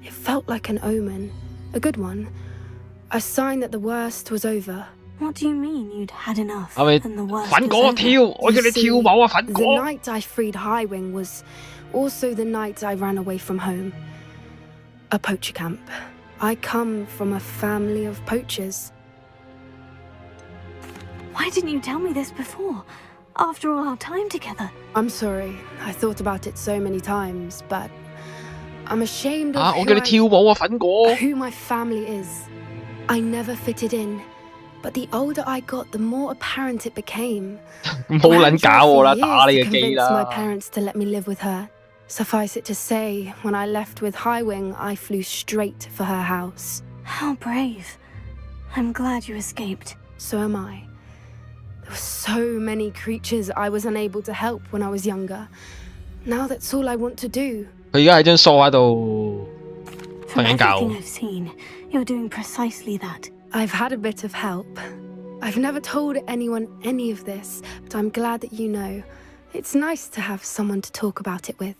It felt like an omen, a good one, a sign that the worst was over. What do you mean you'd had enough? 係咪 and the worst 粉 was 果 over? 跳？我叫你跳舞啊，粉 The 果！ night I freed High Wing was also the night I ran away from home. A poacher camp. I come from a family of poachers. Why didn't you tell me this before? After all our time together. I'm sorry. I thought about it so many times, but I'm ashamed of 我叫你跳舞啊，粉果！ who my family is. I never fitted in. But the older I got, the more apparent it became. 唔好撚搞我啦，打你嘅機 convince my 啦！ parents to let me live with her. Suffice it to say, when I left with Highwing, I flew straight for her house. How brave. I'm glad you escaped. So am I. There were so many creatures I was unable to help when I was younger. Now that's all I want to do. 佢而家喺張梳喺度瞓緊覺。 Everything I've seen, you're doing precisely that. I've had a bit of help. I've never told anyone any of this, but I'm glad that you know. It's nice to have someone to talk about it with.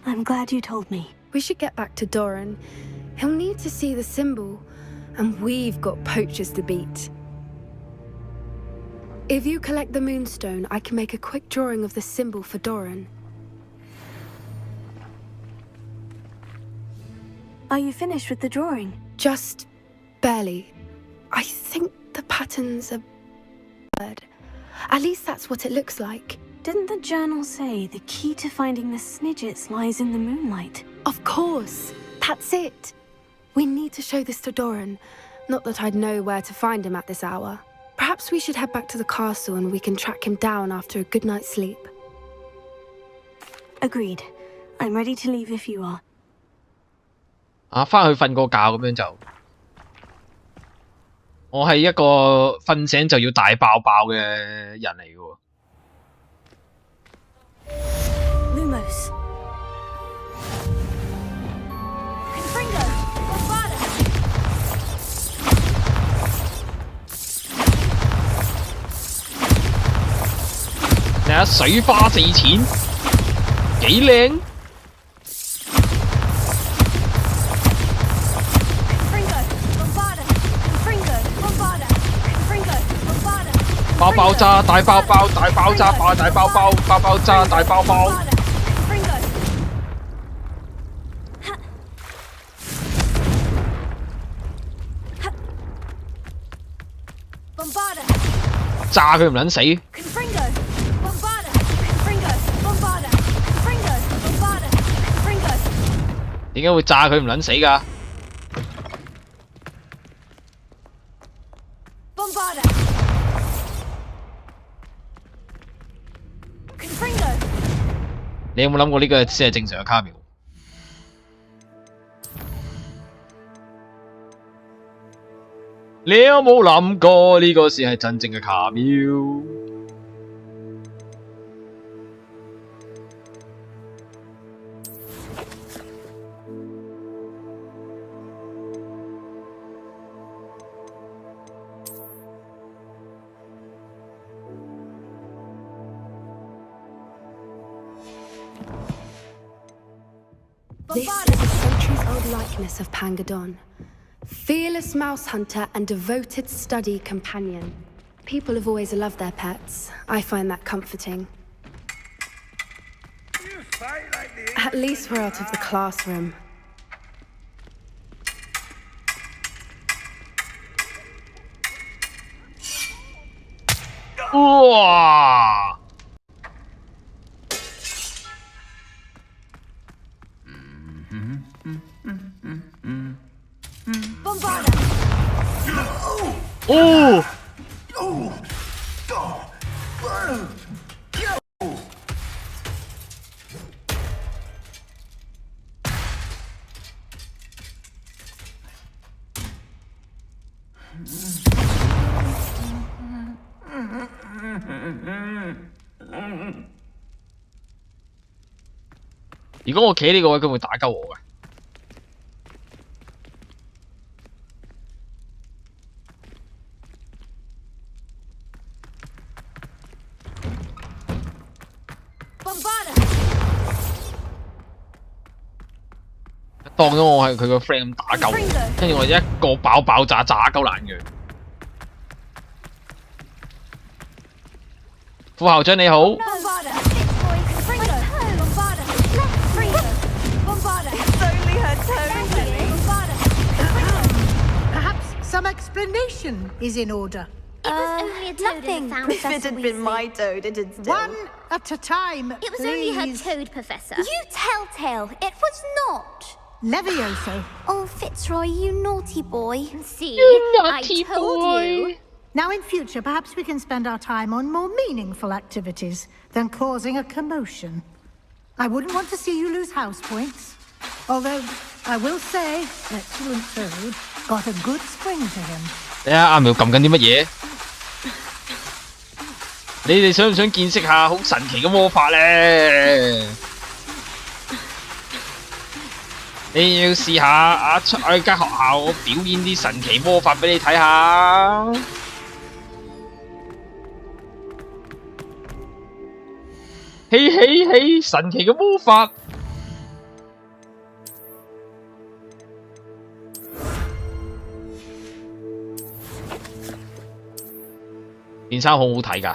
I'm glad you told me. We should get back to Doran. He'll need to see the symbol, and we've got poachers to beat. If you collect the moonstone, I can make a quick drawing of the symbol for Doran. Are you finished with the drawing? Just barely. I think the pattern's a bird. At least that's what it looks like. Didn't the journal say the key to finding the Snidgets lies in the moonlight? Of course. That's it. We need to show this to Doran. Not that I'd know where to find him at this hour. Perhaps we should head back to the castle and we can track him down after a good night's sleep. Agreed. I'm ready to leave if you are. 返去瞓個覺咁樣就。我係一個瞓醒就要大爆爆嘅人嚟嘅喎。 Lumos. Confringo. Bombada. 睇下水花四濺，幾靚。 爆爆炸，大爆爆，大爆炸，大爆爆，爆爆炸，大爆爆。炸佢唔撚死。點解會炸佢唔撚死㗎？ 你有冇諗過呢個先係正常嘅卡苗？你有冇諗過呢個先係真正嘅卡苗？ This is a centuries-old likeness of Pangadon. Fearless mouse hunter and devoted study companion. People have always loved their pets. I find that comforting. At least we're out of the classroom. Wow! Oh! Mm-hmm. 如果我企呢個位，佢會打鳩我嘅。當咗我係佢個 friend 咁打鳩，跟住我一個爆炸炸鳩爛佢。副校長你好。 Some explanation is in order. It was only a toad nothing. found If it had been my toad, it'd still... One at a time, It was please. only her toad, Professor. You telltale. It was not. Levioso. Oh, Fitzroy, you naughty boy. See, You naughty I told boy. you. Now, in future, perhaps we can spend our time on more meaningful activities than causing a commotion. I wouldn't want to see you lose house points. Although, I will say, excellent Toad got a good spring to him. 睇下阿苗撳緊啲乜嘢？你哋想唔想見識下好神奇嘅魔法咧？你要試下啊！出去間學校，我表演啲神奇魔法俾你睇下。嘿嘿嘿！神奇嘅魔法。件衫好好睇㗎，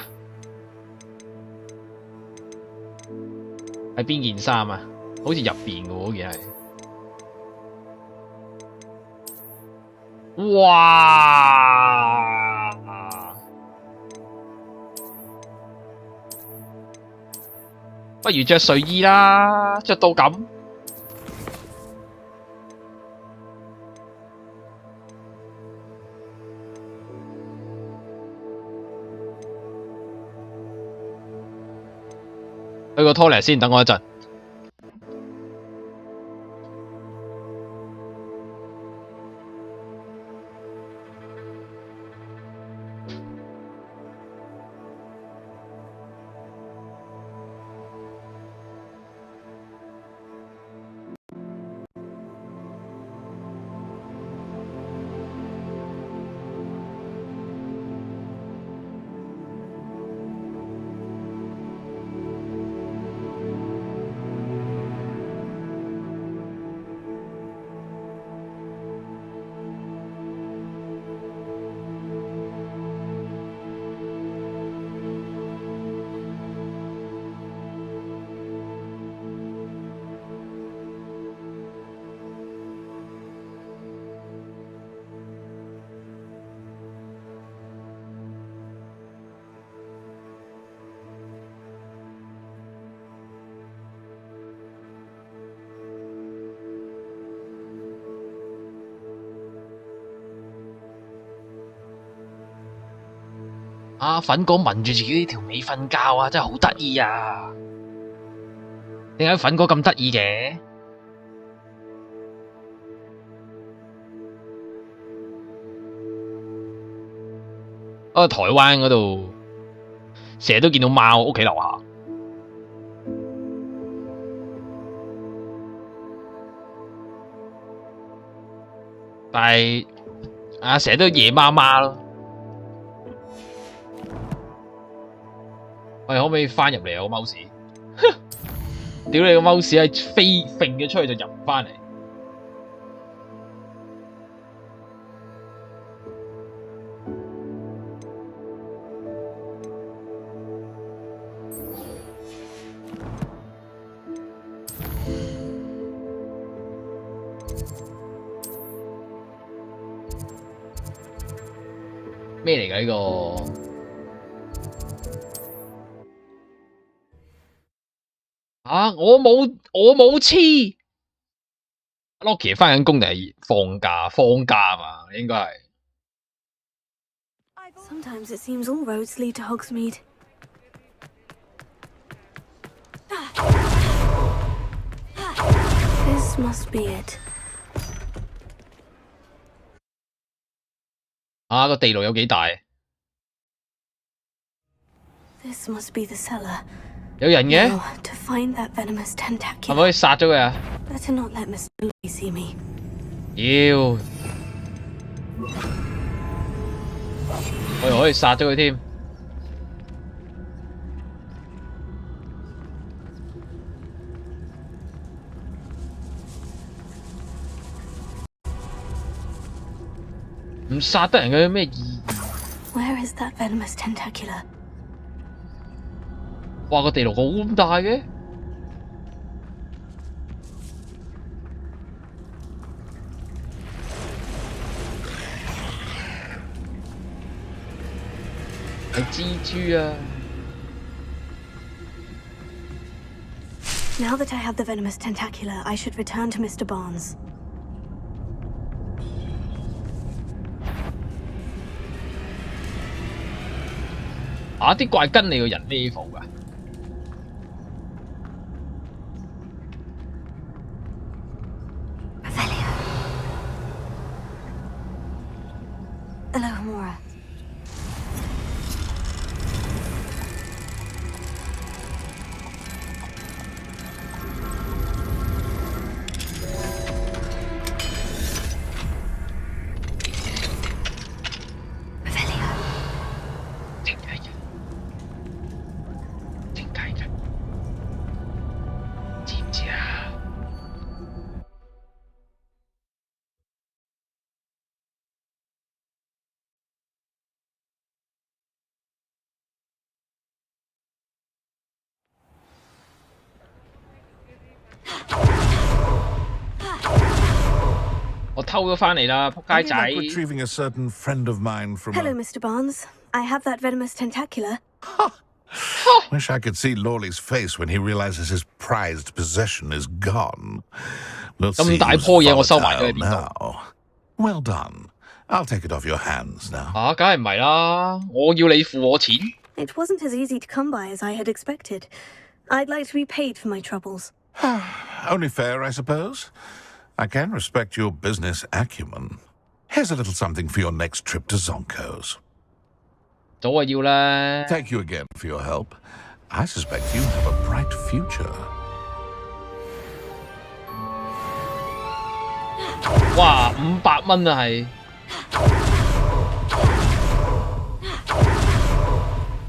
係邊件衫啊？好似入邊嘅喎，嗰件係。哇！不如着睡衣啦，着到咁。去個 toilet 先，等我一陣。啊！粉哥聞住自己條尾瞓覺啊，真係好得意啊！點解粉哥咁得意嘅？台灣嗰度成日都見到貓屋企樓下，但係啊成日都夜媽媽咯。喂，可唔可以翻入嚟啊？個 mouse， 屌你個 mouse 係飛揈咗出去就入唔翻嚟。咩嚟㗎呢個？啊！我冇黐 ，Loki 翻緊工定係放假？放假嘛，應該係。Sometimes it seems all roads lead to Hogsmeade. This must be it. 啊！個地牢有幾大 ？This must be the cellar. 有人嘅？係咪可以殺咗佢啊？妖！我又可以殺咗佢添。唔殺得人嘅有咩意義？ Where is that venomous tentacula? 哇！個地牢好咁大嘅，係蜘蛛啊！ Now that I have the venomous tentacula, I should return to Mr. Barnes. 啊！啲怪跟你個人 level 㗎。偷咗翻嚟啦，仆街仔。 retrieving a certain friend of mine from. Hello, Mr. Barnes. I have that venomous tentacula. Wish I could see Lawley's face when he realizes his prized possession is gone. We'll see who's volatile now. Well done. I'll take it off your hands now. 啊，梗係唔係啦，我要你付我錢。It wasn't as easy to come by as I had expected. I'd like to be paid for my troubles. Only fair, I suppose. I can respect your business acumen. Here's a little something for your next trip to Zonko's. 早啊要啦。Thank you again for your help. I suspect you have a bright future. 哇，500蚊啊係。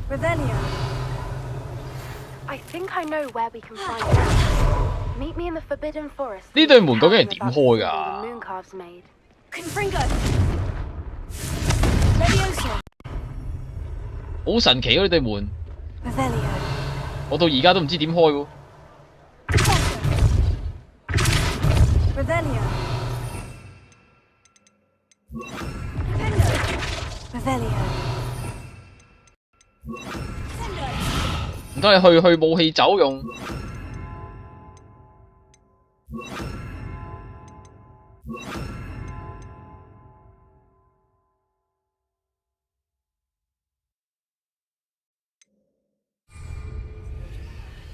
Revelio. I think I know where we can find it. Meet me in the Forbidden Forest. 呢對門究竟係點開㗎？ Mooncalves made. Confringo. Levioso. 好神奇啊！呢對門， Revelio. 我到而家都唔知點開喎。 Revelio. Revelio. 唔通係去武器走用？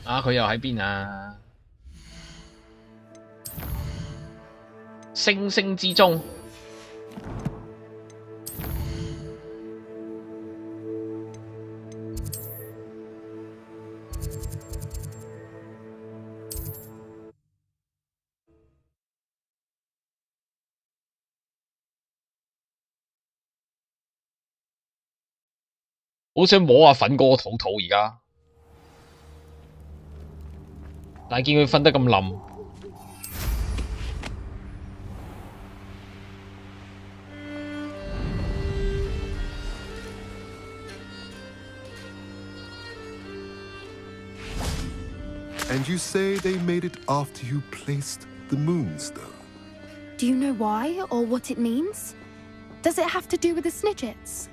啊！佢又喺邊啊？星星之中。好想摸下粉哥個肚而家，但係見佢瞓得咁冧。And you say they made it after you placed the moonstone? Do you know why or what it means? Does it have to do with the Snidgets?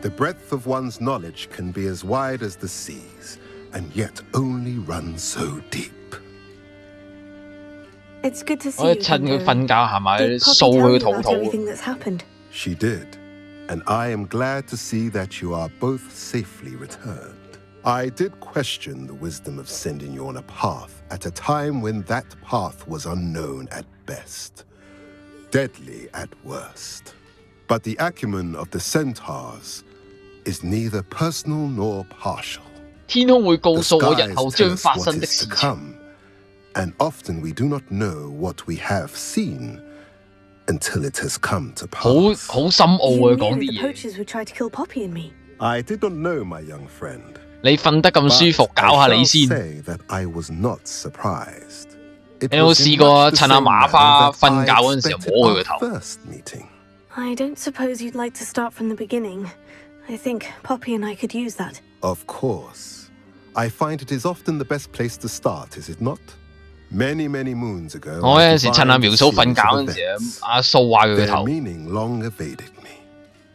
The breadth of one's knowledge can be as wide as the seas, and yet only run so deep. It's good to see 我 you. 趁佢瞓覺係咪掃佢個肚 Everything that's happened. She did, and I am glad to see that you are both safely returned. I did question the wisdom of sending you on a path at a time when that path was unknown at best, deadly at worst. But the acumen of the centaurs is neither personal nor partial. 天空會告訴我 The 日後 skies 將 tell us 發 what 生的 is 事 to 情。 come, and often we do not know what we have seen until it has come to 好 pass. 好深奧 You 啊！ knew 講 that 啲 the 嘢。 poachers would try to kill Poppy and me. I did not know, my young friend. 你瞓得咁舒服， But 搞下 I 你 shall 先。 say that I was not surprised. It 你有冇 was 試 in 過 much the 趁阿 same 麻 manner 花 that 瞓覺 I 嗰陣時候 expected 摸佢個 our 頭？ first meeting. I don't suppose you'd like to start from the beginning. I think Poppy and I could use that. Of course. I find it is often the best place to start, is it not? Many, many moons ago, 我有 I 陣時趁阿 divined 苗 a 嫂瞓 series 覺 of 嗰陣時 events. 阿掃壞佢個 Their 頭。 meaning long evaded me,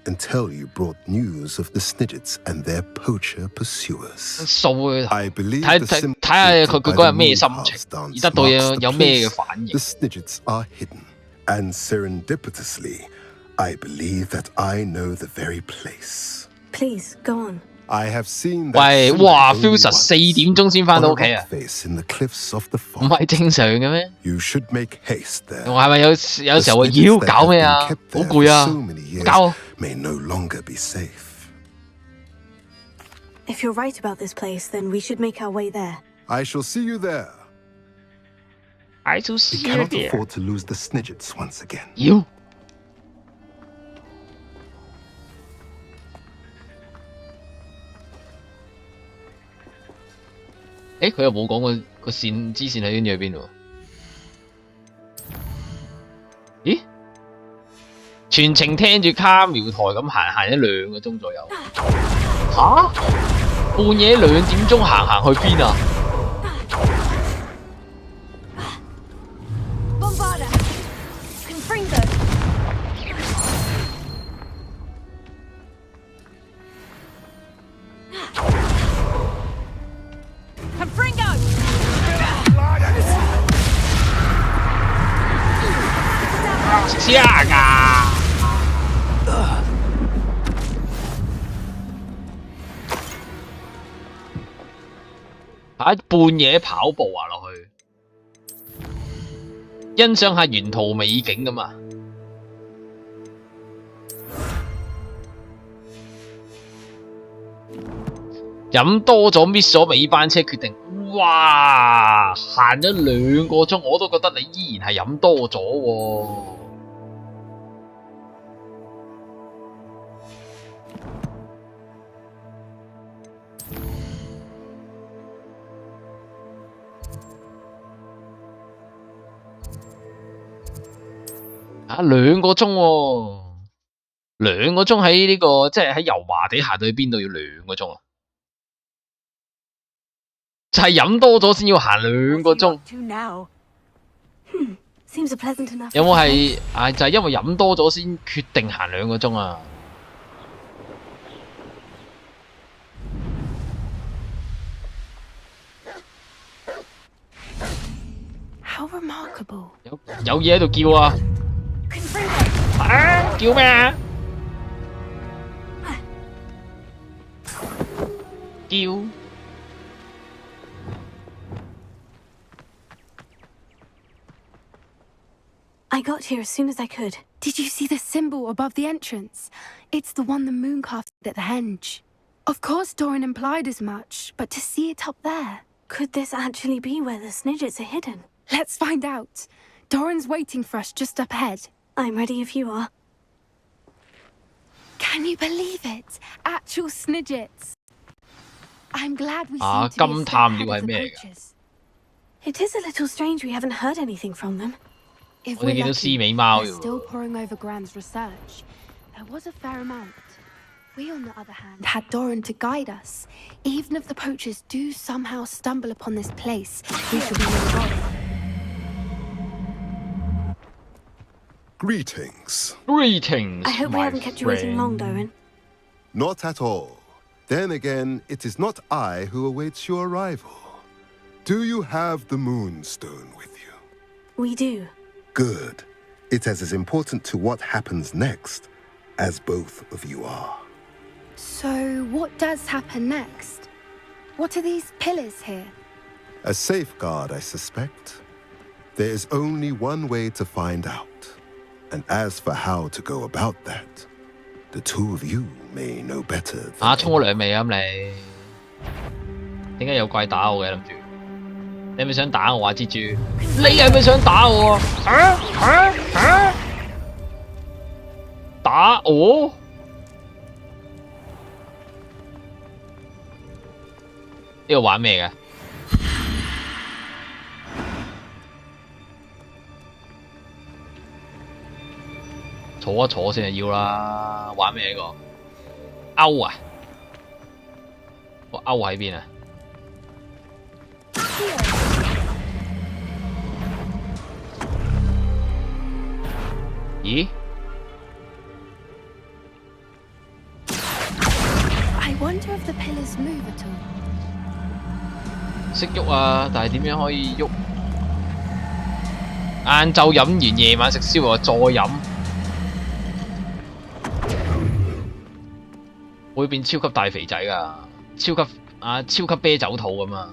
until you brought news of the Snidgets and their poacher pursuers. 掃佢頭。 I believe 睇 the 睇 sympathy 睇下佢 by 嗰 the 日咩心 moon 情， paths 而 dance 得到 marks the 有咩嘅 place 反應 the。Snidgets are hidden, and serendipitously, I believe that I know the very place. Please, go on. I have seen 喂， that 哇 symbol ！feel 實 once 4點鐘先翻 on 到 a 屋企啊 rock！face in the cliffs of the 唔係 forest. 正常嘅咩？ You should make haste there. 我係咪有時候話 The 妖 Snidgets that 搞 have 咩 been 啊？ kept 好 there 攰 for 啊！ so many years 搞啊！ may no longer be safe. If you're right about this place, then we should make our way there. I shall see you there. I shall see We you cannot there. afford to lose the Snidgets once again. 妖！誒，佢又冇講個線支線喺邊邊喎？咦？全程聽住卡苗台咁行咗2個鐘左右。吓？半夜2點鐘行去邊啊？ Bombarda! Confringo! 架噶！喺半夜跑步啊落去，欣賞下沿途美景噶嘛。飲多咗 miss 咗尾班車，決定哇行咗2個鐘，我都覺得你依然係飲多咗喎。2個鐘喎，2個鐘喺呢個即係喺油麻地行到去邊度要2個鐘啊？就係飲多咗先要行2個鐘。有冇係就係因為飲多咗先決定行2個鐘啊？ How remarkable！ 有嘢喺度叫啊！叫咩啊？叫！ I got here as soon as I could. Did you see the symbol above the entrance? It's the one the moon carved at the henge. Of course Doran implied as much, but to see it up there... Could this actually be where the Snidgets are hidden? Let's find out. Doran's waiting for us just up ahead. I'm ready if you are. Can you believe it? Actual Snidgets. I'm glad we seem to be a step ahead of the poachers. It is a little strange we haven't heard anything from them. If we're lucky, they're still poring over Gran's research. There was a fair amount. We, on the other hand, had Doran to guide us. Even if the poachers do somehow stumble upon this place, we shall be no bother. Greetings. Greetings, I hope we haven't kept you waiting long, Doran. Not at all. Then again, it is not I who awaits your arrival. Do you have the Moonstone with you? We do. Good. It is as important to what happens next as both of you are. So, what does happen next? What are these pillars here? A safeguard, I suspect. There is only one way to find out. And as for how to go about that, the two of you may know better than 沖咗涼未啊？你點解有怪打我嘅？諗住你係咪想打我啊？蜘蛛，你係咪想打我啊？打我？呢個玩咩嘅？坐一坐先係要啦，玩咩呢個？勾啊！個勾喺邊啊？咦 I wonder if the pillars move at all. 識喐啊，但係點樣可以喐？晏晝飲完，夜晚食宵夜再飲，會變超級大肥仔㗎，超級啤酒肚咁啊！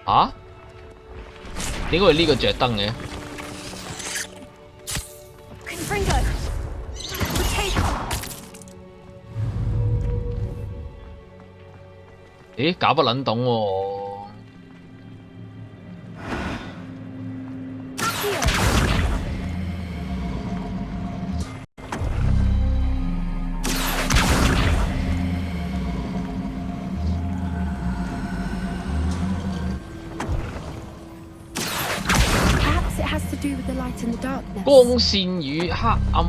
啊？點解會呢個着燈嘅？咦，搞不撚懂喎！光線與黑暗。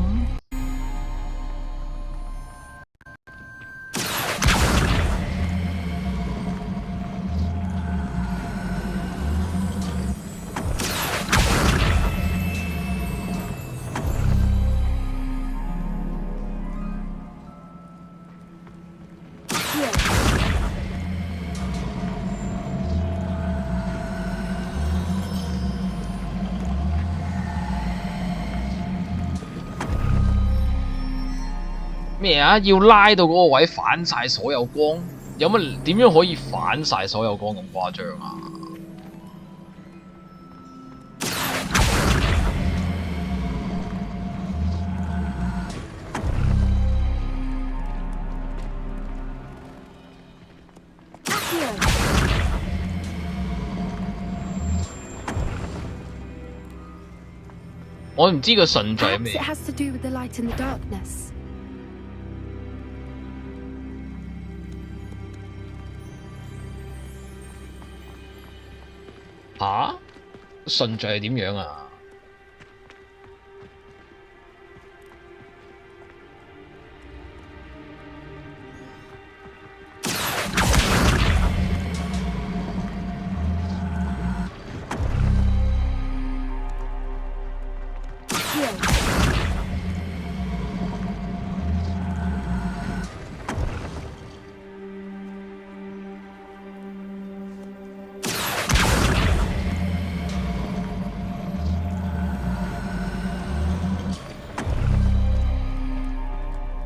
咩啊？要拉到嗰個位反晒所有光，有乜點樣可以反晒所有光咁誇張啊？我唔知個順序係咩。吓？順序係點樣啊？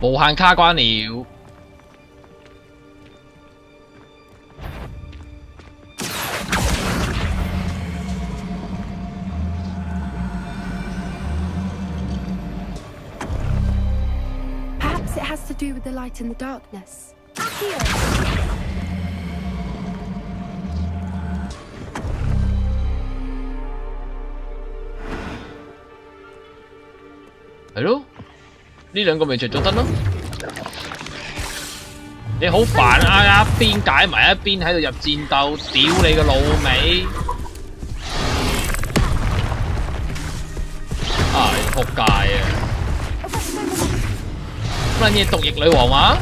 無限卡關了。Perhaps it has to do with the light in the darkness. 係咯。呢兩個咪着咗燈咯，你好煩啊！一邊解埋一邊喺度入戰鬥，屌你個老味！啊！仆街啊！乜嘢毒液女王話？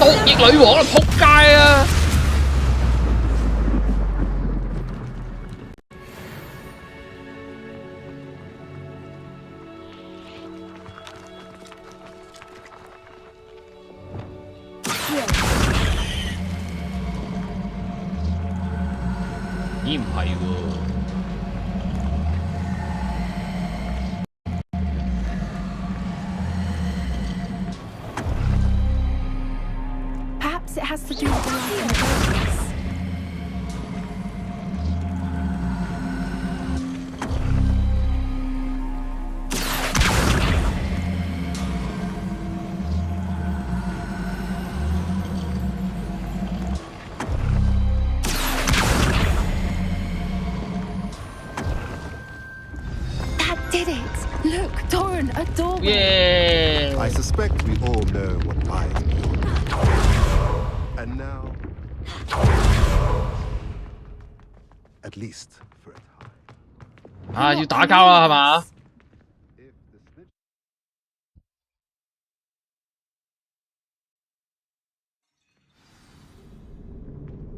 毒液女王啊！仆街啊！咦唔係喎。Perhaps it has to do with the light in the darkness. Did it! Look, Doran, a doorway! Yeah! I suspect we all know what I mean. And now, at least for a time. 啊，要打交啦，係嘛？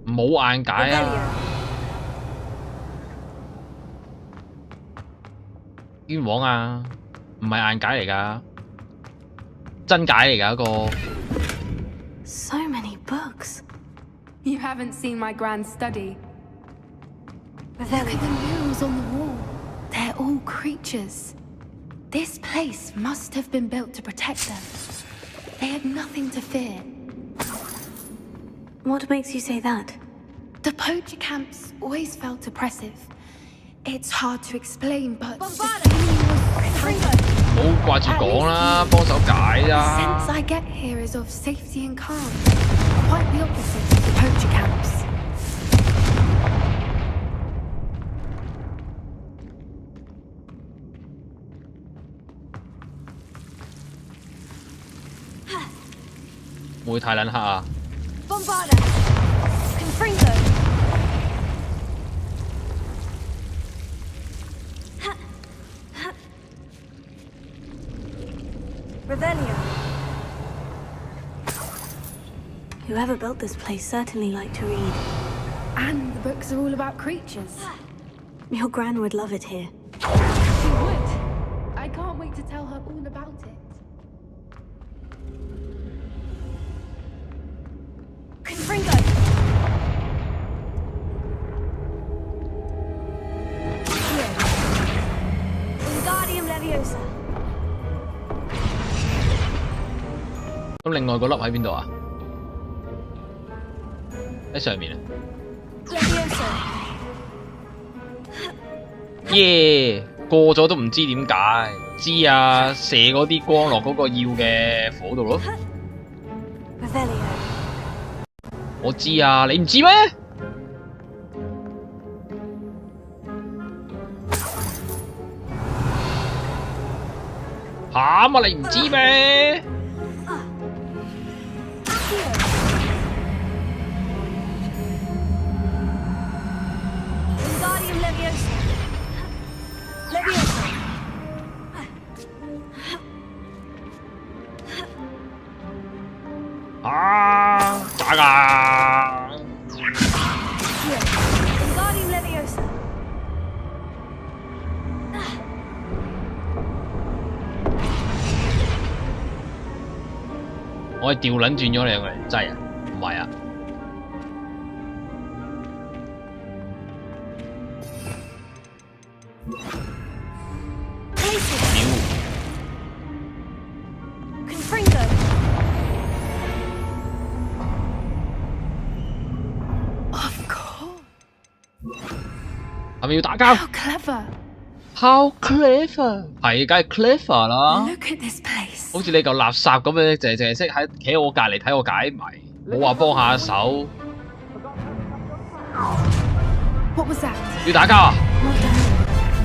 冇眼解啊！冤枉啊！唔係硬解嚟㗎，真解嚟㗎嗰個。So many books. You haven't seen my grand study. Look at the murals on the wall. They're all creatures. This place must have been built to protect them. They had nothing to fear. What makes you say that? The poacher camps always felt oppressive. It's hard to explain, but the feeling was冇掛住講啦，幫手解啦。The sense I get here is of safety and calm, quite the opposite of the poacher camps.會唔會太撚黑啊？ Bombarda! Confringo! Revelio. Whoever built this place certainly liked to read. And the books are all about creatures. Your gran would love it here. She would. I can't wait to tell her all about it. Confringo! Wingardium Leviosa. 咁另外個粒喺邊度啊？喺上面啊！耶！過咗都唔知點解，知啊，射嗰啲光落嗰個要嘅火度咯。我知啊，你唔知咩？嚇啊！你唔知咩？啊！渣噶！我係調撚轉咗兩個人劑啊？唔係啊！係咪要打交 How clever! How clever！ 係，梗係 clever 啦。Look at this place. 好似你嚿垃圾咁樣，淨係識喺企喺我隔離睇我解謎，冇話幫下手。What was that? 要打交啊？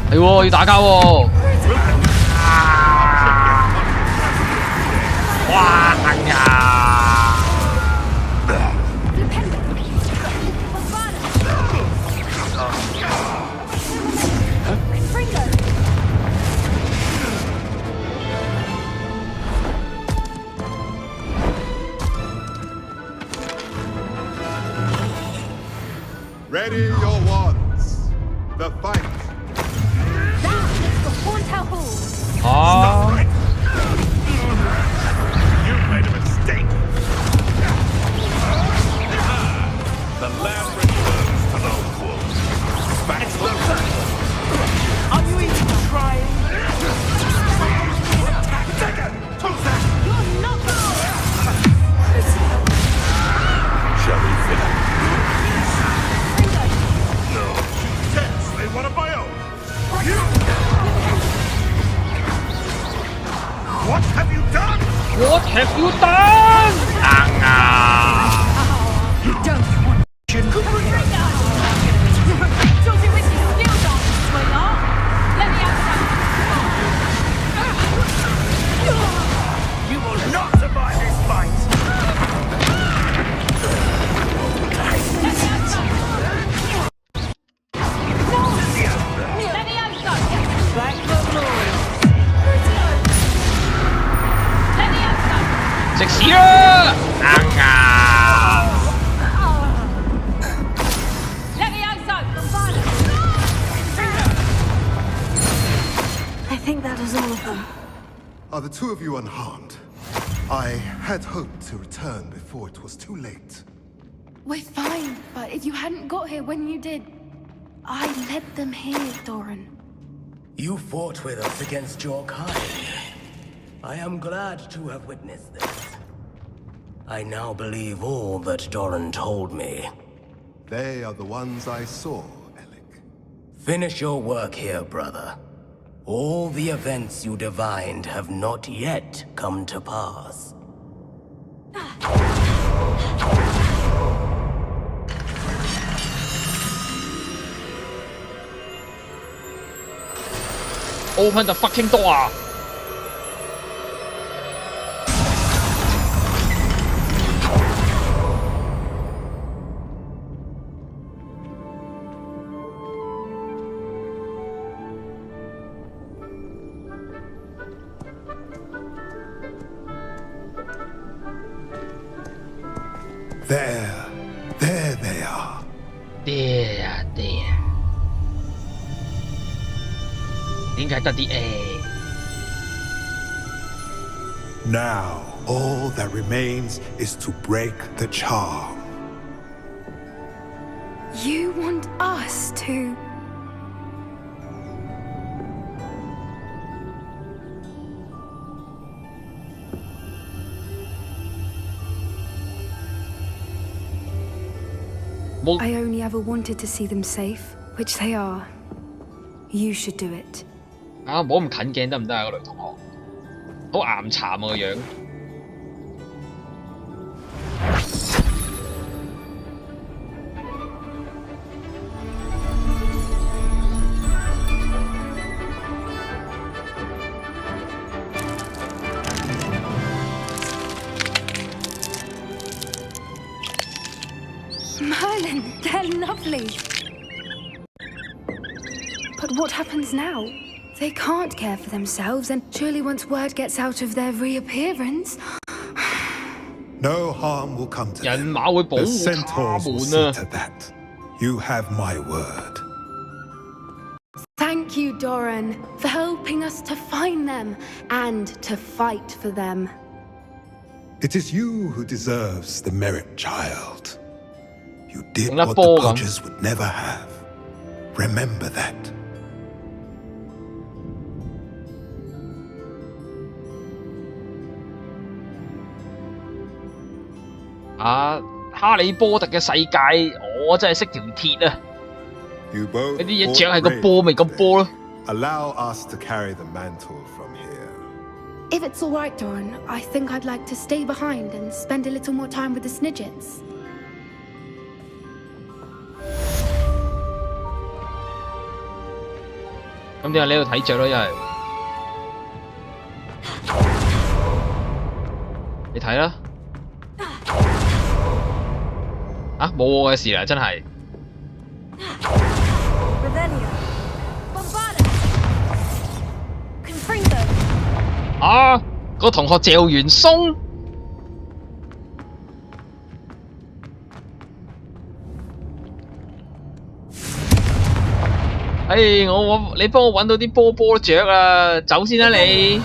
係喎，要打交喎。哇呀！ Ready your wands. The fight. Ah. You made a mistake. The lamb returns to the wolves. Back to the battle. Are you even trying? You're not Shall we finish? No. Tense, they want a bio. What have you done? What have you done? You don't want to You will not survive this fight. I think that is all of them. Are the two of you unharmed? I had hoped to return before it was too late. We're fine, but if you hadn't got here when you did, I led them here, Doran. You fought with us against your kind. I am glad to have witnessed this. I now believe all that Doran told me. They are the ones I saw, Alec. Finish your work here, brother. All the events you divined have not yet come to pass. Open the fucking door! There they are. There. 點解得啲 A？ Now, all that remains is to break the charm. You want us to... I only ever wanted to see them safe, which they are. You should do it. 啊，唔好咁近鏡得唔得啊？個女同學，好岩慘啊個樣。Merlin, they're lovely. But what happens now? They can't care for themselves, and surely once word gets out of their reappearance... No harm will come to them. 人馬會保護 The centaurs 他 will 們 see 啊！ to that. You have my word. Thank you, Doran, for helping us to find them and to fight for them. It is you who deserves the merit, child. You did 整粒 what 波 the 咁。 Podgers would never have. Remember that. 啊，哈利波特嘅世界，我真係識條鐵啊！ You both 呢啲嘢着係個波咪咁波咯。 Allow us to carry the mantle from here. If it's all right, Doran, I think I'd like to stay behind and spend a little more time with the Snidgets. 咁點解你喺度睇着咯？因為你睇啦。啊，冇我嘅事啦，真係。啊！個同學嚼完鬆。哎，你幫我揾到啲波波雀啊！走先啦你，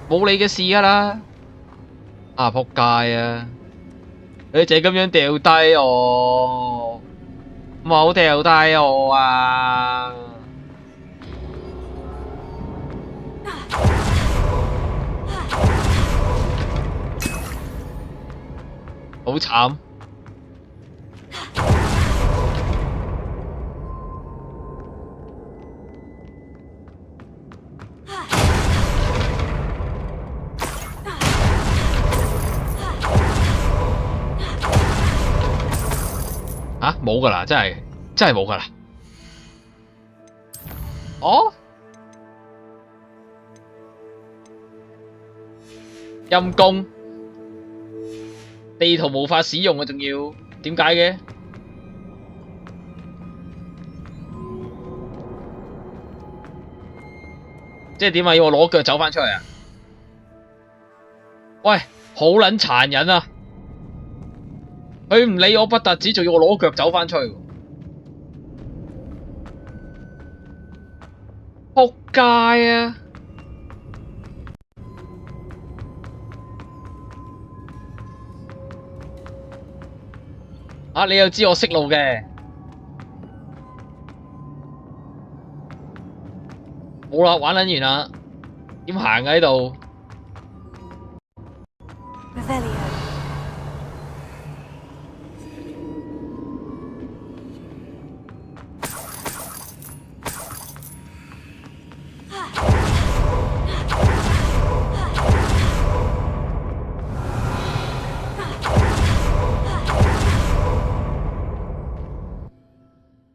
冇你嘅事噶啦。啊，仆街啊！你就咁樣掉低我，冇掉低我啊！好慘。啊，冇噶啦，真係冇噶啦。哦，陰公，地圖無法使用啊，仲要點解嘅？即係點啊？要我攞腳走返出去啊？喂，好撚殘忍啊！佢唔理我不特止，仲要我攞腳走返出去。仆街啊！啊！你又知我識路嘅？冇啦，玩撚完啦，點行啊喺度？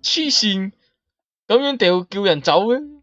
黐線，咁樣掉叫人走嘅？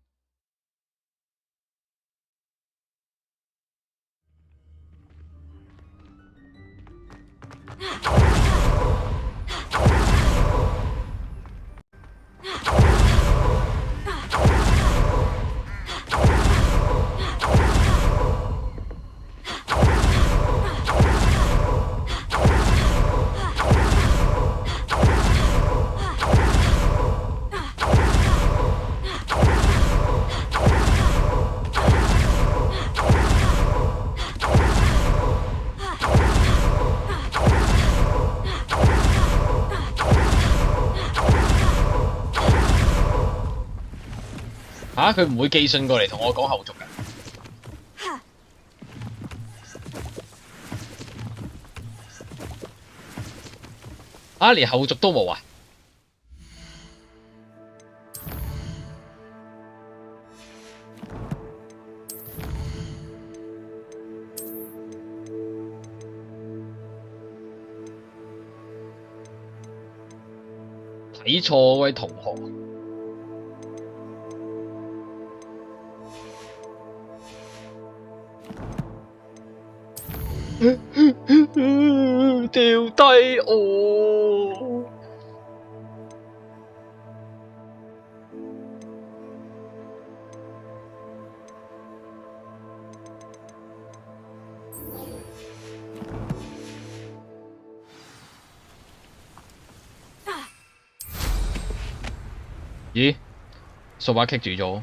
吓，佢唔會寄信過嚟同我講後續㗎。啊，連後續都冇啊！睇錯嗰位同學。掉低我。咦？掃把棘住咗。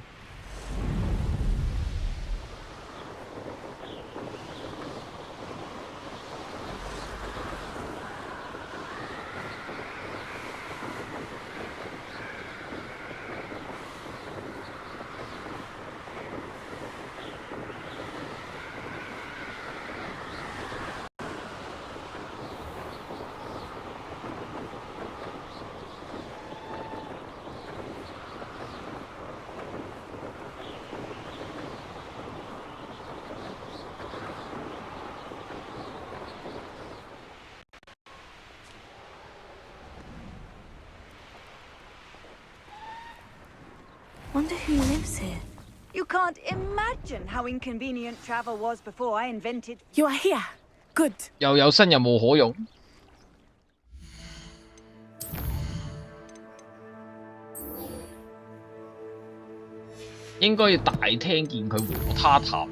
Wonder who lives here. You can't imagine how inconvenient travel was before I invented. You are here. Good. 又有新任務可用。應該要大聽見佢和他談。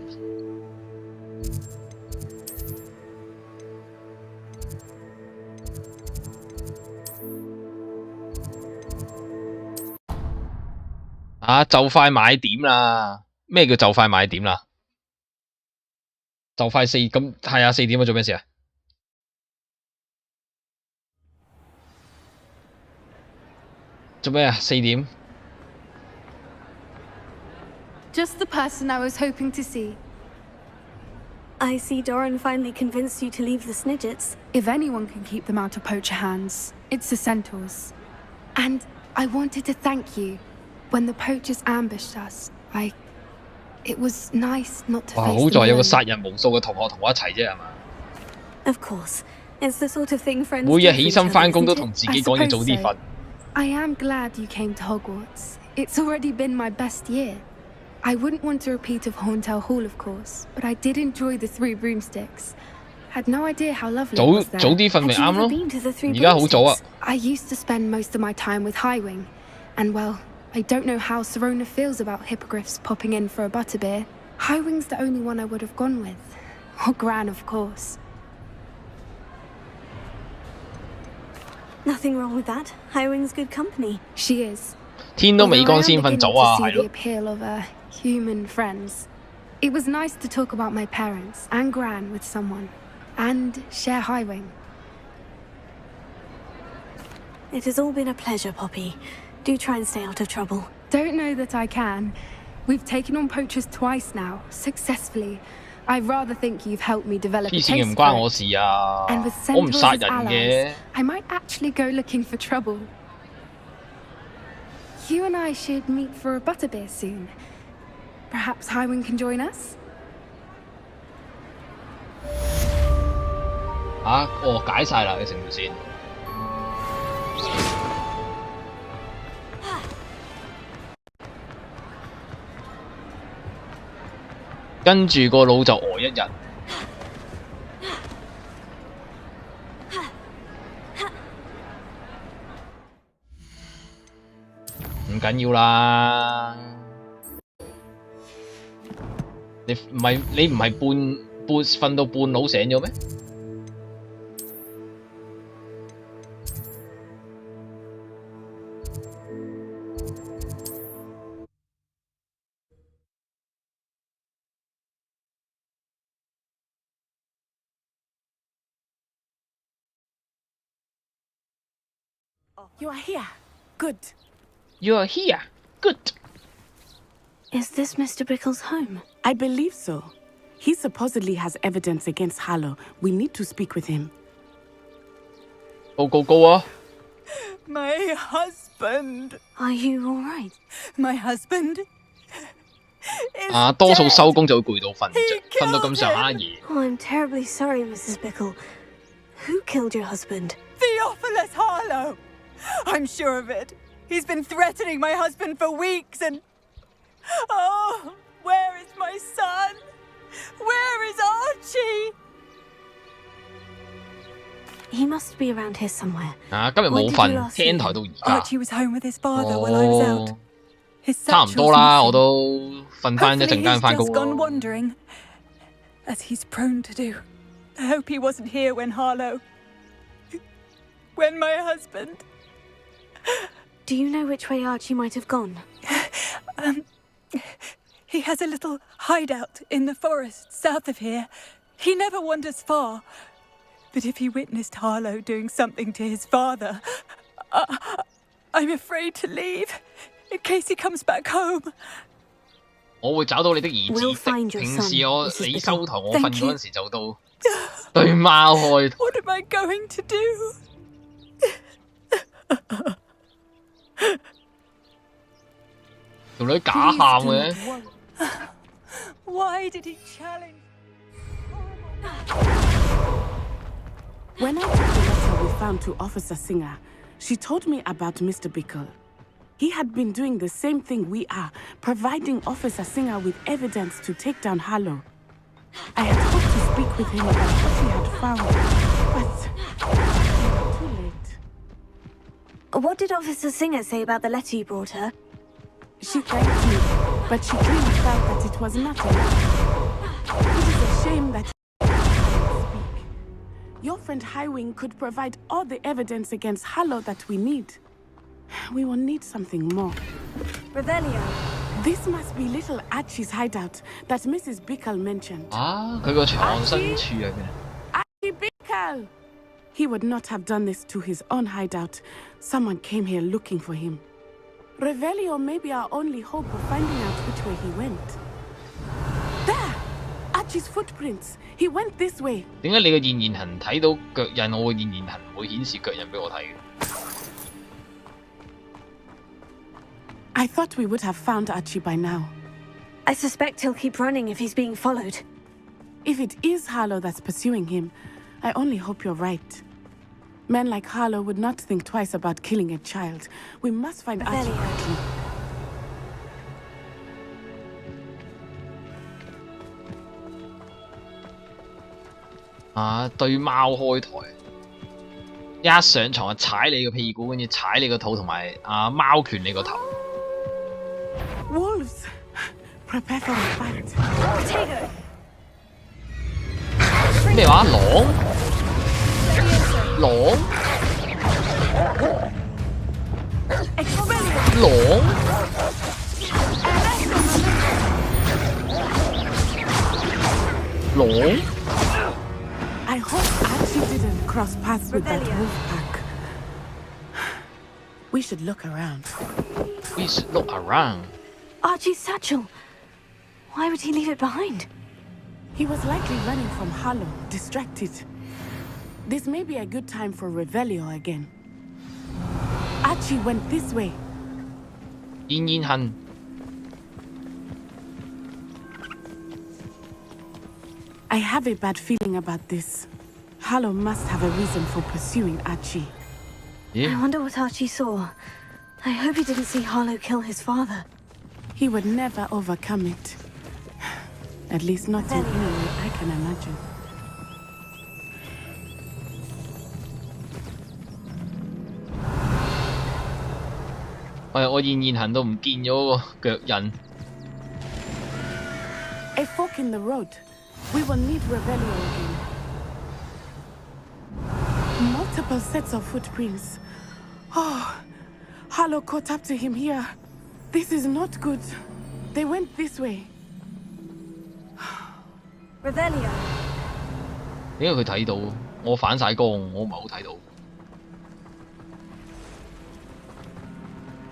啊！就快買點啦！咩叫就快買點啦？就快4咁係啊，4點啊，做咩事啊？做咩啊？4點。Just the person I was hoping to see. I see Doran finally convinced you to leave the Snidgets. If anyone can keep them out of poacher hands, it's the centaurs. And I wanted to thank you. When the poachers ambushed us, it was nice not to face them alone. 好在有個殺人無數嘅同學同我一齊啫，係嘛？ Of course, it's the sort of thing friends. 每日起身返工都同自己講要早啲瞓。I am glad you came to Hogwarts. It's already been my best year. I wouldn't want a repeat of Horntail Hall, of course, but I did enjoy the 3 broomsticks. Had no idea how lovely it was there. 早啲瞓咪啱咯。而家好早啊。I used to spend most of my time with Highwing, and well, I don't know how Serona feels about hippogriffs popping in for a butterbeer. Highwing's the only one I would have gone with. Or Gran, of course. Nothing wrong with that. Highwing's good company. She is. 天都未光先瞓早啊，係 the 咯。 appeal of human friends. It was nice to talk about my parents and Gran with someone. And share Highwing. It has all been a pleasure, Poppy. Do try and stay out of trouble. Don't know that I can. We've taken on poachers twice now, successfully. I rather think you've helped me develop a 黐線 taste 唔 for 關我 it. 事啊！ And with 我唔 centaurs 殺 as 人 allies, 嘅。 I might actually go looking for trouble. You and I should meet for a butterbeer soon. Perhaps Highwing can join us? 解晒啦，你成條線。跟住個腦就呆一日。唔緊要啦，你唔係半瞓到半腦醒咗咩？You are here. Good. You are here. Good. Is this Mr. Bickle's home? I believe so. He supposedly has evidence against Harlow. We need to speak with him. 高高高啊！ My husband. Are you all right? My husband. 多數收工就會攰到瞓着，瞓到咁上下夜。Oh, I'm terribly sorry, Mrs. Bickle. Who killed your husband? Theophilus Harlow. I'm sure of it. He's been threatening my husband for weeks and... Oh, where is my son? Where is Archie? He must be around here somewhere. 今日冇瞓，聽台到而家。 Archie was home with his father while I was out. His 差唔多啦，我都瞓翻一陣間翻工。 Hopefully he's just gone wandering, as he's prone to do. I hope he wasn't here when my husband... Do you know which way Archie might have gone? He has a little hideout in the forest south of here. He never wanders far. But if he witnessed Harlow doing something to his father, I'm afraid to leave, in case he comes back home. 我會找到你的兒子的。平時你收堂，我瞓嗰陣時就到對貓開台。 What am I going to do? 條女假喊嘅。 Why did he challenge? When I took the letter we found to Officer Singer, she told me about Mr. Bickle. He had been doing the same thing we are, providing Officer Singer with evidence to take down Harlow. I had hoped to speak with him about what he had found, but too late. What did Officer Singer say about the letter you brought her? She thanked me, but she clearly felt that it was not enough. It is a shame that you can't speak. Your friend Highwing could provide all the evidence against Harlow that we need. We will need something more. Revelio. This must be little Archie's hideout that Mrs. Bickle mentioned. 佢個藏身處係咩？ Archie Bickle! He would not have done this to his own hideout. Someone came here looking for him. Revelio may be our only hope of finding out which way he went. There! Archie's footprints. He went this way. 點解你嘅現現行睇到腳印，我嘅現現行唔會顯示腳印俾我睇嘅？ I thought we would have found Archie by now. I suspect he'll keep running if he's being followed. If it is Harlow that's pursuing him, I only hope you're right. Men like Harlow would not think twice about killing a child. We must find Archie quickly. 對貓開台，一上床就踩你個屁股，跟住踩你個肚，同埋貓拳你個頭。 Wolves! Prepare for a fight. 咩話？狼？狼？狼？ I hope Archie didn't cross paths with that wolf pack. We should look around. We should look around. Archie's satchel. Why would he leave it behind? He was likely running from Harlow, distracted. This may be a good time for Revelio again. Archie went this way. 現現行。 I have a bad feeling about this. Harlow must have a reason for pursuing Archie. I wonder what Archie saw. I hope he didn't see Harlow kill his father. He would never overcome it. At least not in any way I can imagine. 我現現行到唔見咗個腳印。 A fork in the road. We will need Revelio again. Multiple sets of footprints. Oh, Harlow caught up to him here. This is not good. They went this way. Revelio. 點解佢睇到？我反晒光，我唔係好睇到。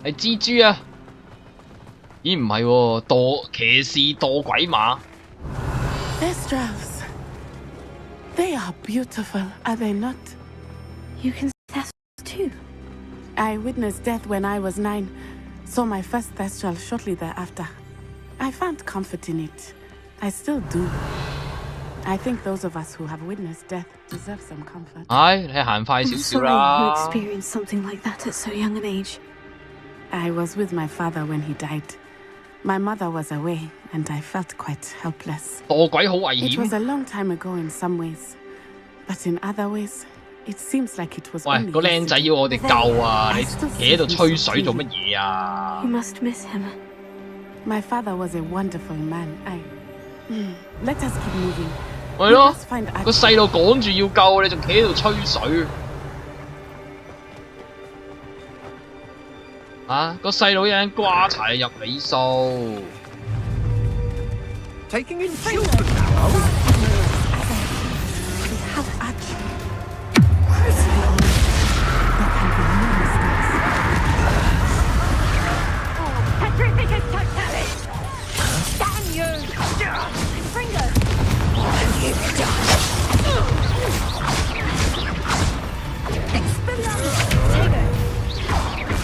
係蜘蛛啊！咦，唔係喎，墮騎士墮鬼馬。 Thestrals. They are beautiful, are they not? You can see their I witnessed death when I was 9, saw my first thestral shortly thereafter. I found comfort in it. I still do. I think those of us who have witnessed death deserve some comfort. I'm sorry you experienced something like that at so young an age. I was with my father when he died. My mother was away, and I felt quite helpless. It was a long time ago in some ways, but in other ways, it seems like it was. 喂，個靚仔要我哋救啊！你企喺度吹水做乜嘢啊 You must miss him. My father was a wonderful man. Let us keep moving. 係咯，個細路趕住要救你，仲企喺度吹水。啊！個細佬一陣瓜柴入你數。Taking in children now.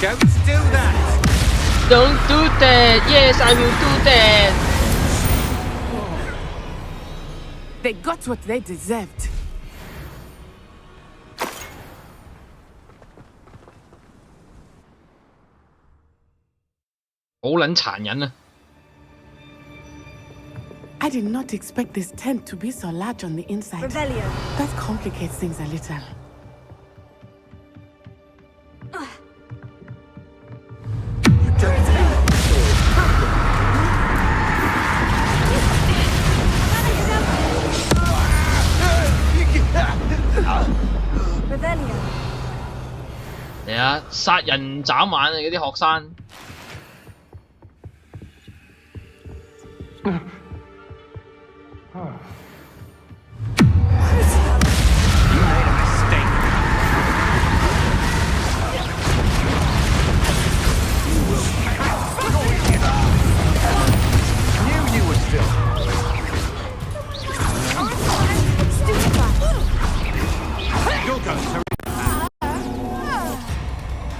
Don't do that! Don't do that! Yes, I will do that! They got what they deserved. 好撚殘忍啊！ I did not expect this tent to be so large on the inside. Rebellion. That complicates things a little. Rebellion. 嚟啊！殺人斬眼啊！嗰啲學生。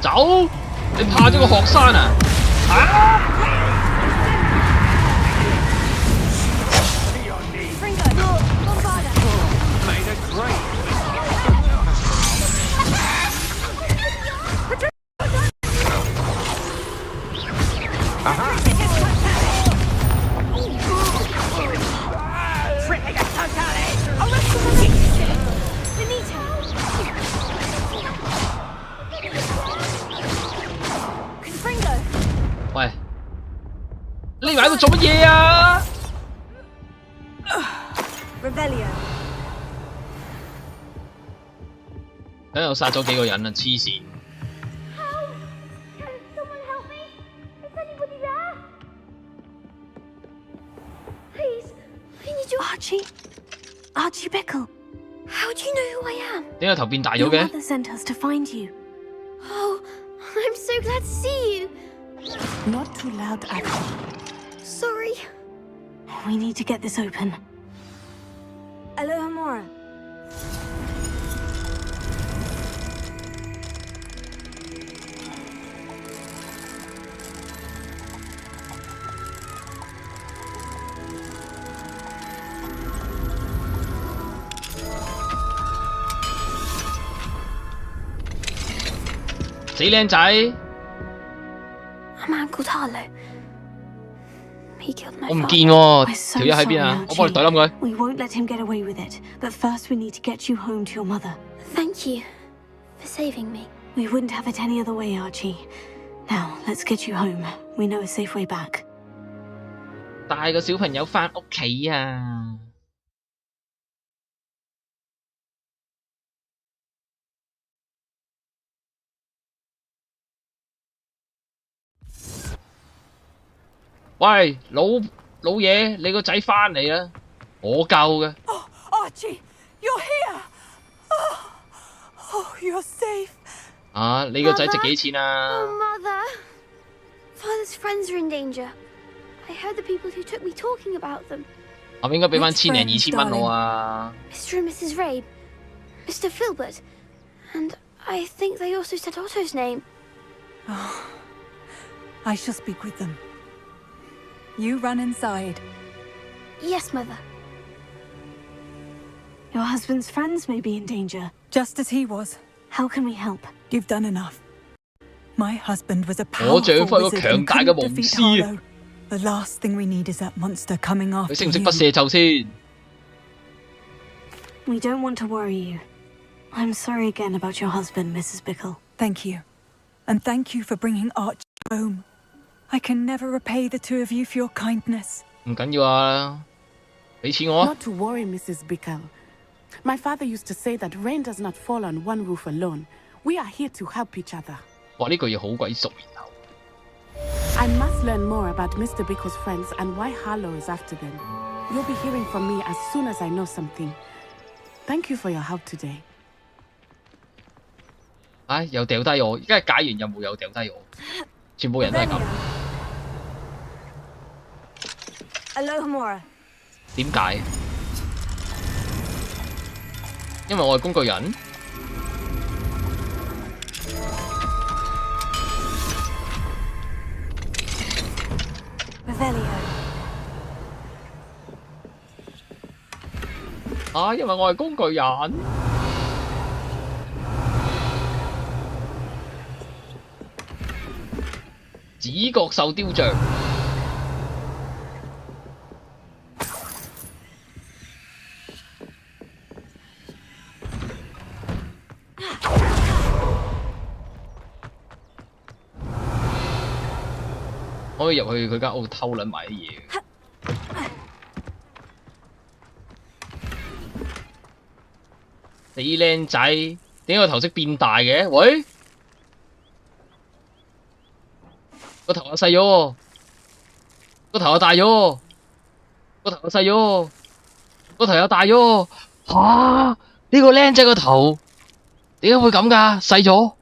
走！你怕咗個學生啊？啊！ 喂，匿埋喺度做乜嘢啊 Rebellion. 咁又殺咗幾個人啊！黐線！ Someone help me! Is anybody there? Please, I need you. Archie Bickle. How do you know who I am? 點解頭變大咗 Your 嘅？ mother sent us to find you. Oh, I'm so glad to see you. Not too loud, Archie. Sorry. We need to get this open. Alohomora. 死靚仔！ A man called Harlow. He killed my 我唔 father. 見喎， We're so 條友喺邊 sorry, 啊？我幫你懟冧佢。 We won't let him get away with it. But first we need to get you home to your mother. Thank you for saving me. We wouldn't have it any other way, Archie. Now, let's get you home. We know a safe way back. 帶個小朋友返屋企啊！ 喂，老嘢，你個仔返嚟啦，我救嘅。 Oh, Archie, you're here. Oh, you're safe. 啊，你個仔值幾錢啊？ Oh, Mother. Father's friends are in danger. I heard the people who took me talking about them. 係咪應該俾翻1000零2000蚊我啊 Mr. and Mrs. Rabe, Mr. Filbert, and I think they also said Otto's name. Oh, I shall speak with them. You run inside. Yes, Mother. Your husband's friends may be in danger. Just as he was. How can we help? You've done enough. My husband was a powerful wizard and couldn't defeat Harlow. The last thing we need is that monster coming after you. We don't want to worry you. I'm sorry again about your husband, Mrs. Bickle. Thank you. And thank you for bringing Archie home. I can never repay the two of you for your kindness. 唔緊要啊，俾錢我啊。 Not to worry, Mrs. Bickle. My father used to say that rain does not fall on one roof alone. We are here to help each other. 哇！呢句嘢好鬼熟面口。 I must learn more about Mr. Bickle's friends and why Harlow is after them. You'll be hearing from me as soon as I know something. Thank you for your help today. 唉，又掉低我，而家解完任務又掉低我，全部人都係咁。 Aloha Mora. 點解？因為我係工具人。 啊！因為我係工具人。主角受雕像。可以入去佢間屋偷撚埋啲嘢。 死靚仔，點解個頭識變大嘅？喂，個頭又細咗，個頭又大咗，個頭又細咗，個頭又大咗。吓！呢個靚仔個頭點解會咁㗎？細咗，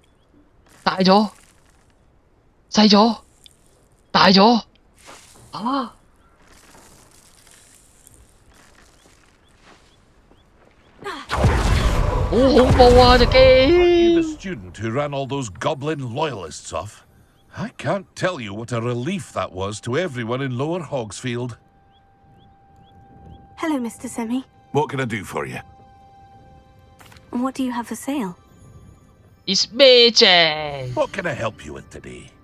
大咗，細咗，大咗。啊！ 好恐怖啊！隻機。 The student who ran all those goblin loyalists off. I can't tell you what a relief that was to everyone in Lower Hogsfield. Hello, Mr. Semi. What can I do for you? And what do you have for sale? It's magic. What can I help you with today? Hope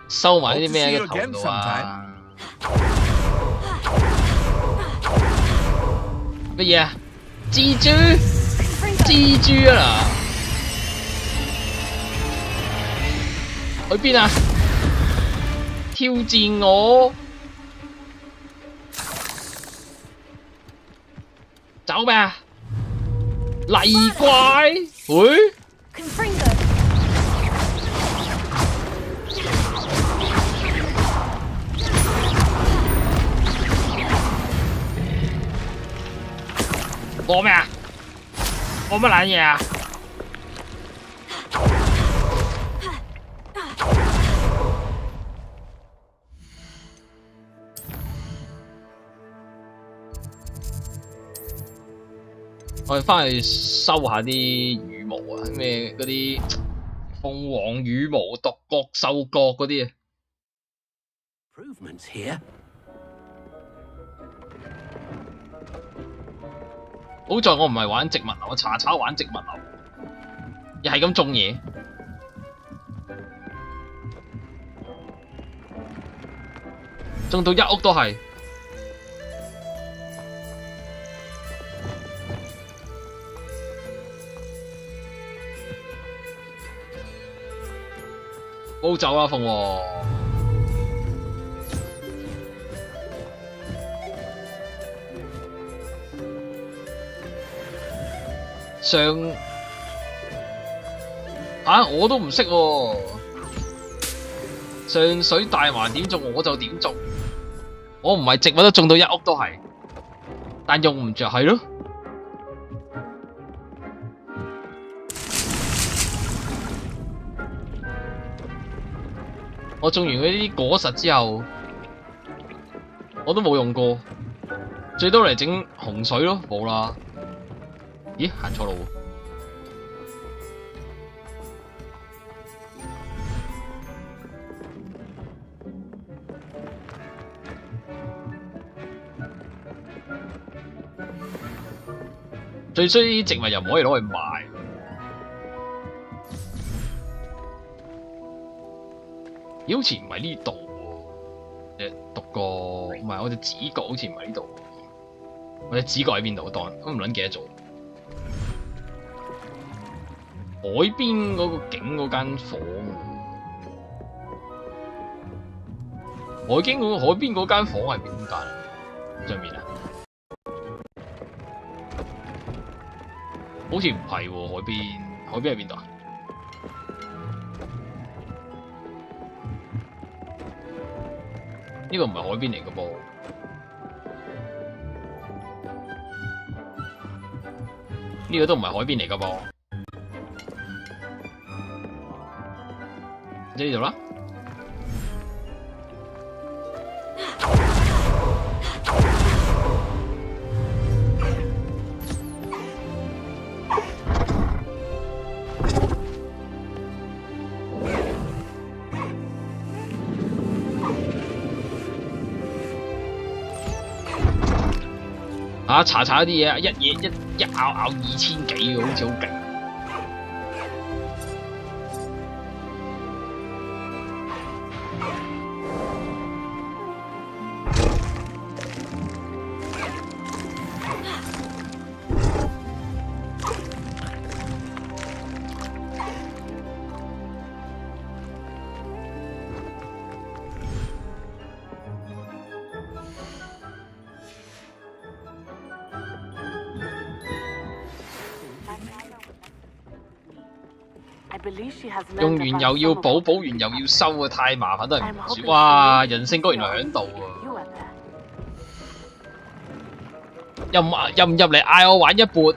收埋啲咩喺個頭度啊？乜嘢啊？蜘蛛？蜘蛛啊！去邊啊？挑戰我？走咩啊？泥怪？喂？ 我咩啊？我乜撚嘢啊？我哋翻去收下啲羽毛啊，咩嗰啲鳳凰羽毛、獨角獸角嗰啲啊。Improvements here. 好在我唔係玩植物流，我查查玩植物流，又係咁種嘢。種到一屋都係。冇走啦，鳳凰。 我都唔識喎。上水大環點種我就點種，我唔係植物都種到一屋都係，但用唔着係咯。我種完嗰啲果實之後，我都冇用過，最多嚟整洪水咯，冇啦。咦，行錯路。最衰啲植物又唔可以攞去賣。咦，好似唔係呢度喎，讀過唔係我隻指角好似唔係呢度，我隻指角喺邊度？當都唔撚記得咗。海邊嗰個景嗰間房，海邊嗰間房係邊間？上面啊？好似唔係喎，海邊喺邊度啊？呢個唔係海邊嚟嘅噃，呢個都唔係海邊嚟嘅噃，即係呢度啦。查啲嘢，一咬2000幾喎，好似好勁。用完又要補，補完又要收啊，太麻煩都係唔住。哇，人性果原來喺度啊！又唔入嚟嗌我玩一撥，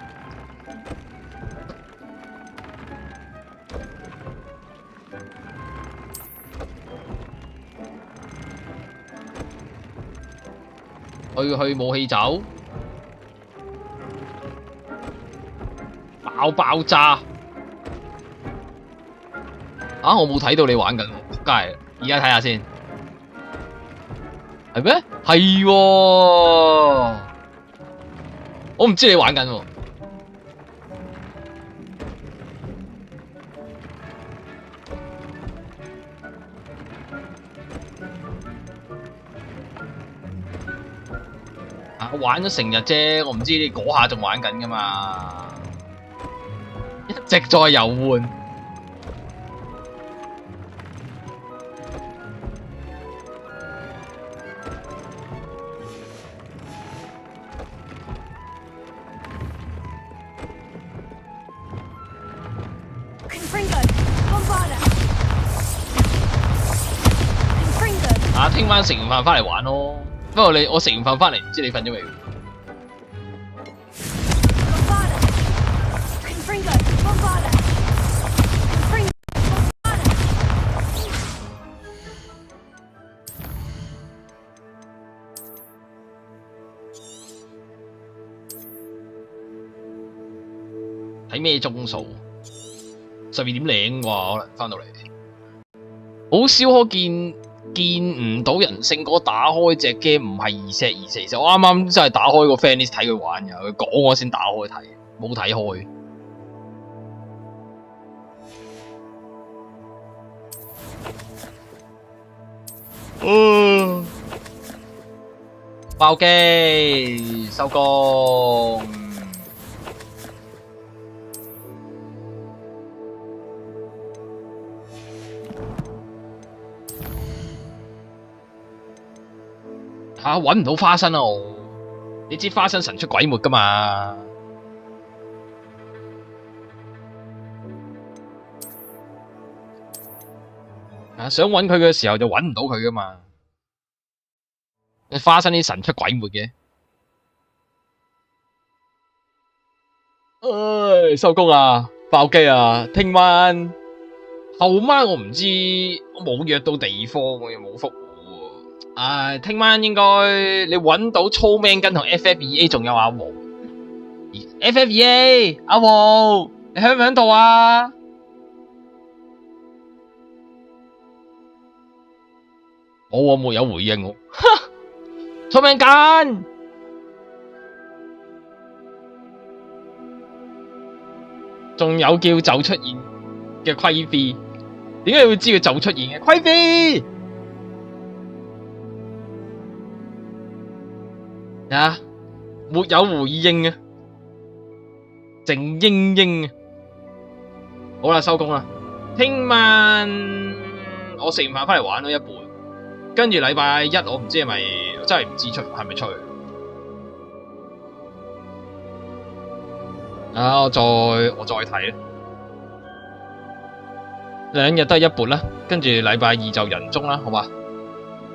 去武器走，爆炸！啊！我冇睇到你玩緊，仆街！而家睇下先，係咩？係喎，我唔知你玩緊喎。啊！我玩咗成日啫，我唔知你嗰下仲玩緊噶嘛？一直在遊玩。聽晚食完飯翻嚟玩咯，不過我食完飯翻嚟唔知你瞓咗未？睇咩鐘數？12點零啩，可能翻到嚟。好少可見唔到人性哥打開隻 game 唔係2set，其實我啱啱真係打開個 fan list 睇佢玩嘅，佢講我先打開睇，冇睇開。爆機收工。搵唔到花生啊！你知花生神出鬼沒噶嘛？想搵佢嘅時候就搵唔到佢噶嘛？你花生啲神出鬼沒嘅。唉，收工啊！爆機啊！聽晚後晚我唔知，我冇約到地方，我又冇覆我。聽晚應該你揾到粗命跟同 FF2A 仲有阿黃。FF2A 阿黃，你喺唔喺度啊？我沒有回應我。粗命跟。仲有叫就出現嘅虧飛，點解你會知佢就出現嘅虧飛？啊，沒有回應啊，靜英英啊。好啦，收工啦。聽晚我食完飯翻嚟玩咗一半，跟住禮拜一我唔知係咪真係唔知係咪出去。我再睇啦，2日都係一撥啦，跟住禮拜二就人中啦，好嘛？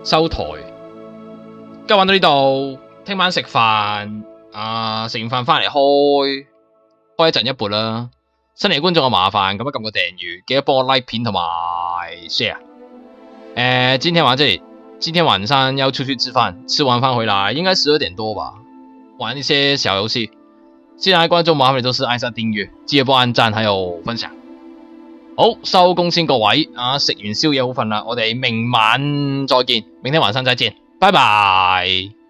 收台，今日玩到呢度，聽晚食飯，食完飯翻嚟開一陣一撥啦。新嚟觀眾嘅麻煩，咁撳個訂閱，記得幫我 like 片同埋 share。今天晚上要出去吃飯，吃完飯回來應該12點多吧，玩一些小遊戲。既然觀眾麻煩你都是按下訂閱，記得幫按讚還有分享。好，收工先各位，食完宵夜好瞓啦，我哋明晚再見，明天晚上再見，拜拜。